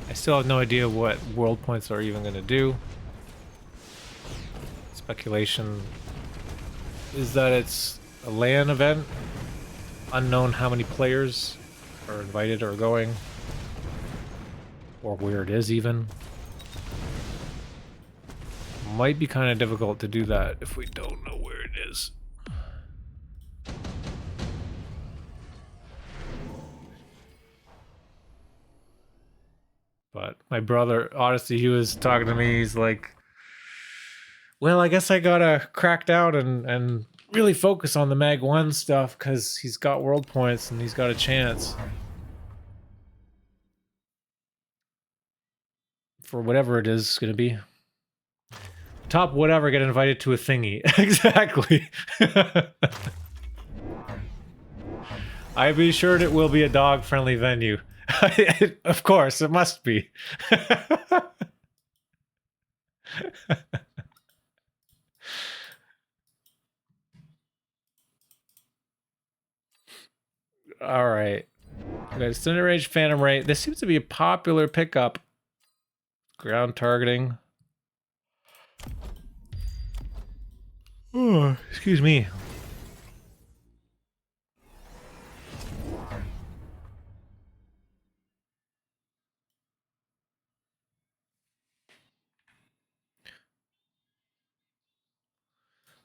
I still have no idea what world points are even going to do. Speculation is that it's a LAN event. Unknown how many players are invited or going. Or where it is even. Might be kind of difficult to do that if we don't know where it is. But my brother, honestly, he was talking to me. He's like, well, I guess I gotta crack down and really focus on the Mag 1 stuff because he's got world points and he's got a chance. For whatever it is gonna be. Top whatever, get invited to a thingy. Exactly. I'd be sure it will be a dog-friendly venue. Of course, it must be. All right. We got Cinder Rage, Phantom Ray. This seems to be a popular pickup. Ground targeting. Oh, excuse me.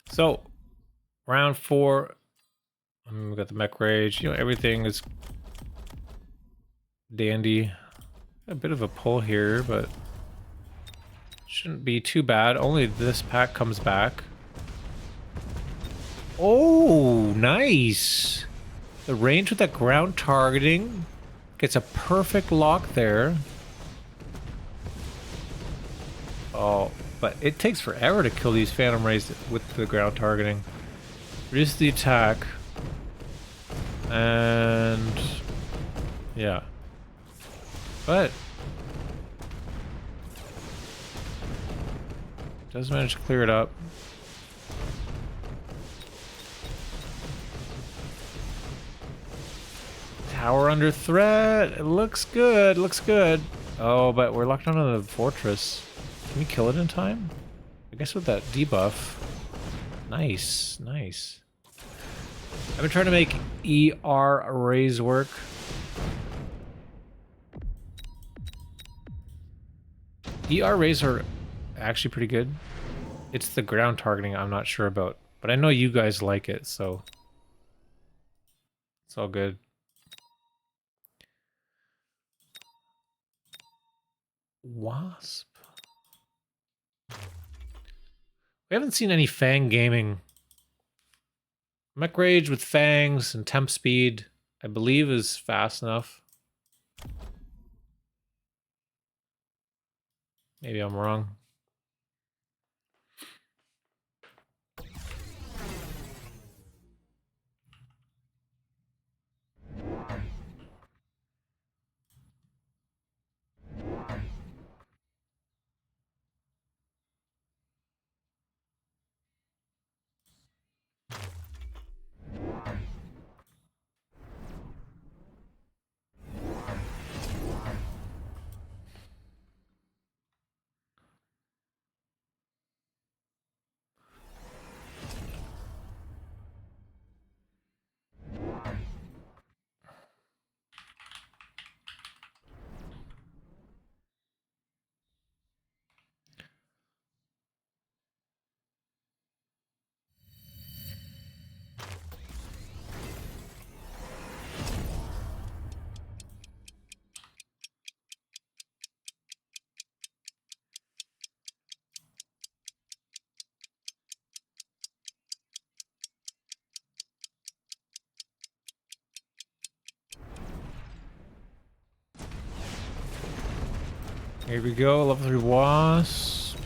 So, round 4. We got the Mech Rage. You know, everything is dandy. A bit of a pull here, but shouldn't be too bad. Only this pack comes back. Oh, nice. The range with that ground targeting. Gets a perfect lock there. Oh, but it takes forever to kill these phantom rays with the ground targeting. Reduce the attack. And yeah. But does manage to clear it up. Tower under threat. It looks good. Looks good. Oh, but we're locked onto the fortress. Can we kill it in time? I guess with that debuff. Nice. Nice. I've been trying to make ER arrays work. ER arrays are actually pretty good. It's the ground targeting I'm not sure about. But I know you guys like it, so it's all good. Wasp. We haven't seen any Fang gaming. Mech Rage with Fangs and temp speed, I believe, is fast enough. Maybe I'm wrong. Here we go, level 3 Wasp.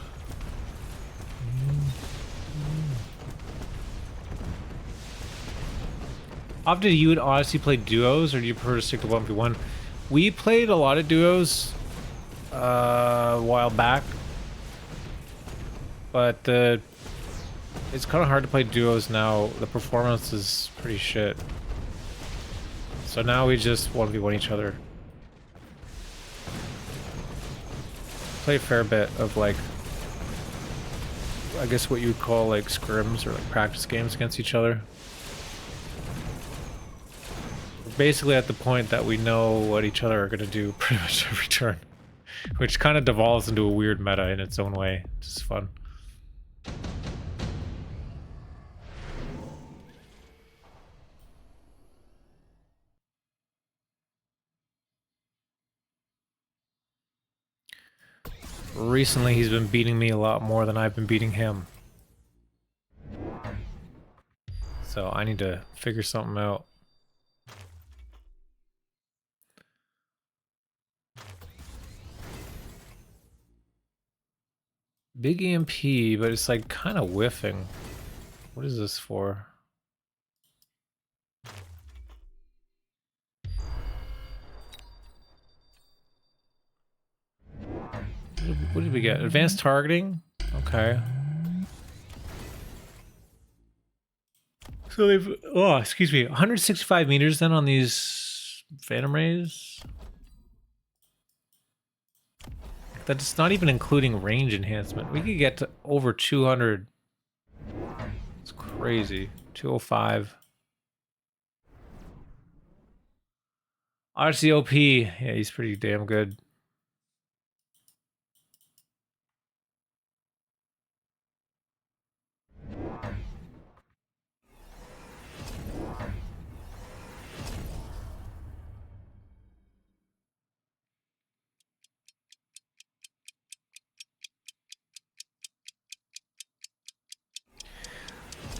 Often you and Odyssey play duos, or do you prefer to stick to 1v1? We played a lot of duos a while back, but it's kind of hard to play duos now. The performance is pretty shit. So now we just 1v1 each other. Play a fair bit of, like, I guess what you would call like scrims or like practice games against each other. We're basically at the point that we know what each other are going to do pretty much every turn, which kind of devolves into a weird meta in its own way. It's just fun. Recently, he's been beating me a lot more than I've been beating him. So I need to figure something out. Big EMP, but it's like kind of whiffing. What is this for? What did we get? Advanced targeting? Okay. So they've, oh, excuse me, 165 meters then on these phantom rays? That's not even including range enhancement. We could get to over 200. It's crazy. 205. Odyssey OP. Yeah, he's pretty damn good.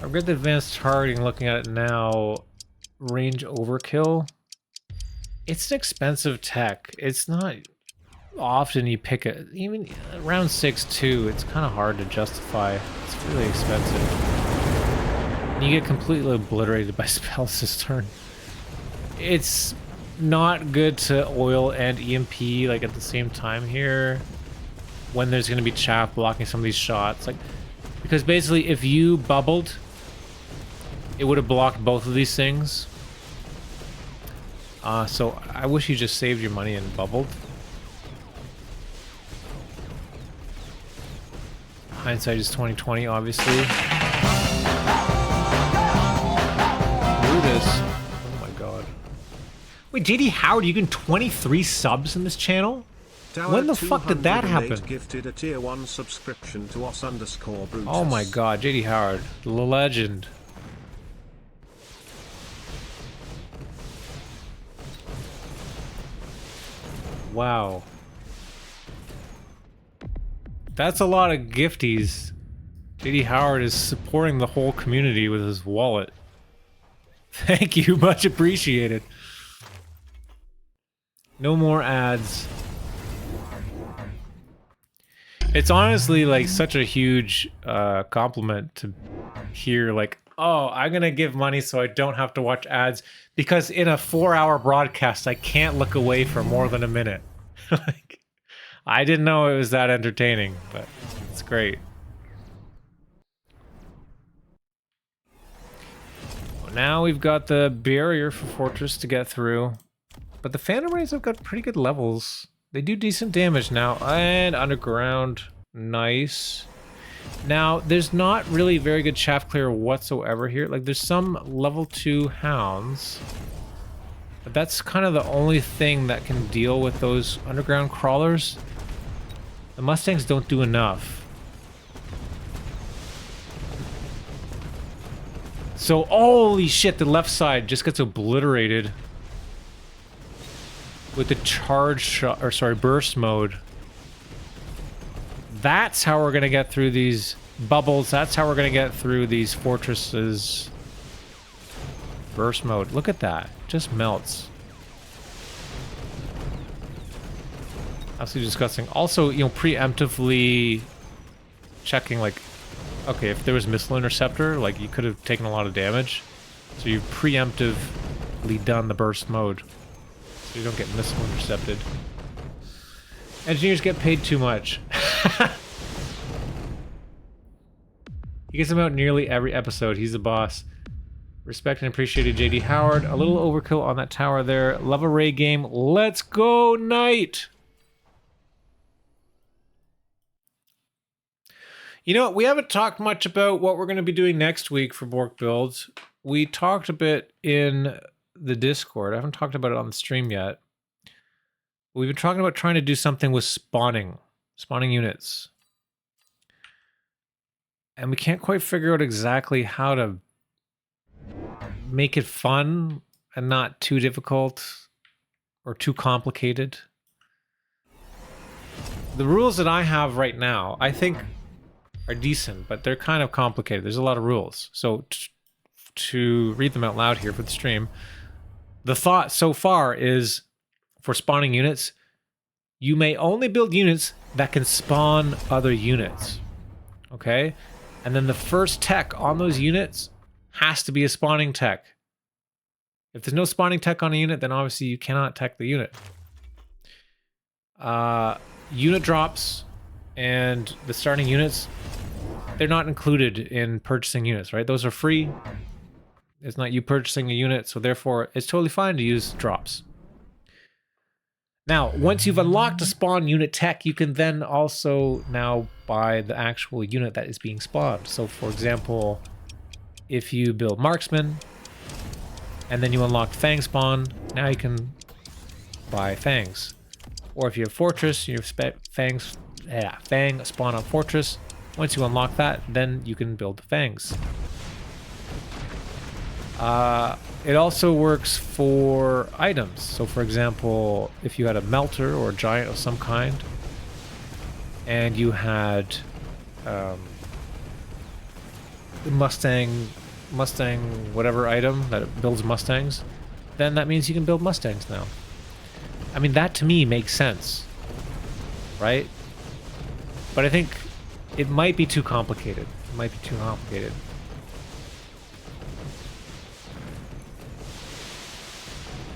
I've got the advanced targeting looking at it now. Range overkill. It's an expensive tech. It's not often you pick it. Even around 6.2, it's kind of hard to justify. It's really expensive. And you get completely obliterated by spells this turn. It's not good to oil and EMP like at the same time here when there's going to be chaff blocking some of these shots. Like, because basically if you bubbled, it would have blocked both of these things. So I wish you just saved your money and bubbled. Hindsight is 20/20, obviously. Brutus. Oh my god. Wait, JD Howard, you getting 23 subs in this channel? When the fuck did that happen? Gifted a tier 1 subscription to us_Brutus. Oh my god, JD Howard, the legend. Wow. That's a lot of gifties. JD Howard is supporting the whole community with his wallet. Thank you, much appreciated. No more ads. It's honestly like such a huge compliment to hear like, oh, I'm gonna give money so I don't have to watch ads, because in a 4-hour broadcast I can't look away for more than a minute. Like, I didn't know it was that entertaining, but it's great. Well, now we've got the barrier for Fortress to get through, but the Phantom Rays have got pretty good levels. They do decent damage now, and underground, nice. Now, there's not really very good chaff clear whatsoever here. Like, there's some level 2 hounds, but that's kind of the only thing that can deal with those underground crawlers. The Mustangs don't do enough. So, holy shit, the left side just gets obliterated with the charge shot, or sorry, burst mode. That's how we're gonna get through these bubbles. That's how we're gonna get through these fortresses. Burst mode. Look at that. Just melts. Absolutely disgusting. Also, you know, preemptively checking, like, okay, if there was missile interceptor, like, you could have taken a lot of damage. So you've preemptively done the burst mode, so you don't get missile intercepted. Engineers get paid too much. He gets them out nearly every episode. He's the boss. Respect and appreciated, JD Howard. A little overkill on that tower there. Love a ray game. Let's go, Knight! You know, we haven't talked much about what we're going to be doing next week for Borked Build. We talked a bit in the Discord. I haven't talked about it on the stream yet. We've been talking about trying to do something with spawning units. And we can't quite figure out exactly how to make it fun and not too difficult or too complicated. The rules that I have right now, I think, are decent, but they're kind of complicated. There's a lot of rules. So to read them out loud here for the stream, the thought so far is, for spawning units, you may only build units that can spawn other units. Okay? And then the first tech on those units has to be a spawning tech. If there's no spawning tech on a unit, then obviously you cannot tech the unit. Unit drops and the starting units, they're not included in purchasing units, right? Those are free. It's not you purchasing a unit, so therefore it's totally fine to use drops. Now, once you've unlocked a spawn unit tech, you can then also now buy the actual unit that is being spawned. So for example, if you build marksmen and then you unlock fang spawn, now you can buy fangs. Or if you have fortress, you have fang spawn on fortress. Once you unlock that, then you can build the fangs. It also works for items. So for example, if you had a melter or a giant of some kind, and you had Mustang whatever item that builds Mustangs, then that means you can build Mustangs now. I mean, that to me makes sense, right? But I think it might be too complicated. It might be too complicated.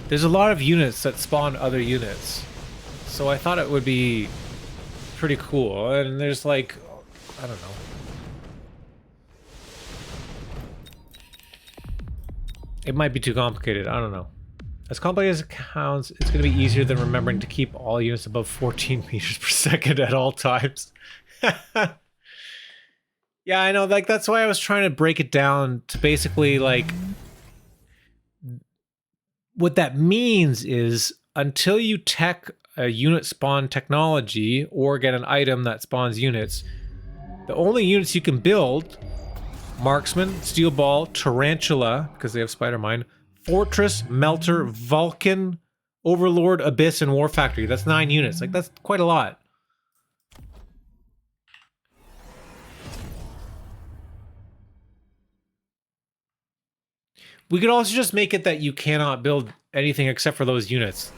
There's a lot of units that spawn other units, so I thought it would be pretty cool. And there's like, I don't know. It might be too complicated. I don't know. As complicated as it counts, it's going to be easier than remembering to keep all units above 14 meters per second at all times. Yeah, I know. Like, that's why I was trying to break it down to basically, like, what that means is until you tech a unit spawn technology or get an item that spawns units, the only units you can build: marksman, steel ball, tarantula, because they have spider mine, fortress, melter, Vulcan, overlord, abyss, and war factory. That's 9 units. Like, that's quite a lot. We could also just make it that you cannot build anything except for those units.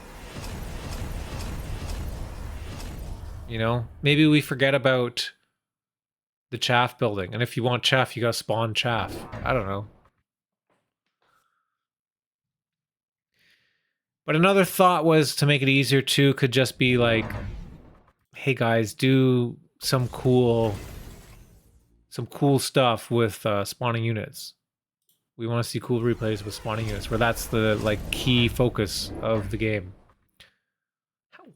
You know, maybe we forget about the chaff building, and if you want chaff, you gotta spawn chaff. I don't know. But another thought was to make it easier too, could just be like, hey guys, do some cool stuff with spawning units. We want to see cool replays with spawning units, where that's the like key focus of the game.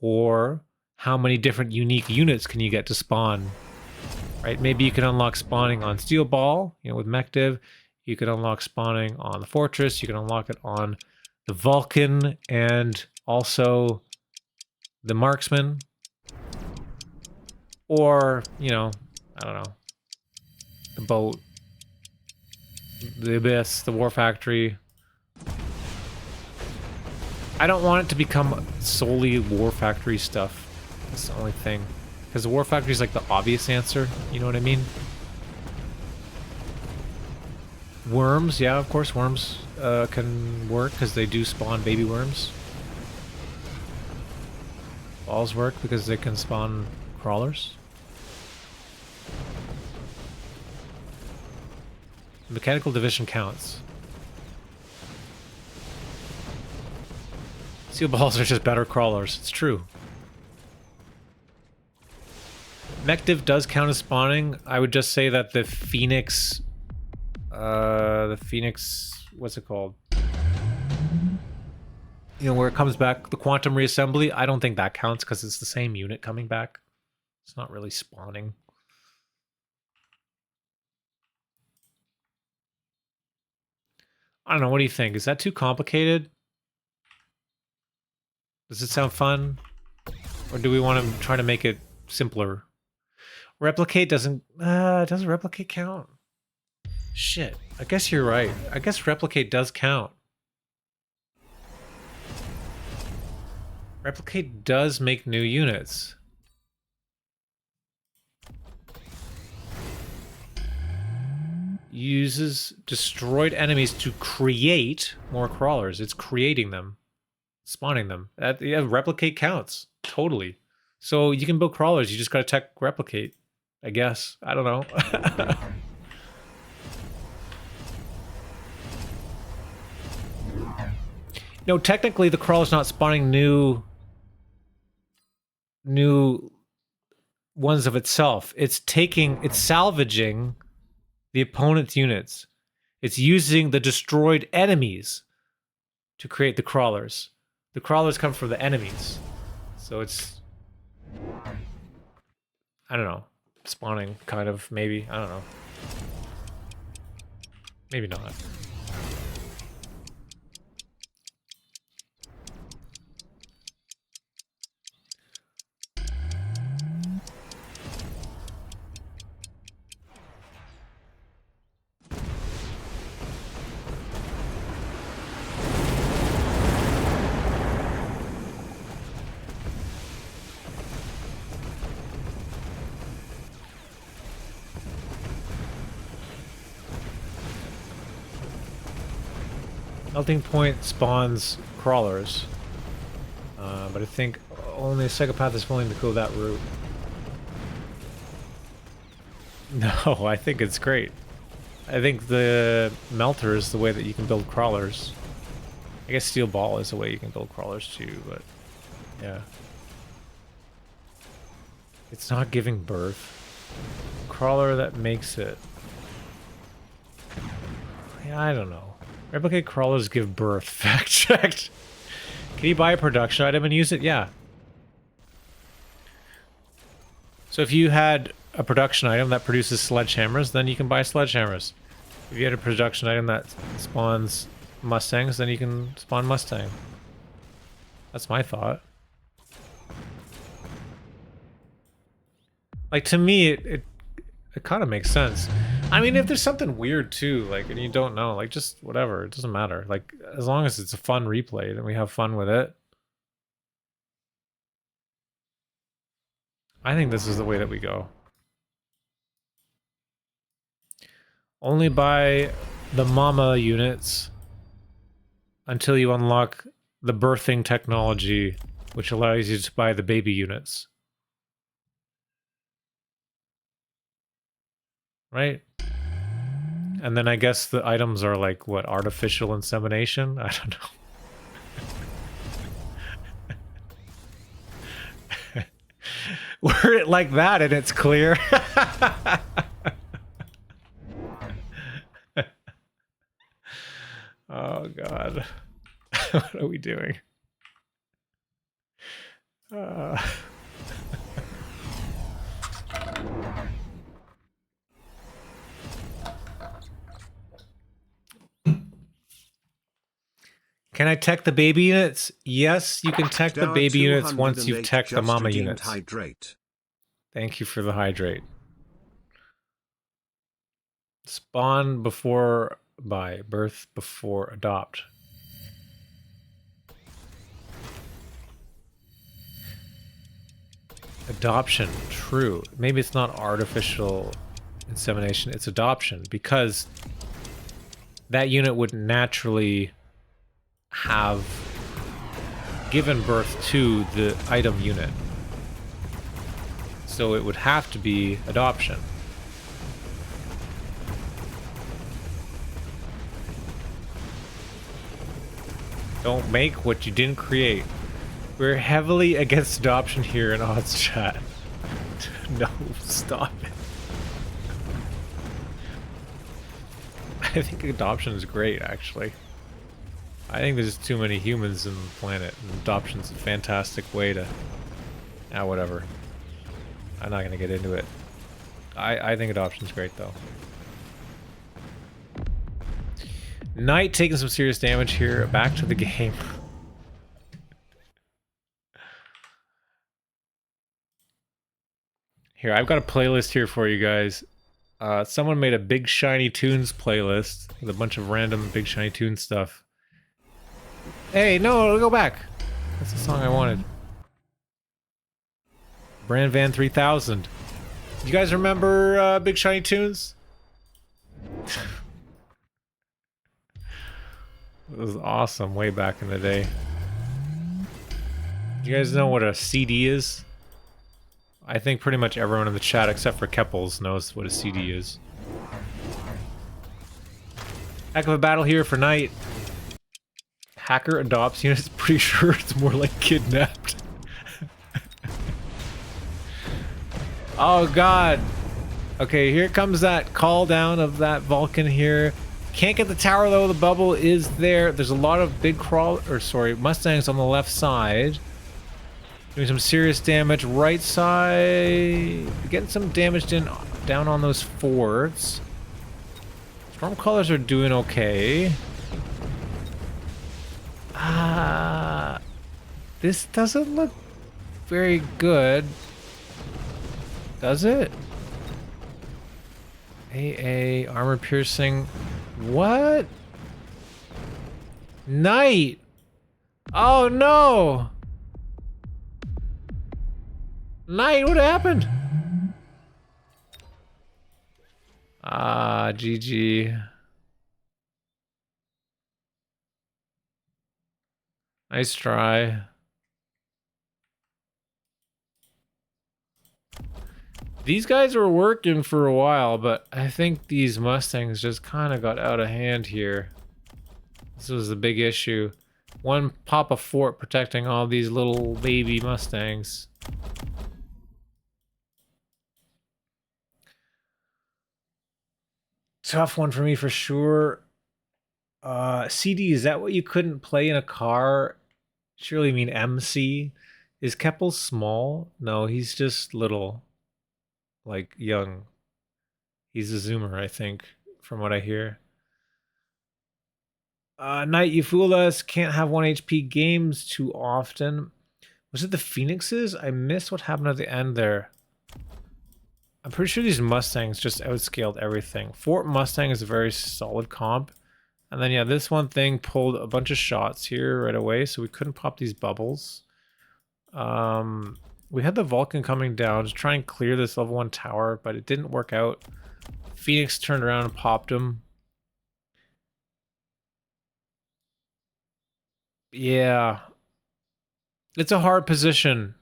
Or how many different unique units can you get to spawn? Right? Maybe you can unlock spawning on Steel Ball, you know, with MechDiv. You can unlock spawning on the Fortress. You can unlock it on the Vulcan and also the Marksman. Or, you know, I don't know, the boat, the Abyss, the War Factory. I don't want it to become solely War Factory stuff. That's the only thing. Because the War Factory is like the obvious answer, you know what I mean? Worms, yeah, of course, worms can work because they do spawn baby worms. Balls work because they can spawn crawlers. Mechanical division counts. Steel balls are just better crawlers. It's true. MechDiv does count as spawning. I would just say that the Phoenix... what's it called? You know, where it comes back, the quantum reassembly, I don't think that counts because it's the same unit coming back. It's not really spawning. I don't know, what do you think? Is that too complicated? Does it sound fun? Or do we want to try to make it simpler? Replicate doesn't replicate count? Shit, I guess you're right. I guess replicate does count. Replicate does make new units. Uses destroyed enemies to create more crawlers. It's creating them. Spawning them. Yeah, replicate counts. Totally. So you can build crawlers, you just gotta tech replicate. I guess. I don't know. No, technically the crawler's not spawning new ones of itself. It's salvaging the opponent's units. It's using the destroyed enemies to create the crawlers. The crawlers come from the enemies. So it's, I don't know, spawning kind of, maybe, I don't know. Maybe not. Melting Point spawns crawlers. But I think only a psychopath is willing to go that route. No, I think it's great. I think the melter is the way that you can build crawlers. I guess steel ball is the way you can build crawlers too, but yeah. It's not giving birth. Crawler that makes it. Yeah, I don't know. Replicate crawlers give birth. Fact checked. Can you buy a production item and use it? Yeah. So if you had a production item that produces sledgehammers, then you can buy sledgehammers. If you had a production item that spawns Mustangs, then you can spawn Mustang. That's my thought. Like, to me, it kind of makes sense. I mean, if there's something weird too, like, and you don't know, like, just whatever, it doesn't matter. Like, as long as it's a fun replay, then we have fun with it. I think this is the way that we go. Only buy the mama units until you unlock the birthing technology, which allows you to buy the baby units. Right? And then I guess the items are like, what, artificial insemination? I don't know. Were it like that and it's clear. Oh god. What are we doing? Can I tech the baby units? Yes, you can tech the baby units once you've teched the mama units. Hydrate. Thank you for the hydrate. Spawn before buy, birth before adopt. Adoption, true. Maybe it's not artificial insemination, it's adoption, because that unit would naturally have given birth to the item unit. So it would have to be adoption. Don't make what you didn't create. We're heavily against adoption here in odds chat. No, stop it. I think adoption is great, actually. I think there's too many humans in the planet, and adoption's a fantastic way to... Ah, whatever. I'm not gonna get into it. I think adoption's great, though. Knight taking some serious damage here. Back to the game. Here, I've got a playlist here for you guys. Someone made a Big Shiny Tunes playlist with a bunch of random Big Shiny Tunes stuff. Hey, no, go back. That's the song I wanted. Brand Van 3000. You guys remember Big Shiny Tunes? It was awesome way back in the day. You guys know what a CD is? I think pretty much everyone in the chat except for Keppels knows what a CD is. Heck of a battle here for Knight. Hacker adopts units, pretty sure it's more like kidnapped. Oh god. Okay, here comes that call down of that Vulcan here. Can't get the tower though, the bubble is there. There's a lot of big Mustangs on the left side. Doing some serious damage. Right side, getting some damage down on those forts. Stormcallers are doing okay. This doesn't look very good. Does it? AA, armor piercing. What? Knight! Oh no! Knight, what happened? Ah, GG. Nice try. These guys were working for a while, but I think these Mustangs just kind of got out of hand here. This was the big issue. One Papa Fort protecting all these little baby Mustangs. Tough one for me for sure. CD, is that what you couldn't play in a car? Surely you mean MC? Is Keppel small? No, he's just little. Like young. He's a zoomer, I think, from what I hear. Knight, you fooled us. Can't have 1 HP games too often. Was it the Phoenixes? I missed what happened at the end there. I'm pretty sure these Mustangs just outscaled everything. Fort Mustang is a very solid comp. And then, yeah, this one thing pulled a bunch of shots here right away, so we couldn't pop these bubbles. We had the Vulcan coming down to try and clear this level 1 tower, but it didn't work out. Phoenix turned around and popped him. Yeah. It's a hard position.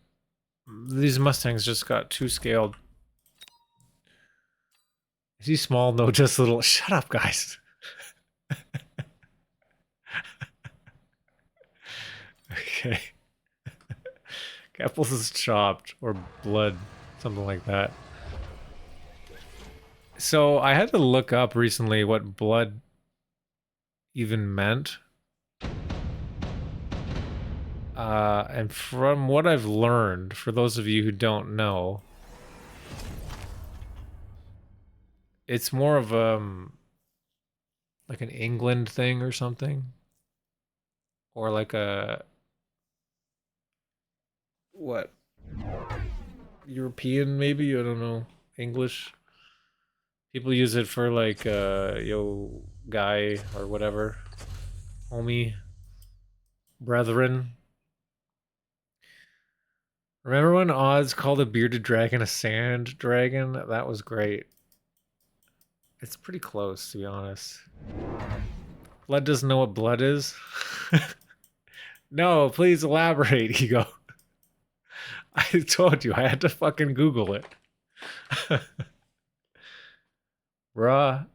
These Mustangs just got too scaled. Is he small? No, just little. Shut up, guys. Okay. Keppels is chopped or blood, something like that. So I had to look up recently what blood even meant. And from what I've learned, for those of you who don't know, it's more of like an England thing or something, or like a what, European maybe, I don't know, English. People use it for like yo guy or whatever, homie, brethren. Remember when Oz called a bearded dragon a sand dragon? That was great. It's pretty close, to be honest. Blood doesn't know what blood is? No, please elaborate, Ego. I told you, I had to fucking Google it. Bruh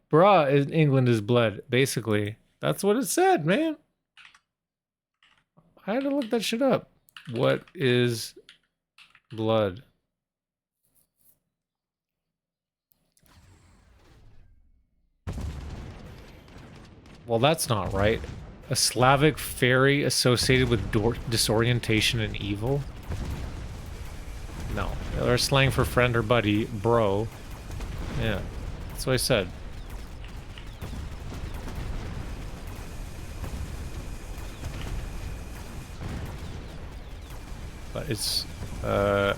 in England is blood, basically. That's what it said, man. I had to look that shit up. What is blood? Well, that's not right. A Slavic fairy associated with disorientation and evil? No. They're slang for friend or buddy, bro. Yeah, that's what I said. But it's, as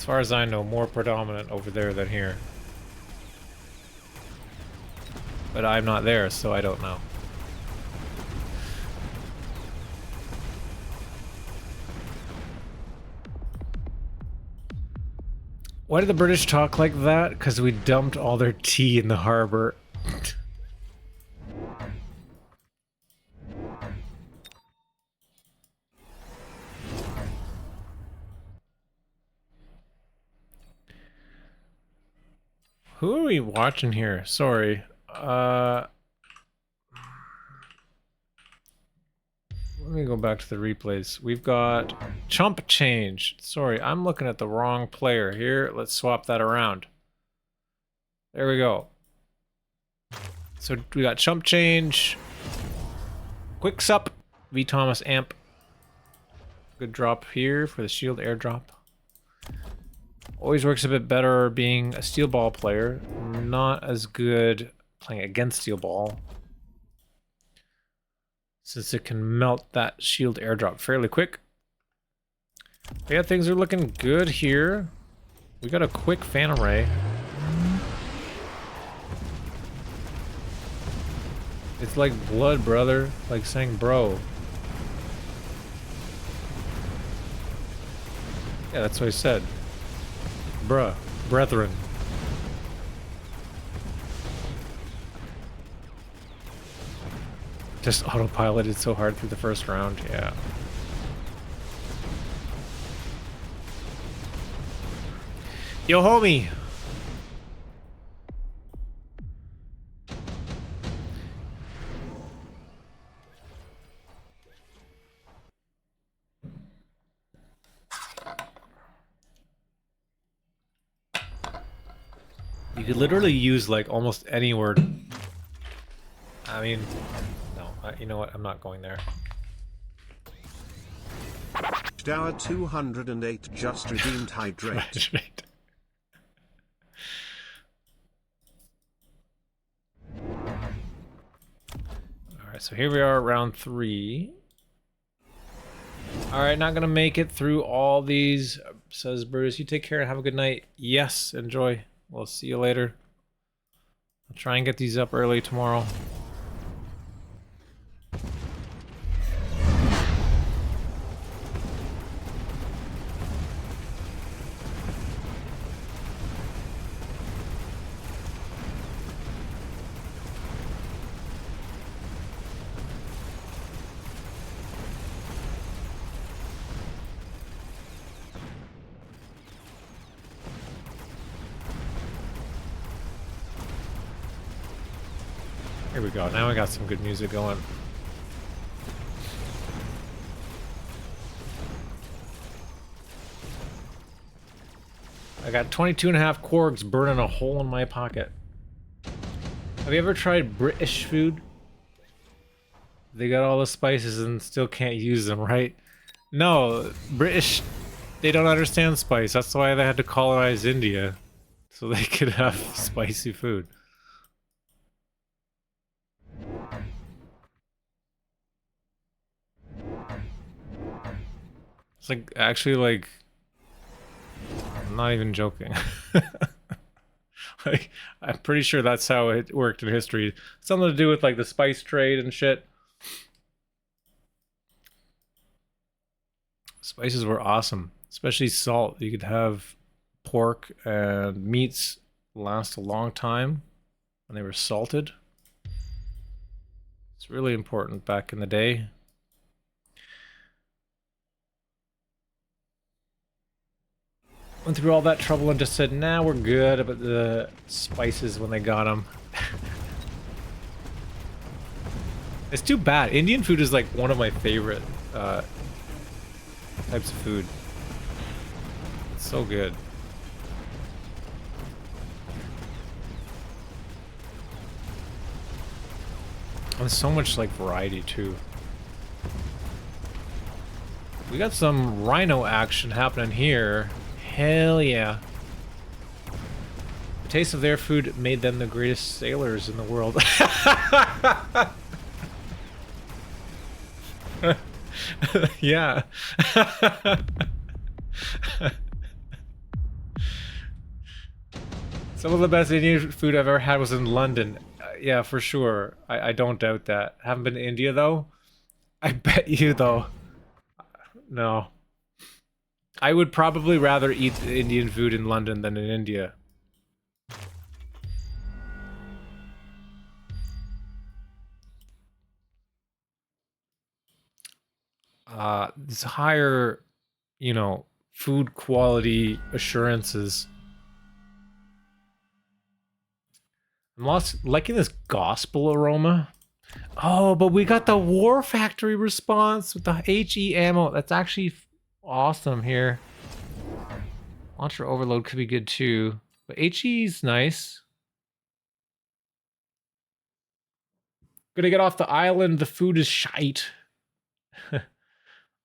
far as I know, more predominant over there than here. But I'm not there, so I don't know. Why did the British talk like that? Because we dumped all their tea in the harbor. Who are we watching here? Sorry. Let me go back to the replays. We've got ChumpChange. Sorry, I'm looking at the wrong player here. Let's swap that around. There we go. So we got ChumpChange, Quicksup, V Thomas Amp. Good drop here for the shield airdrop. Always works a bit better being a steel ball player. Not as good playing against steel ball, since it can melt that shield airdrop fairly quick. But yeah, things are looking good here. We got a quick phantom ray. It's like blood, brother. Like saying bro. Yeah, that's what I said. Bruh. Brethren. Just autopiloted so hard through the first round, yeah. Yo, homie. You could literally use like almost any word. I mean, no, you know what? I'm not going there. Hour 208 just redeemed hydrate. Hydrate. Alright, so here we are, round 3. Alright, not gonna make it through all these, says Brutus. You take care and have a good night. Yes, enjoy. We'll see you later. I'll try and get these up early tomorrow. Here we go. Now we got some good music going. I got 22.5 quarks burning a hole in my pocket. Have you ever tried British food? They got all the spices and still can't use them, right? No, British, they don't understand spice. That's why they had to colonize India, so they could have spicy food. It's like, actually, like, I'm not even joking. Like, I'm pretty sure that's how it worked in history. Something to do with, like, the spice trade and shit. Spices were awesome, especially salt. You could have pork and meats last a long time when they were salted. It's really important back in the day. Went through all that trouble and just said, nah, we're good about the spices when they got them. It's too bad. Indian food is like one of my favorite types of food. It's so good. And there's so much like variety too. We got some rhino action happening here. Hell yeah. The taste of their food made them the greatest sailors in the world. Yeah. Some of the best Indian food I've ever had was in London. Yeah, for sure. I don't doubt that. Haven't been to India though. I bet you though. No. I would probably rather eat Indian food in London than in India. This higher, you know, food quality assurances. I'm liking this gospel aroma. Oh, but we got the War Factory response with the HE ammo. That's actually awesome here. Launcher overload could be good too. But HE's nice. Gonna get off the island. The food is shite.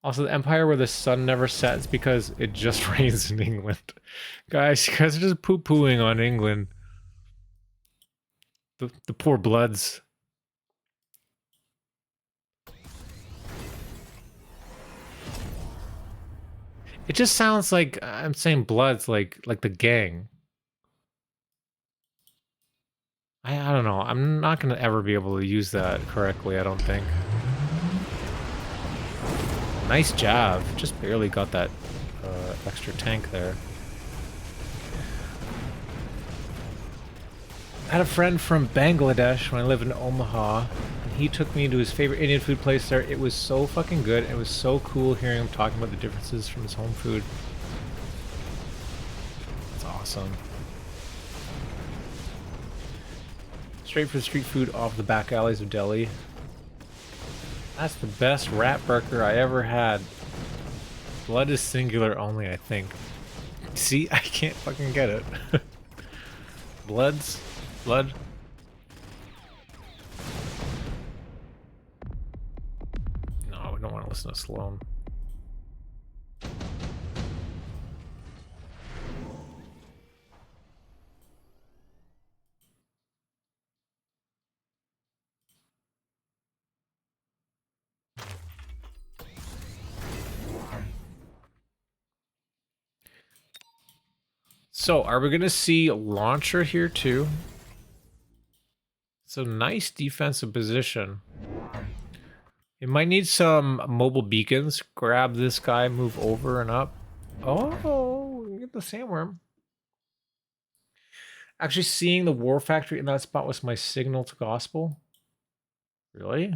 Also, the Empire where the sun never sets because it just rains in England. Guys, you guys are just poo-pooing on England. The poor bloods. It just sounds like I'm saying bloods like the gang. I don't know. I'm not gonna ever be able to use that correctly, I don't think. Nice job. Just barely got that extra tank there. I had a friend from Bangladesh when I lived in Omaha, and he took me to his favorite Indian food place there. It was so fucking good. It was so cool hearing him talking about the differences from his home food. It's awesome. awesome. Straight for street food off the back alleys of Delhi. That's the best rat burger I ever had. Blood is singular only, I think. See, I can't fucking get it. Blood. No, we don't want to listen to Sloan. So, are we going to see launcher here too? It's a nice defensive position. It might need some mobile beacons. Grab this guy, move over and up. Oh, get the sandworm. Actually, seeing the war factory in that spot was my signal to gospel. Really?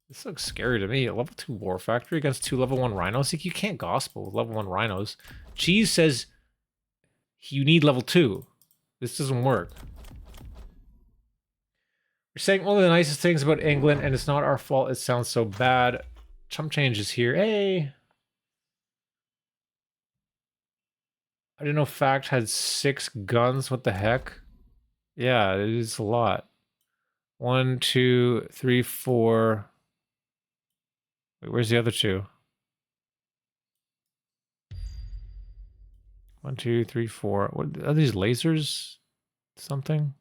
This looks scary to me. A level 2 war factory against 2 level 1 rhinos. Like, you can't gospel with level 1 rhinos. Cheese says you need level 2. This doesn't work. We're saying one of the nicest things about England, and it's not our fault it sounds so bad. ChumpChange is here. Hey! I didn't know Fact had 6 guns. What the heck? Yeah, it is a lot. 1, 2, 3, 4. Wait, where's the other 2? 1, 2, 3, 4. What are these lasers? Something?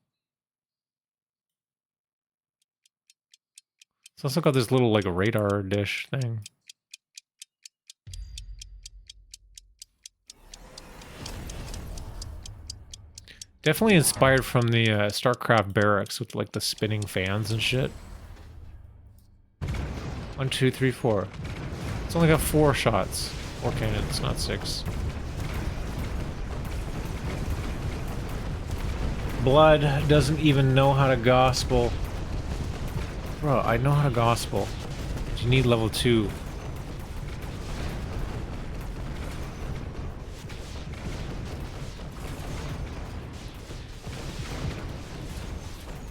It's also got this little, like, a radar dish thing. Definitely inspired from the StarCraft barracks with, like, the spinning fans and shit. 1, 2, 3, 4. It's only got 4 shots. 4 cannons, not 6. Blood doesn't even know how to gospel. Bro, I know how to gospel. But you need level 2.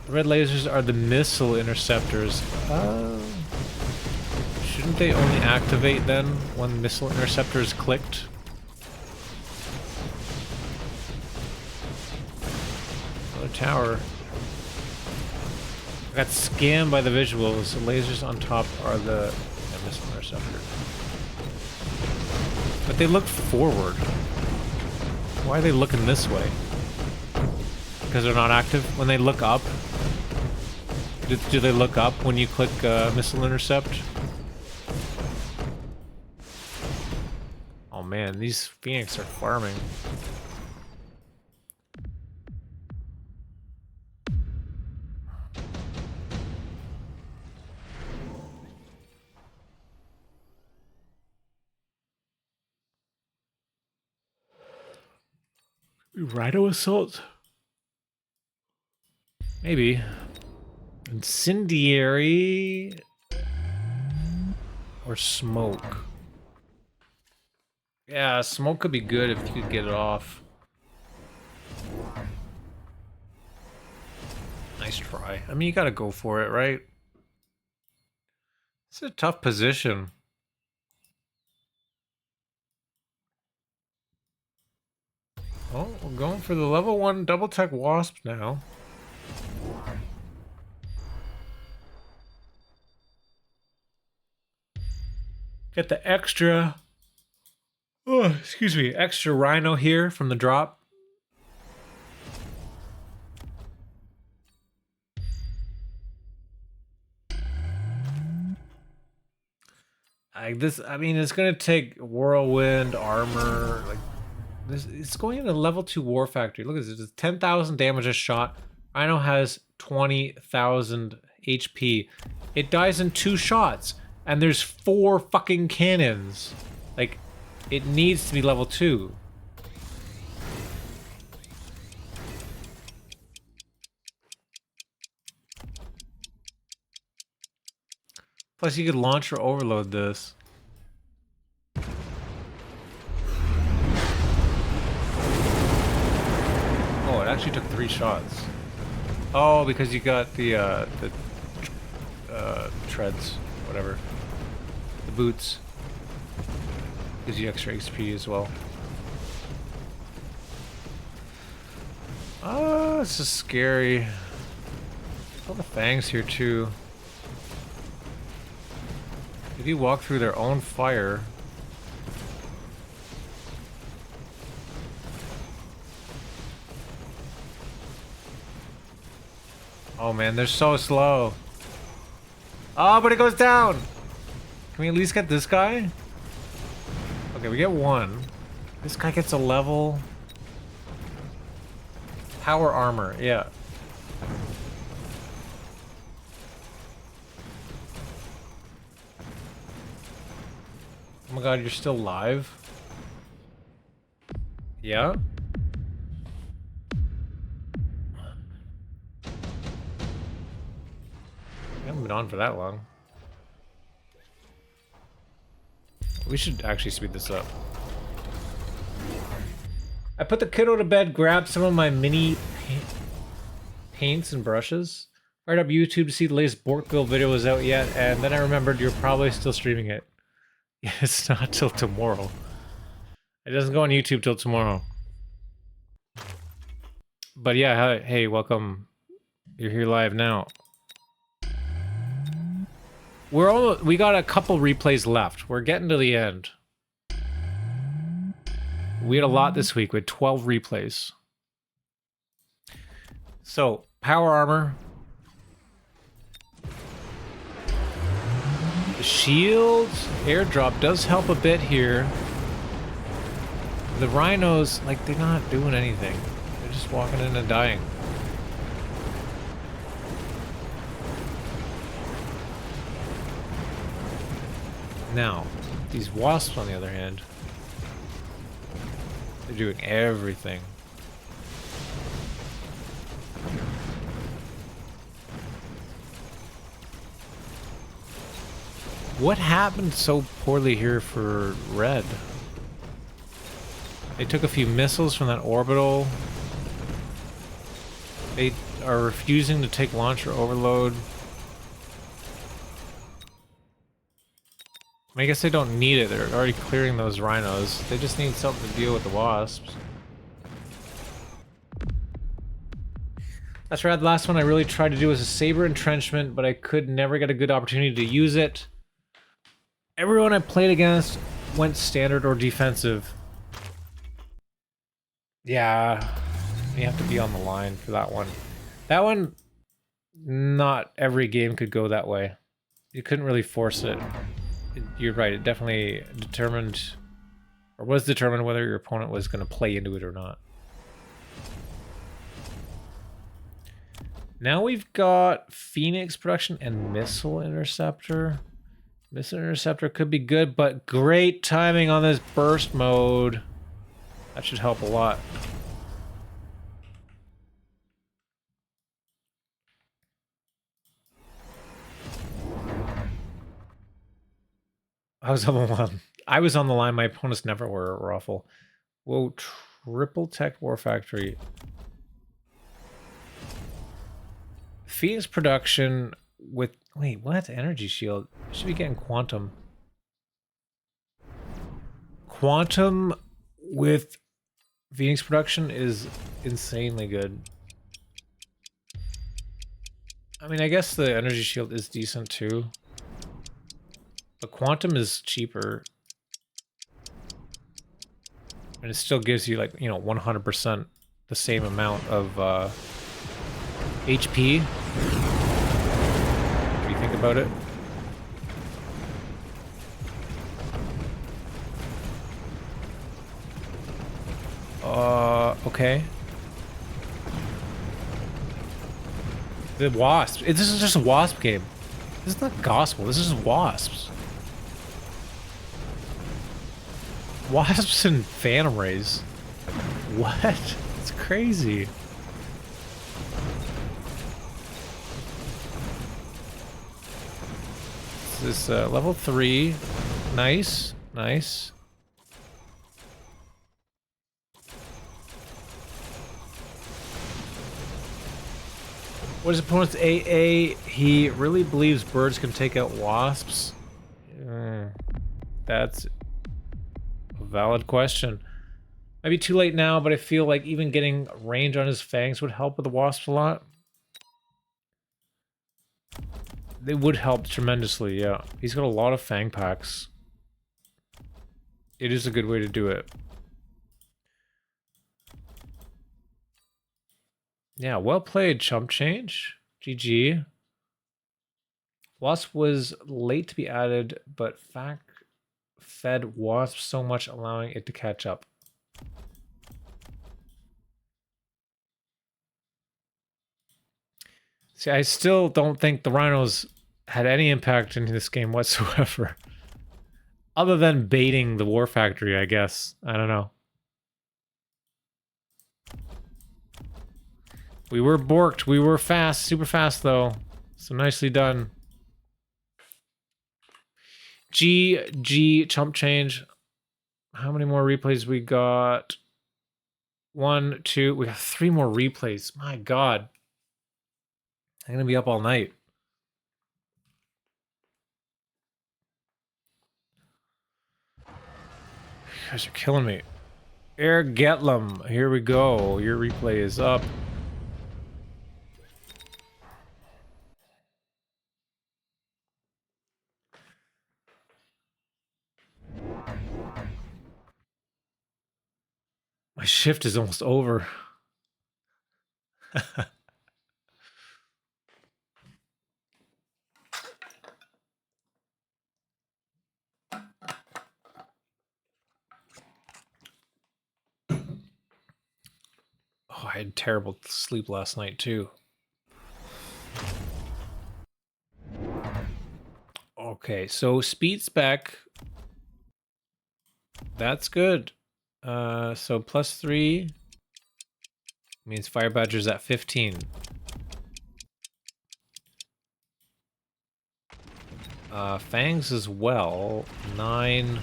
The red lasers are the missile interceptors. Shouldn't they only activate then when missile interceptor is clicked? Another tower. I got scammed by the visuals. The lasers on top are the missile interceptor. But they look forward. Why are they looking this way? Because they're not active? When they look up? Do they look up when you click missile intercept? Oh man, these Phoenix are farming. Rhino assault? Maybe. Incendiary or smoke. Yeah, smoke could be good if you could get it off. Nice try. I mean, you gotta go for it, right? It's a tough position. Oh, we're going for the level 1 double tech wasp now. Get the extra, extra rhino here from the drop. I mean, it's gonna take whirlwind armor. Like this, it's going into level 2 war factory. Look at this. It's 10,000 damage a shot. Rhino has 20,000 HP. It dies in 2 shots. And there's 4 fucking cannons. Like, it needs to be level 2. Plus, you could launch or overload this. No, it actually took 3 shots. Oh, because you got the treads, whatever. The boots. Gives you extra XP as well. Oh, this is scary. All the fangs here too. If you walk through their own fire. Oh man, they're so slow. Oh, but it goes down. Can we at least get this guy? Okay, we get 1. This guy gets a level. Power armor, yeah. Oh my god, you're still live? Yeah? I haven't been on for that long. We should actually speed this up. I put the kiddo to bed, grabbed some of my mini paints and brushes. Fired up YouTube to see the latest Borked Build video was out yet, and then I remembered you're probably still streaming it. Yeah, it's not till tomorrow. It doesn't go on YouTube till tomorrow. But yeah, hey, welcome. You're here live now. We got a couple replays left. We're getting to the end. We had a lot this week with 12 replays. So, power armor. The shield airdrop does help a bit here. The rhinos, like, they're not doing anything. They're just walking in and dying. Now, these wasps, on the other hand, they're doing everything. What happened so poorly here for red? They took a few missiles from that orbital. They are refusing to take launcher overload. I guess they don't need it. They're already clearing those rhinos. They just need something to deal with the wasps. That's right. The last one I really tried to do was a saber entrenchment, but I could never get a good opportunity to use it. Everyone I played against went standard or defensive. Yeah, you have to be on the line for that one. That one, not every game could go that way. You couldn't really force it. You're right, it definitely determined, or was determined whether your opponent was going to play into it or not. Now we've got Phoenix production and Missile Interceptor. Missile Interceptor could be good, but great timing on this burst mode. That should help a lot. I was on the line. I was on the line. My opponents never were awful. Whoa, triple tech war factory. Phoenix production with wait, what? Energy shield. Should be getting quantum. Quantum with Phoenix production is insanely good. I mean, I guess the energy shield is decent too. But quantum is cheaper. And it still gives you, like, you know, 100% the same amount of HP. What do you think about it? Okay. The wasp. This is just a wasp game. This is not gospel. This is wasps. Wasps and phantom rays. What? It's crazy. This is level 3. Nice. Nice. What is opponent's AA? He really believes birds can take out wasps. That's a valid question. Might be too late now, but I feel like even getting range on his fangs would help with the wasps a lot. They would help tremendously, yeah. He's got a lot of fang packs. It is a good way to do it. Yeah, well played, ChumpChange. GG. Wasp was late to be added, but fact fed wasp so much, allowing it to catch up. See, I still don't think the rhinos had any impact in this game whatsoever. Other than baiting the war factory, I guess. I don't know. We were borked. We were fast. Super fast, though. So nicely done. GG ChumpChange. How many more replays we got? 1, 2. We got 3 more replays. My God. I'm going to be up all night. You guys are killing me. Airgetlam. Here we go. Your replay is up. My shift is almost over. Oh, I had terrible sleep last night too. Okay, so speed spec. That's good. So +3 means Fire Badger's at 15. Fangs as well. 9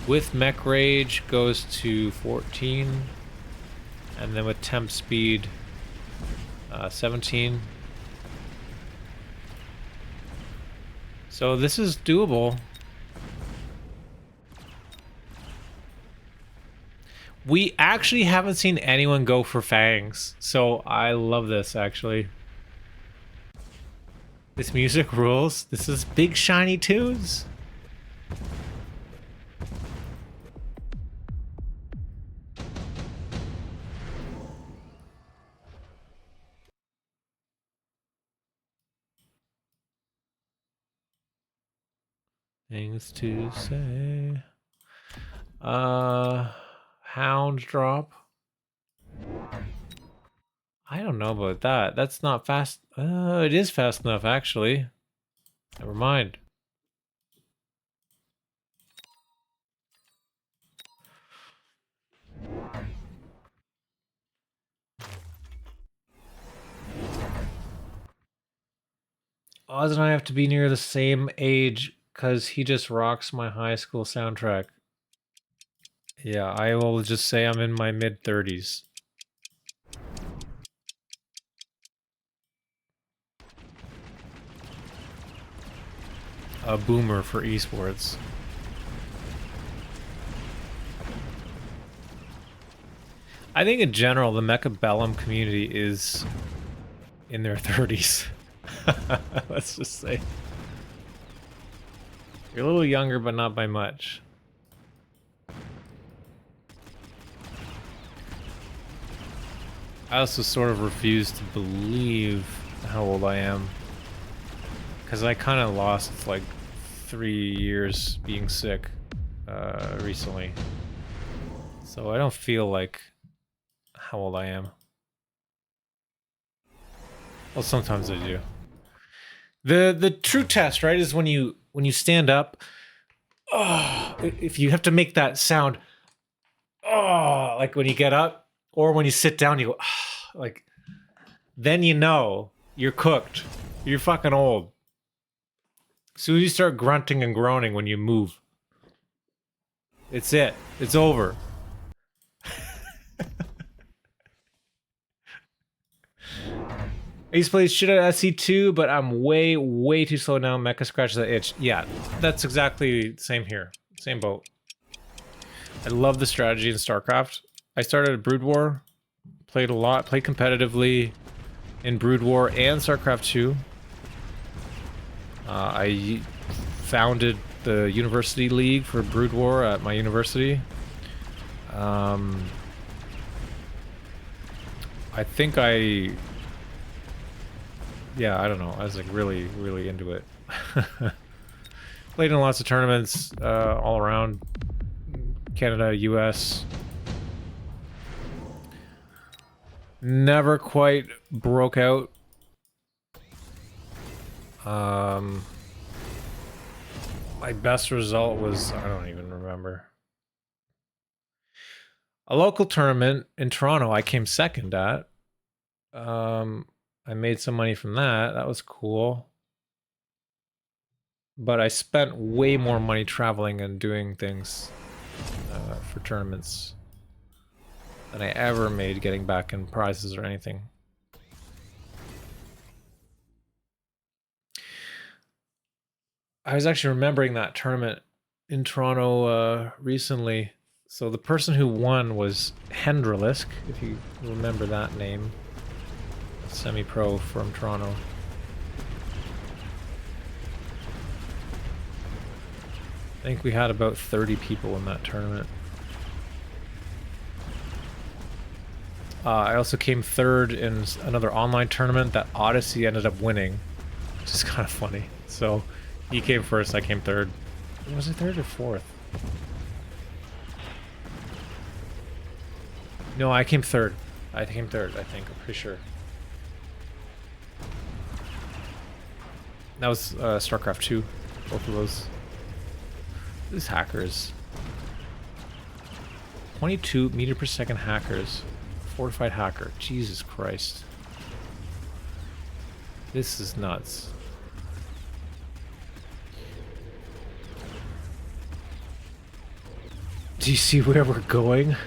with Mech Rage goes to 14. And then with Temp Speed, 17. So this is doable. We actually haven't seen anyone go for fangs, so I love this, actually. This music rules. This is big shiny tunes. Things to say. Hound drop. I don't know about that. That's not fast. It is fast enough, actually. Never mind. Oz and I have to be near the same age because he just rocks my high school soundtrack. Yeah, I will just say I'm in my mid-30s. A boomer for esports. I think in general, the mechabellum community is in their 30s. Let's just say. You're a little younger, but not by much. I also sort of refuse to believe how old I am. Because I kind of lost like 3 years being sick recently. So I don't feel like how old I am. Well, sometimes I do. The true test, right, is when you stand up. Oh, if you have to make that sound, oh, like when you get up, or when you sit down, you go, oh, like, then you know you're cooked. You're fucking old. As soon as you start grunting and groaning when you move, it's it. It's over. I used to play shit at SC2, but I'm way, way too slow now. Mecha scratches that itch. Yeah, that's exactly the same here. Same boat. I love the strategy in StarCraft. I started at Brood War, played a lot, played competitively in Brood War and StarCraft 2. I founded the University League for Brood War at my university. I think yeah, I don't know. I was like really, really into it. Played in lots of tournaments all around Canada, US. Never quite broke out. My best result was, I don't even remember. A local tournament in Toronto I came second at. I made some money from that. That was cool. But I spent way more money traveling and doing things for tournaments than I ever made getting back in prizes or anything. I was actually remembering that tournament in Toronto recently. So the person who won was Hendralisk, if you remember that name. Semi-pro from Toronto. I think we had about 30 people in that tournament. I also came third in another online tournament that Odyssey ended up winning, which is kind of funny. So he came first, I came third. Was it third or fourth? No, I came third. I came third, I think. I'm pretty sure. That was StarCraft 2, both of those. These hackers. 22 meter per second hackers. Fortified hacker. Jesus Christ. This is nuts. Do you see where we're going?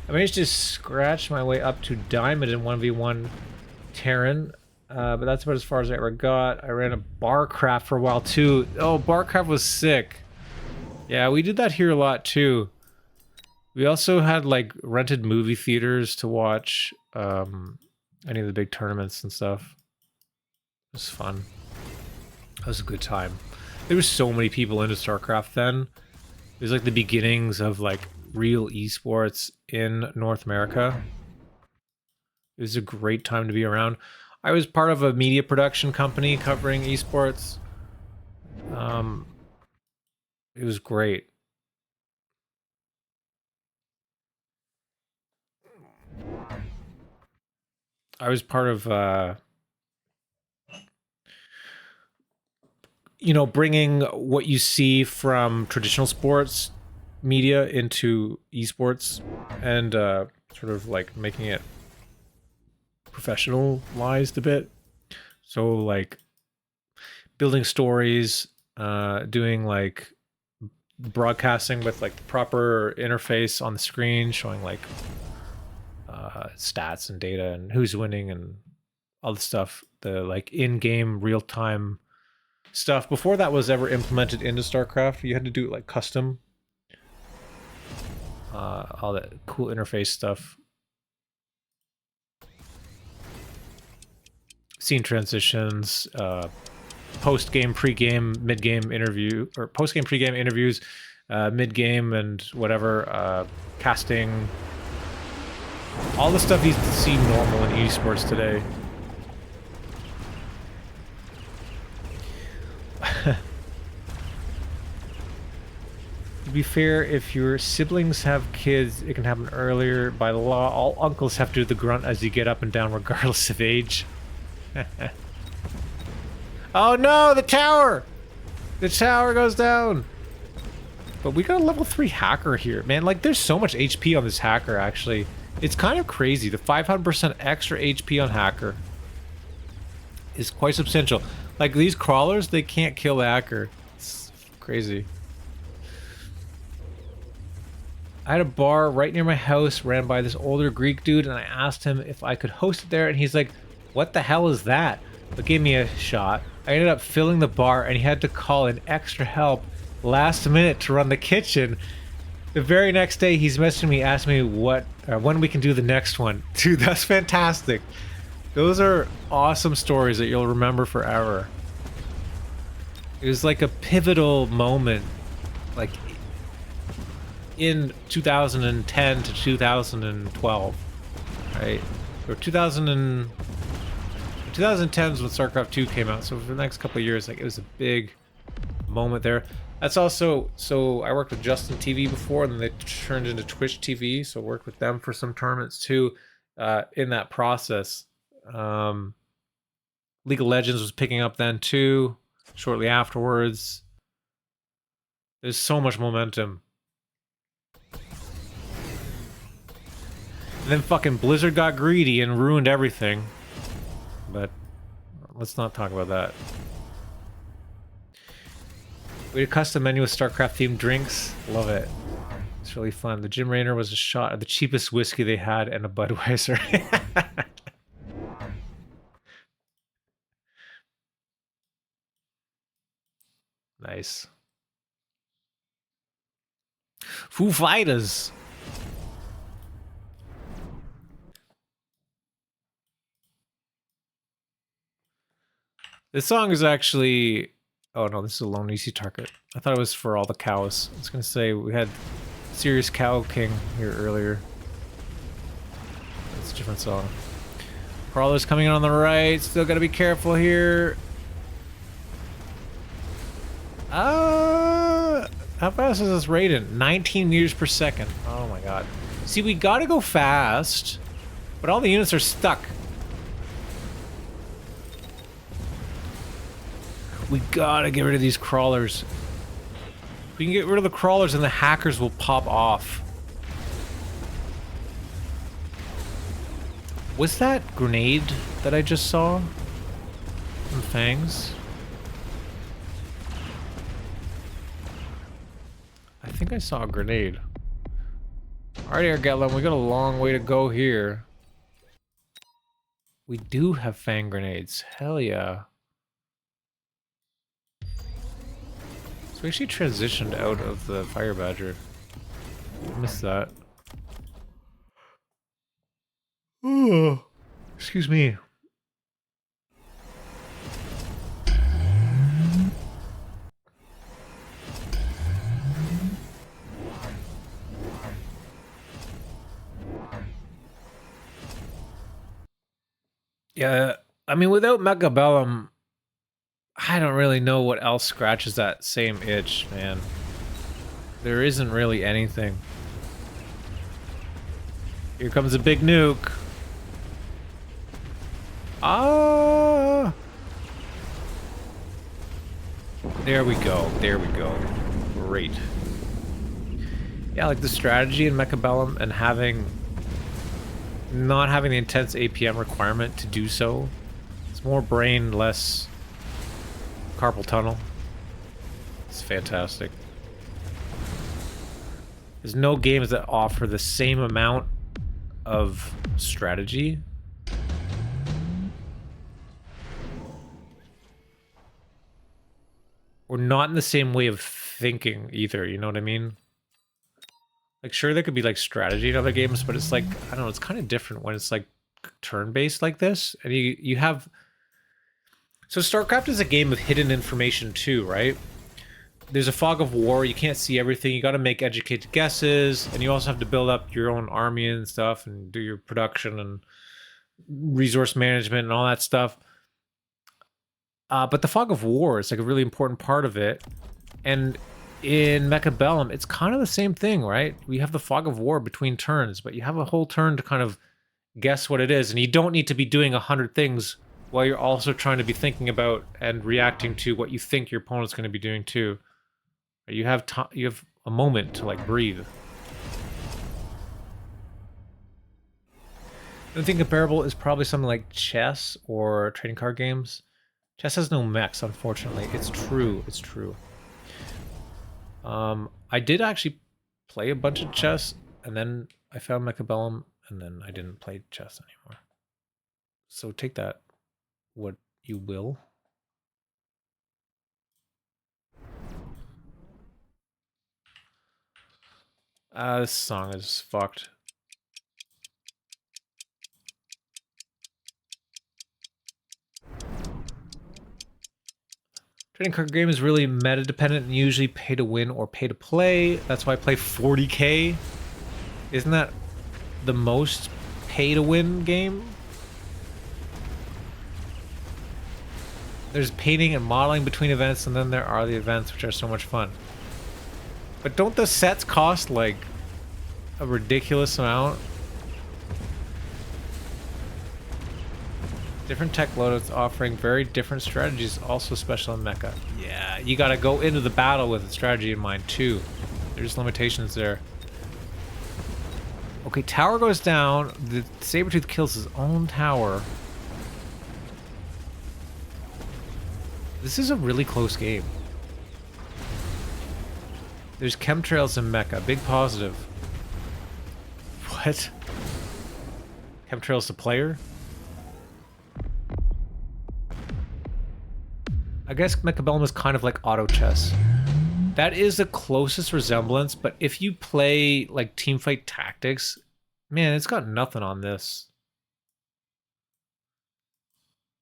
I managed to scratch my way up to Diamond in 1v1 Terran. But that's about as far as I ever got. I ran a Barcraft for a while too. Oh, Barcraft was sick. Yeah, we did that here a lot too. We also had like rented movie theaters to watch any of the big tournaments and stuff. It was fun. That was a good time. There were so many people into StarCraft then. It was like the beginnings of like real esports in North America. It was a great time to be around. I was part of a media production company covering esports. It was great. I was part of, you know, bringing what you see from traditional sports media into esports and sort of like making it professionalized a bit. So like building stories, doing like broadcasting with like the proper interface on the screen, showing like stats and data and who's winning and all the stuff, the like in-game real-time stuff. Before that was ever implemented into StarCraft, you had to do it like custom. All that cool interface stuff. Scene transitions, post-game, pre-game, mid-game interview, or post-game, pre-game interviews, mid-game and whatever, casting. All the stuff you see normal in esports today. To be fair, if your siblings have kids, it can happen earlier. By the law, all uncles have to do the grunt as you get up and down regardless of age. Oh no, the tower! The tower goes down! But we got a level 3 hacker here, man. Like, there's so much HP on this hacker, actually. It's kind of crazy. The 500% extra HP on hacker is quite substantial. Like, these crawlers, they can't kill the hacker. It's crazy. I had a bar right near my house ran by this older Greek dude, and I asked him if I could host it there, and he's like, what the hell is that? But gave me a shot. I ended up filling the bar, and he had to call in extra help last minute to run the kitchen. The very next day, he's messaging me, asking me when we can do the next one. Dude, that's fantastic. Those are awesome stories that you'll remember forever. It was like a pivotal moment, like in 2010 to 2012, right? Or 2010 is when StarCraft 2 came out, so for the next couple of years, like, it was a big moment there. That's also, so I worked with Justin TV before, and then they turned into Twitch TV, so I worked with them for some tournaments too, in that process. League of Legends was picking up then too, shortly afterwards. There's so much momentum. And then fucking Blizzard got greedy and ruined everything. But let's not talk about that. We had a custom menu with StarCraft themed drinks. Love it. It's really fun. The Jim Raynor was a shot of the cheapest whiskey they had and a Budweiser. Nice. Foo Fighters. This song is actually... Oh no, this is a Lone Easy Target. I thought it was for all the cows. I was gonna say, we had SiriusCowKing here earlier. It's a different song. Crawler's coming in on the right. Still gotta be careful here. How fast is this Raiden? 19 meters per second. Oh my god. See, we gotta go fast, but all the units are stuck. We gotta get rid of these crawlers. If we can get rid of the crawlers, and the hackers will pop off. Was that grenade that I just saw from Fangs? I think I saw a grenade. Alright, Airgetlam, we got a long way to go here. We do have fang grenades. Hell yeah. So we actually transitioned out of the Fire Badger. I missed that. Oh, excuse me. Yeah, I mean, without mechabellum, I don't really know what else scratches that same itch, man. There isn't really anything. Here comes a big nuke. Ah! There we go. There we go. Great. Yeah, like the strategy in mechabellum and not having the intense APM requirement to do so. It's more brain, less carpal tunnel. It's fantastic. There's no games that offer the same amount of strategy. Or not in the same way of thinking either, you know what I mean? Like, sure, there could be like strategy in other games, but it's like, I don't know, it's kind of different when it's like turn-based like this. And you have... So StarCraft is a game of hidden information too, right? There's a fog of war, you can't see everything, you gotta make educated guesses, and you also have to build up your own army and stuff, and do your production and resource management and all that stuff. But the fog of war is like a really important part of it. And in mechabellum, it's kind of the same thing, right? We have the fog of war between turns, but you have a whole turn to kind of guess what it is, and you don't need to be doing 100 things while you're also trying to be thinking about and reacting to what you think your opponent's going to be doing too. You have a moment to like breathe. I think comparable is probably something like chess or trading card games. Chess has no mechs, unfortunately. It's true. It's true. I did actually play a bunch of chess, and then I found mechabellum, and then I didn't play chess anymore. So take that what you will. This song is fucked. Trading card game is really meta dependent and usually pay to win or pay to play. That's why I play 40k. Isn't that the most pay to win game? There's painting and modeling between events, and then there are the events, which are so much fun. But don't the sets cost like a ridiculous amount? Different tech loadouts offering very different strategies, also special in mecha. Yeah, you gotta go into the battle with a strategy in mind too. There's limitations there. Okay, tower goes down. The Sabretooth kills his own tower. This is a really close game. There's chemtrails in mecha. Big positive. What? Chemtrails the player? I guess mechabellum is kind of like auto chess. That is the closest resemblance, but if you play like teamfight tactics, man, it's got nothing on this.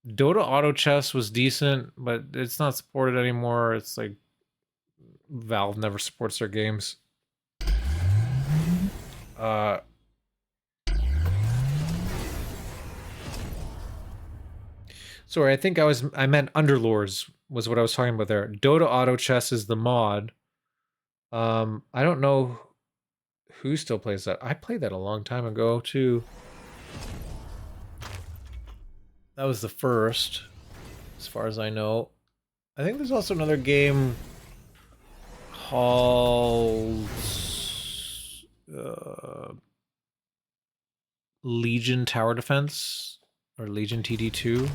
Dota auto chess was decent, but it's not supported anymore. It's like Valve never supports their games. Sorry, I think I meant Underlords was what I was talking about there. Dota auto chess is the mod. I don't know who still plays that. I played that a long time ago too. That was the first, as far as I know. I think there's also another game called Legion Tower Defense or Legion TD2.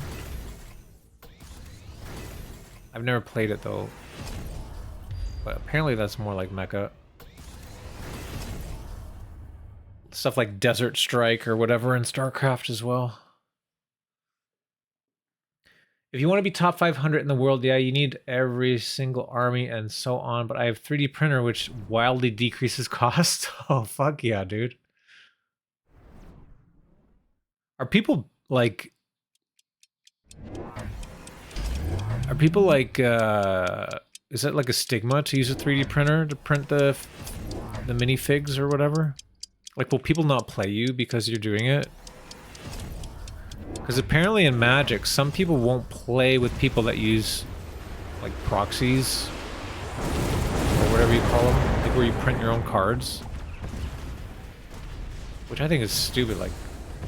I've never played it though, but apparently that's more like mecha. Stuff like Desert Strike or whatever in StarCraft as well. If you want to be top 500 in the world, yeah, you need every single army and so on, but I have 3D printer, which wildly decreases cost. Oh, fuck yeah, dude. Are people like... is that like a stigma to use a 3D printer to print the minifigs or whatever? Like, will people not play you because you're doing it? Because apparently in Magic, some people won't play with people that use, like, proxies, or whatever you call them, like where you print your own cards. Which I think is stupid, like,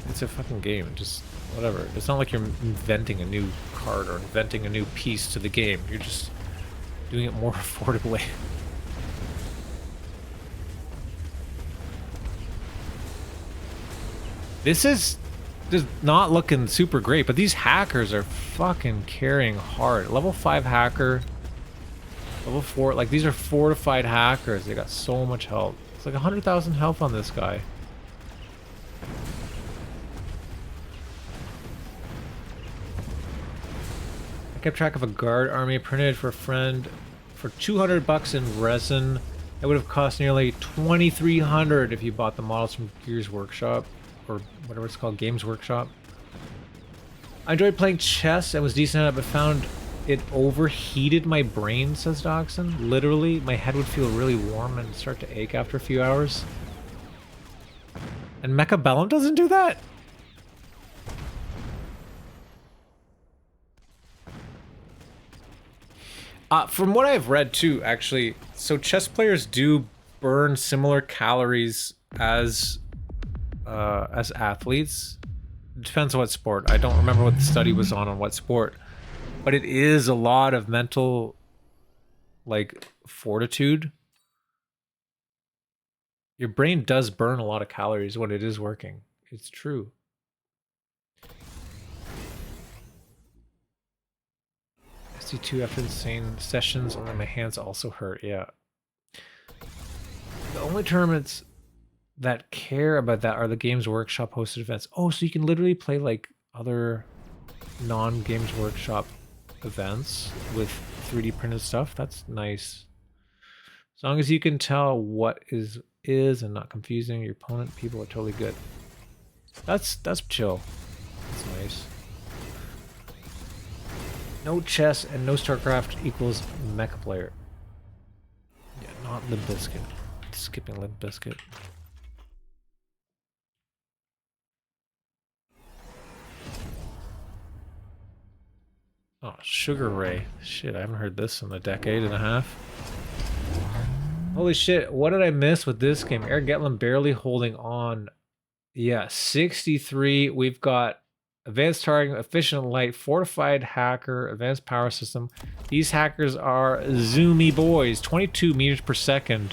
it's a fucking game, just, whatever. It's not like you're inventing a new card or inventing a new piece to the game, you're just doing it more affordably. This is just not looking super great, but these hackers are fucking carrying hard. Level 5 hacker, level 4, like these are fortified hackers. They got so much health. It's like 100,000 health on this guy. I kept track of a guard army printed for a friend for 200 bucks in resin. It would have cost nearly 2,300 if you bought the models from Gears Workshop. Or whatever it's called, Games Workshop. I enjoyed playing chess and was decent at it, but found it overheated my brain, says Dachshund. Literally, my head would feel really warm and start to ache after a few hours. And mechabellum doesn't do that? From what I've read too, actually, so chess players do burn similar calories as athletes. It depends on what sport. I don't remember what the study was on what sport, but it is a lot of mental, like, fortitude. Your brain does burn a lot of calories when it is working. It's true. SC2 after the same sessions, only my hands also hurt. Yeah. The only tournaments that care about that are the Games Workshop hosted events. Oh, so you can literally play like other non-Games Workshop events with 3D printed stuff. That's nice. As long as you can tell what is and not confusing your opponent, people are totally good. That's chill. That's nice. No chess and no StarCraft equals mecha player. Yeah, not Limp Bizkit. Skipping Limp Bizkit. Oh, Sugar Ray. Shit, I haven't heard this in a decade and a half. Holy shit, what did I miss with this game? Airgetlam barely holding on. Yeah, 63. We've got advanced targeting, efficient light, fortified hacker, advanced power system. These hackers are zoomy boys, 22 meters per second.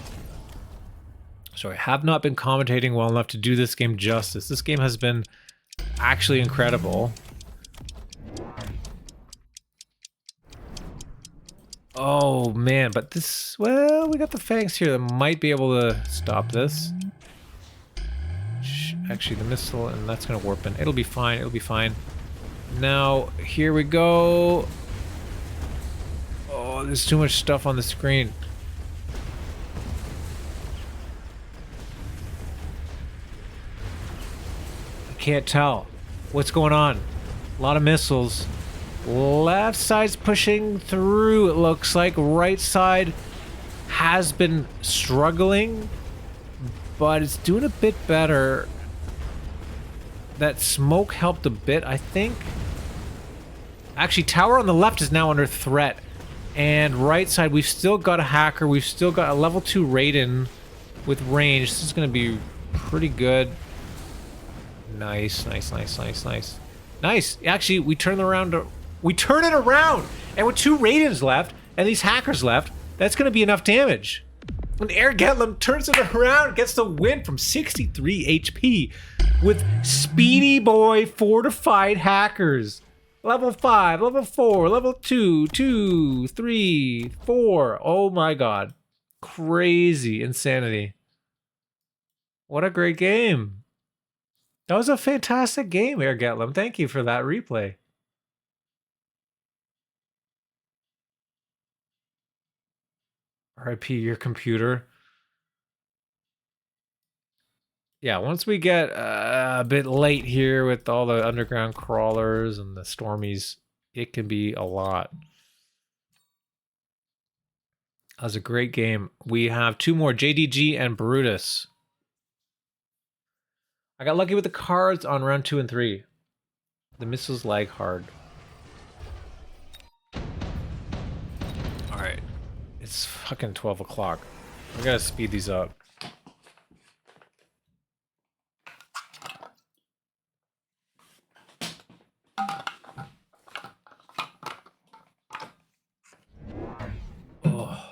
So I have not been commentating well enough to do this game justice. This game has been actually incredible. Oh man, but this, well, we got the fangs here that might be able to stop this. Actually, the missile, and that's gonna warp in. It'll be fine, it'll be fine. Now, here we go. Oh, there's too much stuff on the screen. I can't tell what's going on. A lot of missiles. Left side's pushing through, it looks like. Right side has been struggling, but it's doing a bit better. That smoke helped a bit, I think. Actually, tower on the left is now under threat. And right side, we've still got a hacker. We've still got a level 2 Raiden with range. This is going to be pretty good. Nice, nice, nice, nice, nice. Nice. Actually, we turn around to... We turn it around! And with 2 Raidens left, and these hackers left, that's going to be enough damage. And Airgetlam turns it around, gets the win from 63 HP with Speedy Boy Fortified Hackers. Level 5, level 4, level 2, 2, 3, 4. Oh my god. Crazy insanity. What a great game. That was a fantastic game, Airgetlam. Thank you for that replay. RIP your computer. Yeah, once we get a bit late here with all the underground crawlers and the stormies, it can be a lot. That was a great game. We have 2 more, JDG and Brutus. I got lucky with the cards on round 2 and 3. The missiles lag hard. Alright. It's fucking 12 o'clock. We gotta speed these up. Oh.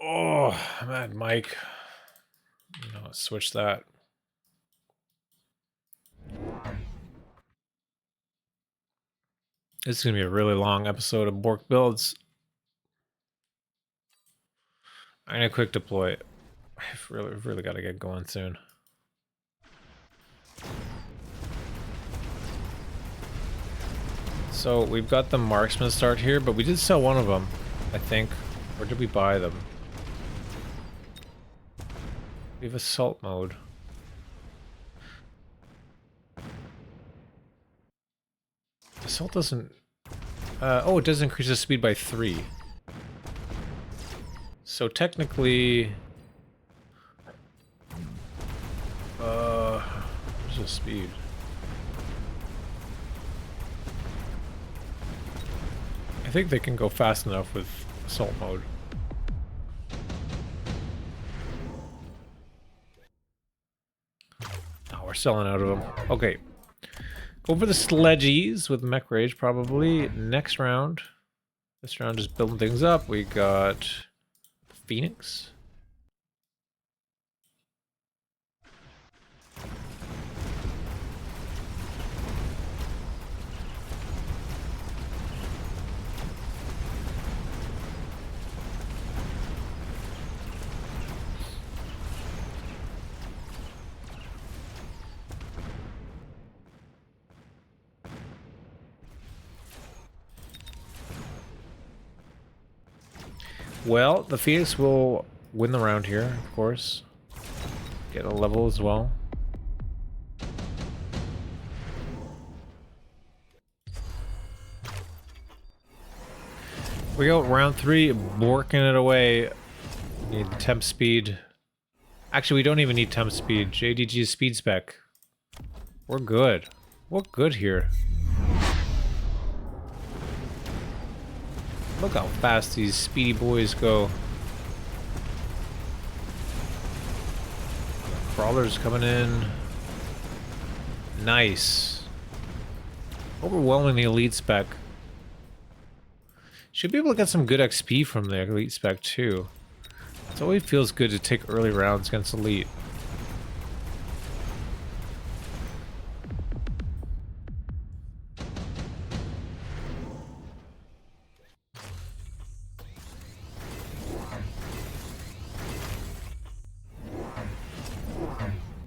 Oh, I'm at Mike. No, switch that. This is gonna be a really long episode of Borked Builds. I'm gonna quick deploy it. I've really got to get going soon. So we've got the marksmen start here, but we did sell one of them, I think. Or did we buy them? We have assault mode. Assault doesn't... oh, it does increase the speed by 3. So technically... where's the speed? I think they can go fast enough with assault mode. Oh, we're selling out of them. Okay. Go for the sledgies with Mech Rage, probably. Next round. This round just building things up. We got Phoenix. Well, the Phoenix will win the round here, of course. Get a level as well. We go round 3, borking it away. Need the temp speed. Actually, we don't even need temp speed. JDG's speed spec. We're good. We're good here. Look how fast these speedy boys go. Crawlers coming in. Nice. Overwhelming the elite spec. Should be able to get some good XP from the elite spec too. It always feels good to take early rounds against elite.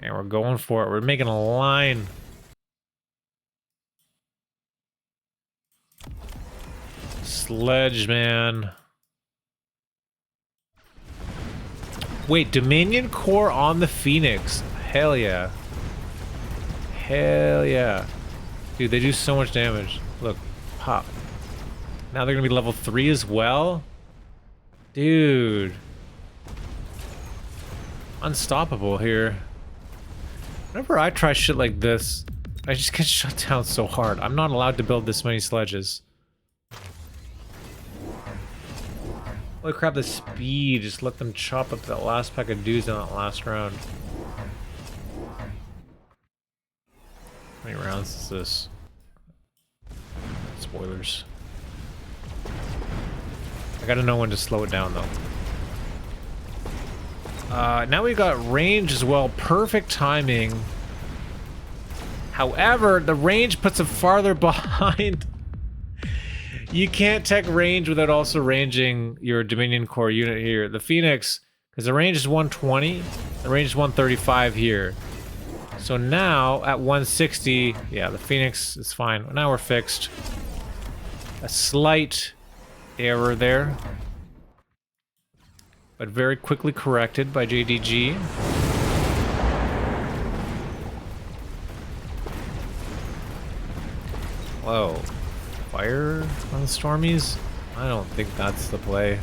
And we're going for it. We're making a line. Sledge, man. Wait, Dominion Core on the Phoenix. Hell yeah. Hell yeah. Dude, they do so much damage. Look, pop. Now they're gonna be level 3 as well? Dude. Unstoppable here. Whenever I try shit like this, I just get shut down so hard. I'm not allowed to build this many sledges. Holy crap, the speed. Just let them chop up that last pack of dudes in that last round. How many rounds is this? Spoilers. I gotta know when to slow it down, though. Now we got range as well. Perfect timing. However, the range puts it farther behind. You can't tech range without also ranging your Dominion Core unit here. The Phoenix, because the range is 120, the range is 135 here. So now at 160, yeah, the Phoenix is fine. Now we're fixed. A slight error there, but very quickly corrected by JDG. Whoa. Fire on the Stormies? I don't think that's the play.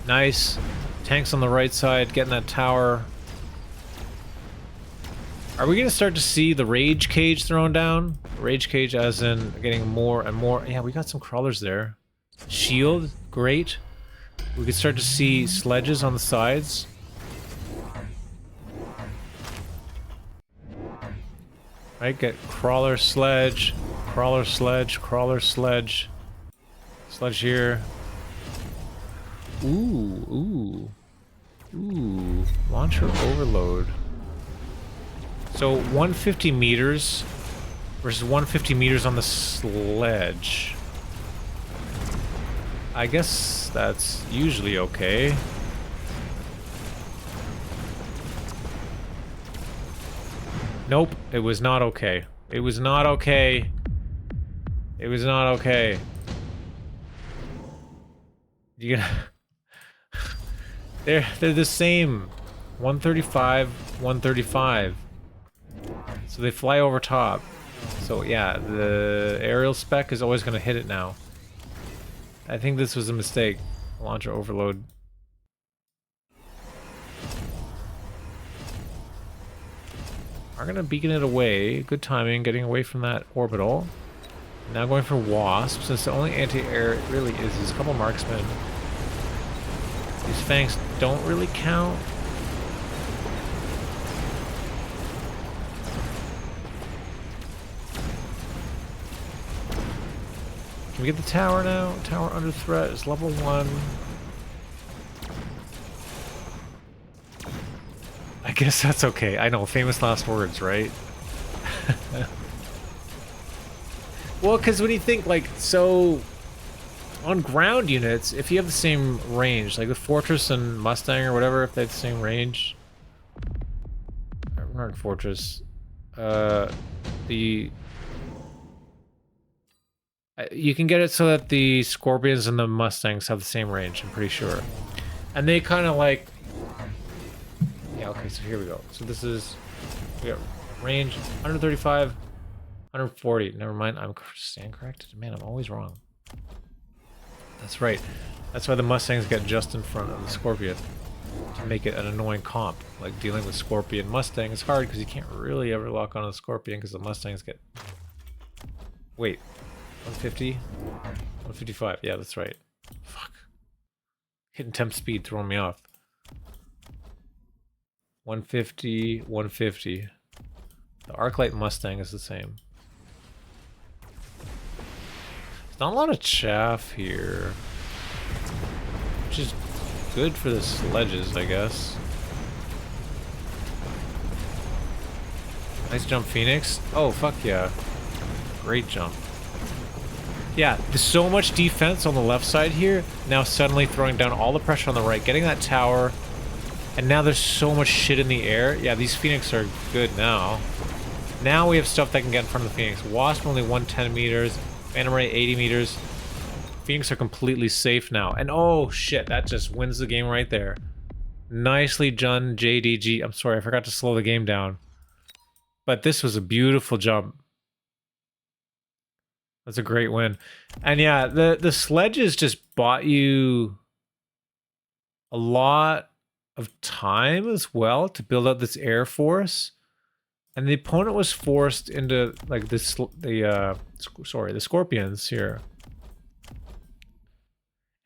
Nice. Tanks on the right side, getting that tower. Are we going to start to see the Rage Cage thrown down? Rage Cage as in getting more and more. Yeah, we got some crawlers there. Shield, great. We could start to see sledges on the sides. Right, get crawler, sledge, crawler, sledge, crawler, sledge. Sledge here. Ooh, ooh. Ooh, launcher overload. So 150 meters versus 150 meters on the sledge. I guess that's usually okay. Nope, it was not okay. It was not okay. It was not okay. You gonna... They're the same. 135, 135. So they fly over top. So yeah, the aerial spec is always gonna hit it now. I think this was a mistake. Launcher overload. Are gonna beacon it away. Good timing, getting away from that orbital. Now going for Wasp, since the only anti-air it really is a couple marksmen. These fangs don't really count. Can we get the tower now? Tower under threat is level 1. I guess that's okay. I know, famous last words, right? Well, because when you think, like, so... On ground units, if you have the same range, like the Fortress and Mustang or whatever, if they have the same range... Not Fortress. The... You can get it so that the Scorpions and the Mustangs have the same range, I'm pretty sure. And they kind of like... Yeah, okay, so here we go. So this is... We got range 135, 140. Never mind, I'm stand corrected. Man, I'm always wrong. That's right. That's why the Mustangs get just in front of the Scorpion. To make it an annoying comp. Like dealing with Scorpion Mustang is hard because you can't really ever lock on a Scorpion because the Mustangs get... Wait. 150? 155. Yeah, that's right. Fuck. Hitting temp speed throwing me off. 150, 150. The Arclight Mustang is the same. There's not a lot of chaff here. Which is good for the sledges, I guess. Nice jump, Phoenix. Oh, fuck yeah. Great jump. Yeah, there's so much defense on the left side here. Now suddenly throwing down all the pressure on the right, getting that tower. And now there's so much shit in the air. Yeah, these Phoenix are good now. Now we have stuff that can get in front of the Phoenix. Wasp only 110 meters. Phantom Ray 80 meters. Phoenix are completely safe now. And oh shit, that just wins the game right there. Nicely done, JDG. I'm sorry, I forgot to slow the game down. But this was a beautiful jump. That's a great win. And yeah, the sledges just bought you a lot of time as well to build up this air force. And the opponent was forced into like the Scorpions here.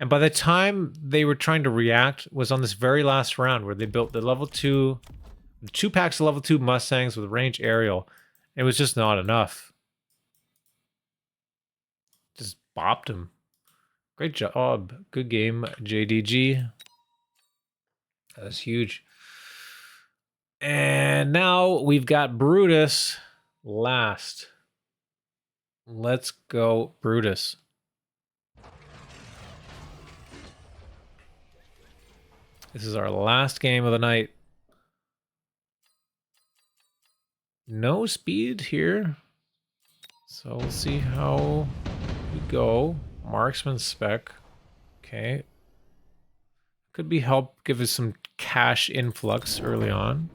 And by the time they were trying to react was on this very last round where they built the level 2, the 2 packs of level 2 Mustangs with range aerial. It was just not enough. Just bopped him. Great job. Good game, JDG. That was huge. And now we've got Brutus last. Let's go, Brutus. This is our last game of the night. No speed here. So we'll see how we go. Marksman spec. Okay. Could be help give us some cash influx early on.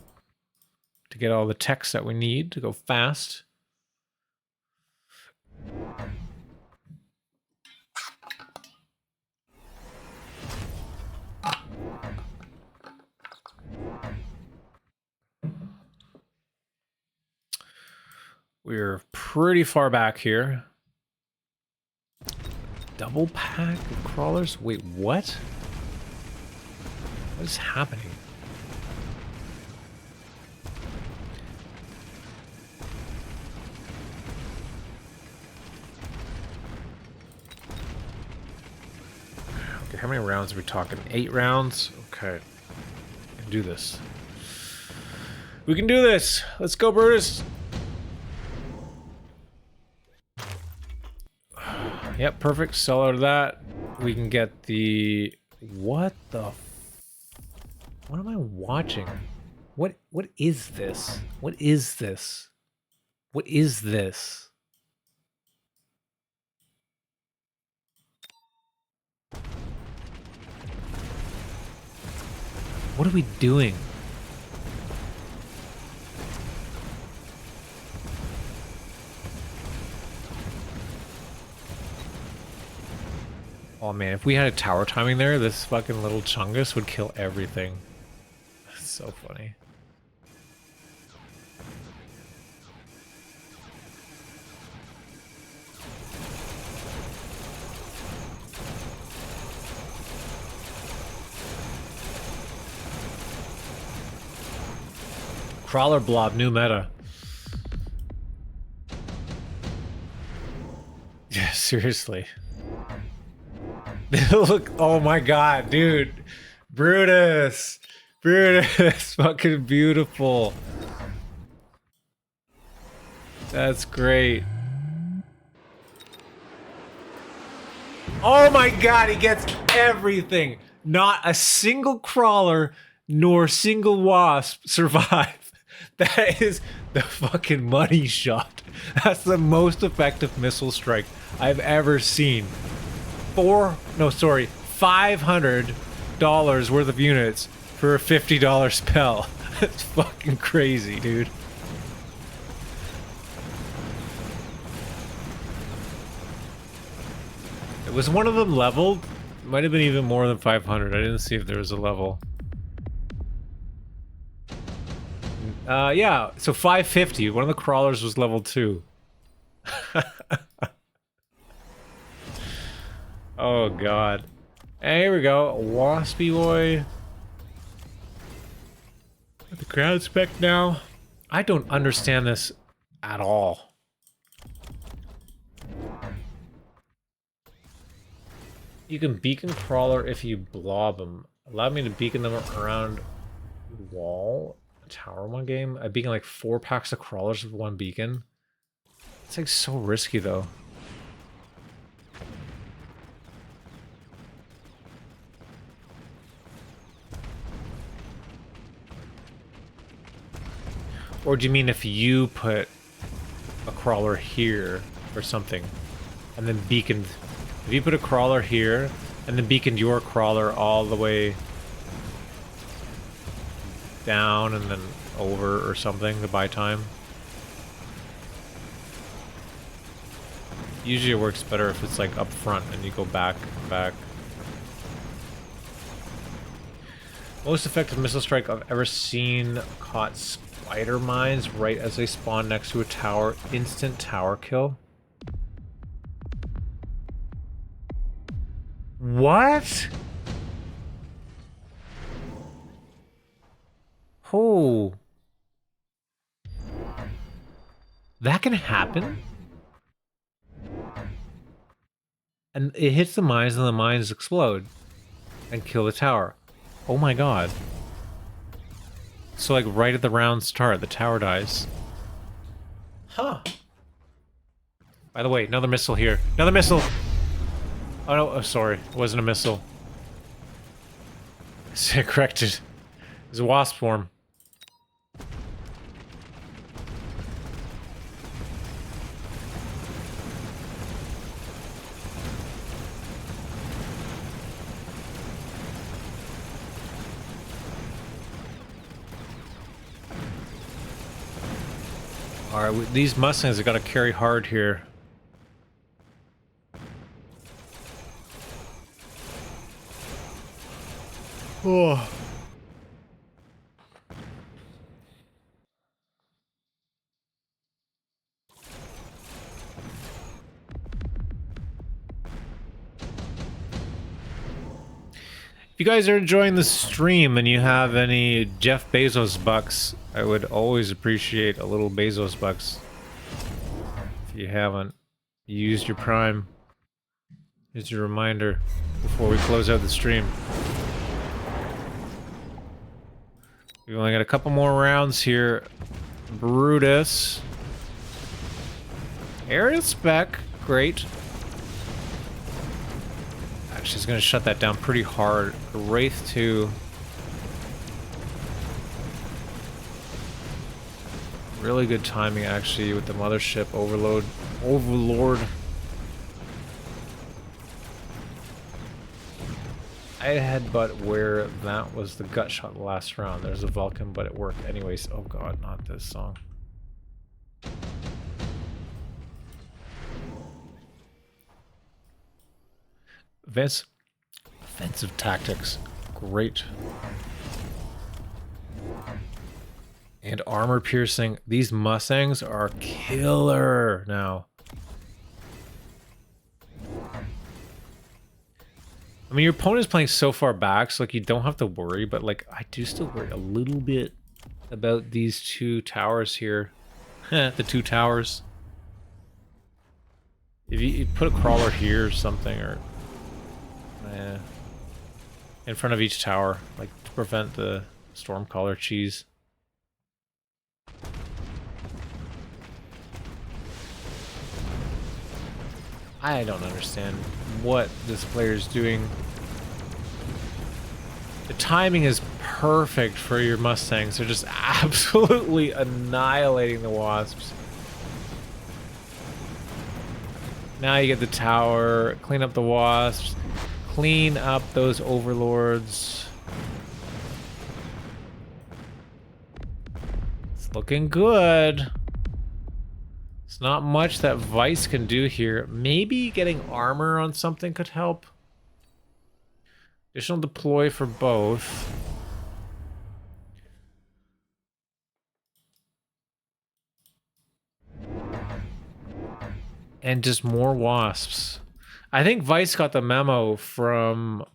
To get all the techs that we need to go fast. We're pretty far back here. Double pack of crawlers? Wait, what? What is happening? Okay, how many rounds are we talking? 8 rounds? Okay. We can do this. We can do this! Let's go, Brutus! Yep, perfect. Sell out of that. We can get the... What the... What am I watching? What is this? What is this? What is this? What are we doing? Oh man, if we had a tower timing there, this fucking little Chungus would kill everything. That's so funny. Crawler blob, new meta. Yeah, seriously. Look, oh my god, dude. Brutus. Brutus, fucking beautiful. That's great. Oh my god, he gets everything. Not a single crawler nor single wasp survive. That is the fucking money shot. That's the most effective missile strike I've ever seen. $500 worth of units for a $50 spell. That's fucking crazy, dude. Was one of them leveled? Might have been even more than 500. I didn't see if there was a level. Yeah, so 550. One of the crawlers was level 2. Oh god. Hey, here we go. Waspy boy. Got the crowd spec now. I don't understand this at all. You can beacon crawler if you blob them. Allow me to beacon them around the wall. Tower one game. I beacon like 4 packs of crawlers with 1 beacon. It's like so risky though. Or do you mean if you put a crawler here or something and then beaconed? If you put a crawler here and then beaconed your crawler all the way down and then over or something to buy time? Usually it works better if it's like up front and you go back. Most effective missile strike I've ever seen caught spider mines right as they spawn next to a tower. Instant tower kill. What? Oh. That can happen? And it hits the mines and the mines explode and kill the tower. Oh my god. So like right at the round start, the tower dies. Huh. By the way, another missile here. Another missile! Oh no, oh, sorry. It wasn't a missile. Corrected. It's a wasp form. Alright, these Mustangs have got to carry hard here. Oh. If you guys are enjoying the stream and you have any Jeff Bezos bucks, I would always appreciate a little Bezos bucks. If you haven't used your Prime, here's your reminder before we close out the stream. We've only got a couple more rounds here. Brutus. Area spec, great. She's gonna shut that down pretty hard. Wraith 2. Really good timing actually with the mothership overlord. I headbutt where that was the gut shot last round. There's a Vulcan, but it worked anyways. Oh god, not this song. Offensive tactics. Great. And armor piercing. These Mustangs are killer now. I mean, your opponent's playing so far back, so like you don't have to worry, but like I do still worry a little bit about these 2 towers here. The 2 towers. If you put a crawler here or something, or in front of each tower, like to prevent the Stormcaller cheese. I don't understand what this player is doing. The timing is perfect for your Mustangs. They're just absolutely annihilating the Wasps. Now you get the tower, clean up the wasps, clean up those overlords. It's looking good. It's not much that Vice can do here. Maybe getting armor on something could help. Additional deploy for both. And just more wasps. I think Vice got the memo from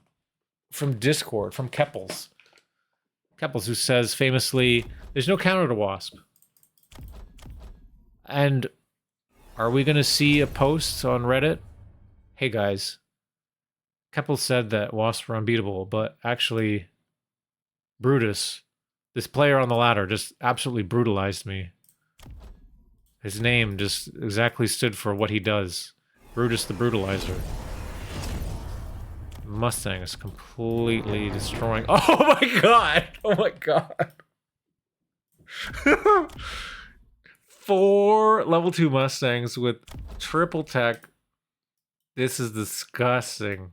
Discord, from Keppels. Keppels, who says famously, there's no counter to wasp. And are we going to see a post on Reddit? Hey guys, Keppels said that wasps were unbeatable, but actually, Brutus, this player on the ladder, just absolutely brutalized me. His name just exactly stood for what he does. Brutus the Brutalizer. Mustang is completely destroying. Oh my god! Oh my god! 4 level 2 Mustangs with triple tech. This is disgusting.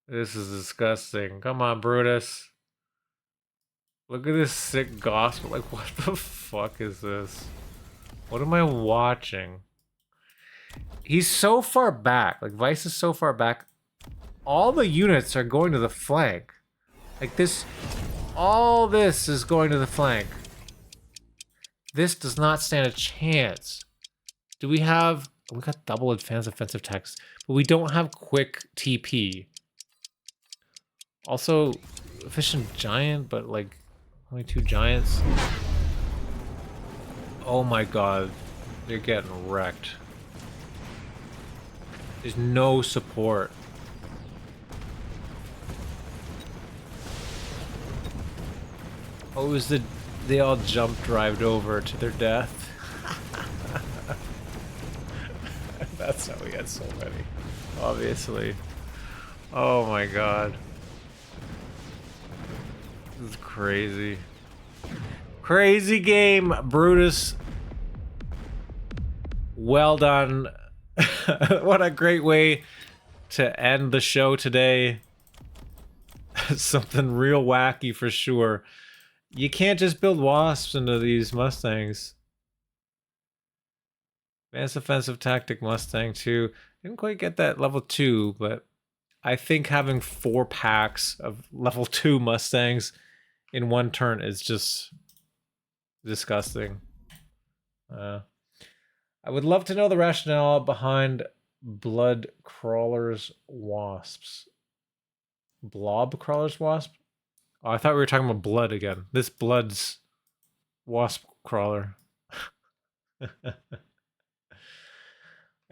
This is disgusting. Come on, Brutus. Look at this sick gospel. Like, what the fuck is this? What am I watching? He's so far back. Like, Vice is so far back. All the units are going to the flank. Like, this... all this is going to the flank. This does not stand a chance. Do we have... we got double advanced offensive text, but we don't have quick TP. Also, efficient giant, but, like... only 2 giants. Oh my god. They're getting wrecked. There's no support. Oh, it was they all jump drived over to their death. That's how we had so many. Obviously. Oh my god. This is crazy. Crazy game, Brutus. Well done. What a great way to end the show today. Something real wacky for sure. You can't just build wasps into these Mustangs. Advanced Offensive Tactic Mustang 2. Didn't quite get that level 2, but I think having 4 packs of level 2 Mustangs in one turn is just disgusting. I would love to know the rationale behind Blood Crawlers Wasps. Blob Crawlers Wasp? Oh, I thought we were talking about blood again. This blood's wasp crawler. I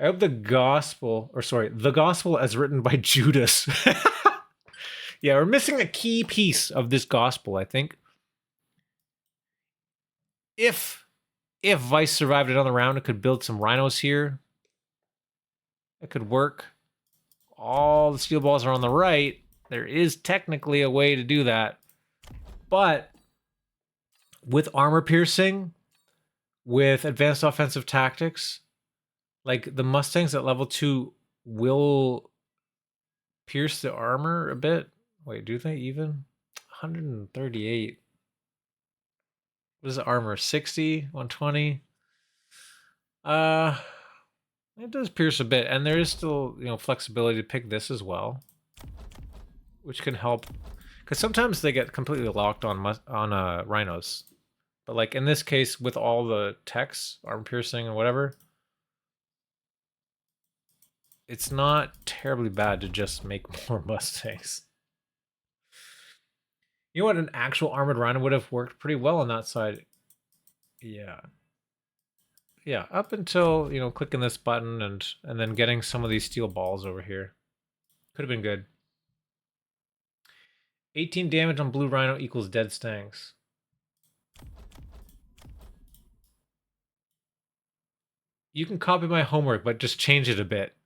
hope the gospel as written by Judas. Yeah, we're missing a key piece of this gospel, I think. If Vice survived another round, it could build some rhinos here. It could work. All the steel balls are on the right. There is technically a way to do that. But with armor piercing, with advanced offensive tactics, like the Mustangs at level 2 will pierce the armor a bit. Wait, do they even? 138. What is the armor? 60? 120? It does pierce a bit, and there is still, flexibility to pick this as well, which can help, because sometimes they get completely locked on rhinos, but like in this case with all the techs, armor piercing and whatever, it's not terribly bad to just make more Mustangs. You know what? An actual armored rhino would have worked pretty well on that side. Yeah. Yeah, up until, clicking this button and then getting some of these steel balls over here. Could have been good. 18 damage on blue rhino equals dead stangs. You can copy my homework, but just change it a bit.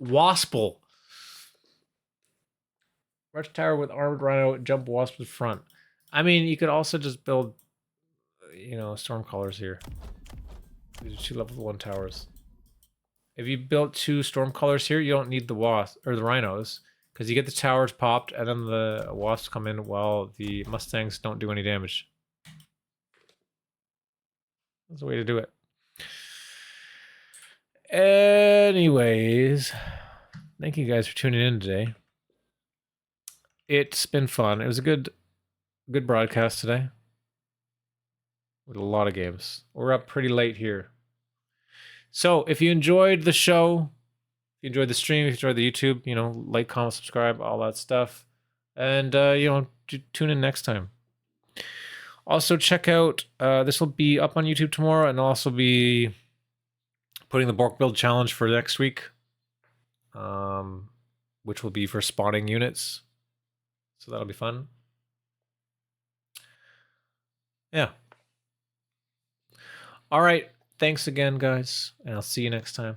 Wasple. Rush tower with armored rhino, jump wasp to the front. I mean, you could also just build, storm callers here. These are 2 level 1 towers. If you built 2 storm colors here, you don't need the wasp or the rhinos, because you get the towers popped and then the wasps come in while the mustangs don't do any damage. That's the way to do it. Anyways, thank you guys for tuning in today. It's been fun. It was a good broadcast today with a lot of games. We're up pretty late here. So if you enjoyed the show, if you enjoyed the stream, if you enjoyed the YouTube, you know, like, comment, subscribe, all that stuff. And, you know, tune in next time. Also, check out, this will be up on YouTube tomorrow, and I'll also be putting the Borked Build challenge for next week, which will be for spawning units. So that'll be fun. Yeah. All right. Thanks again, guys, and I'll see you next time.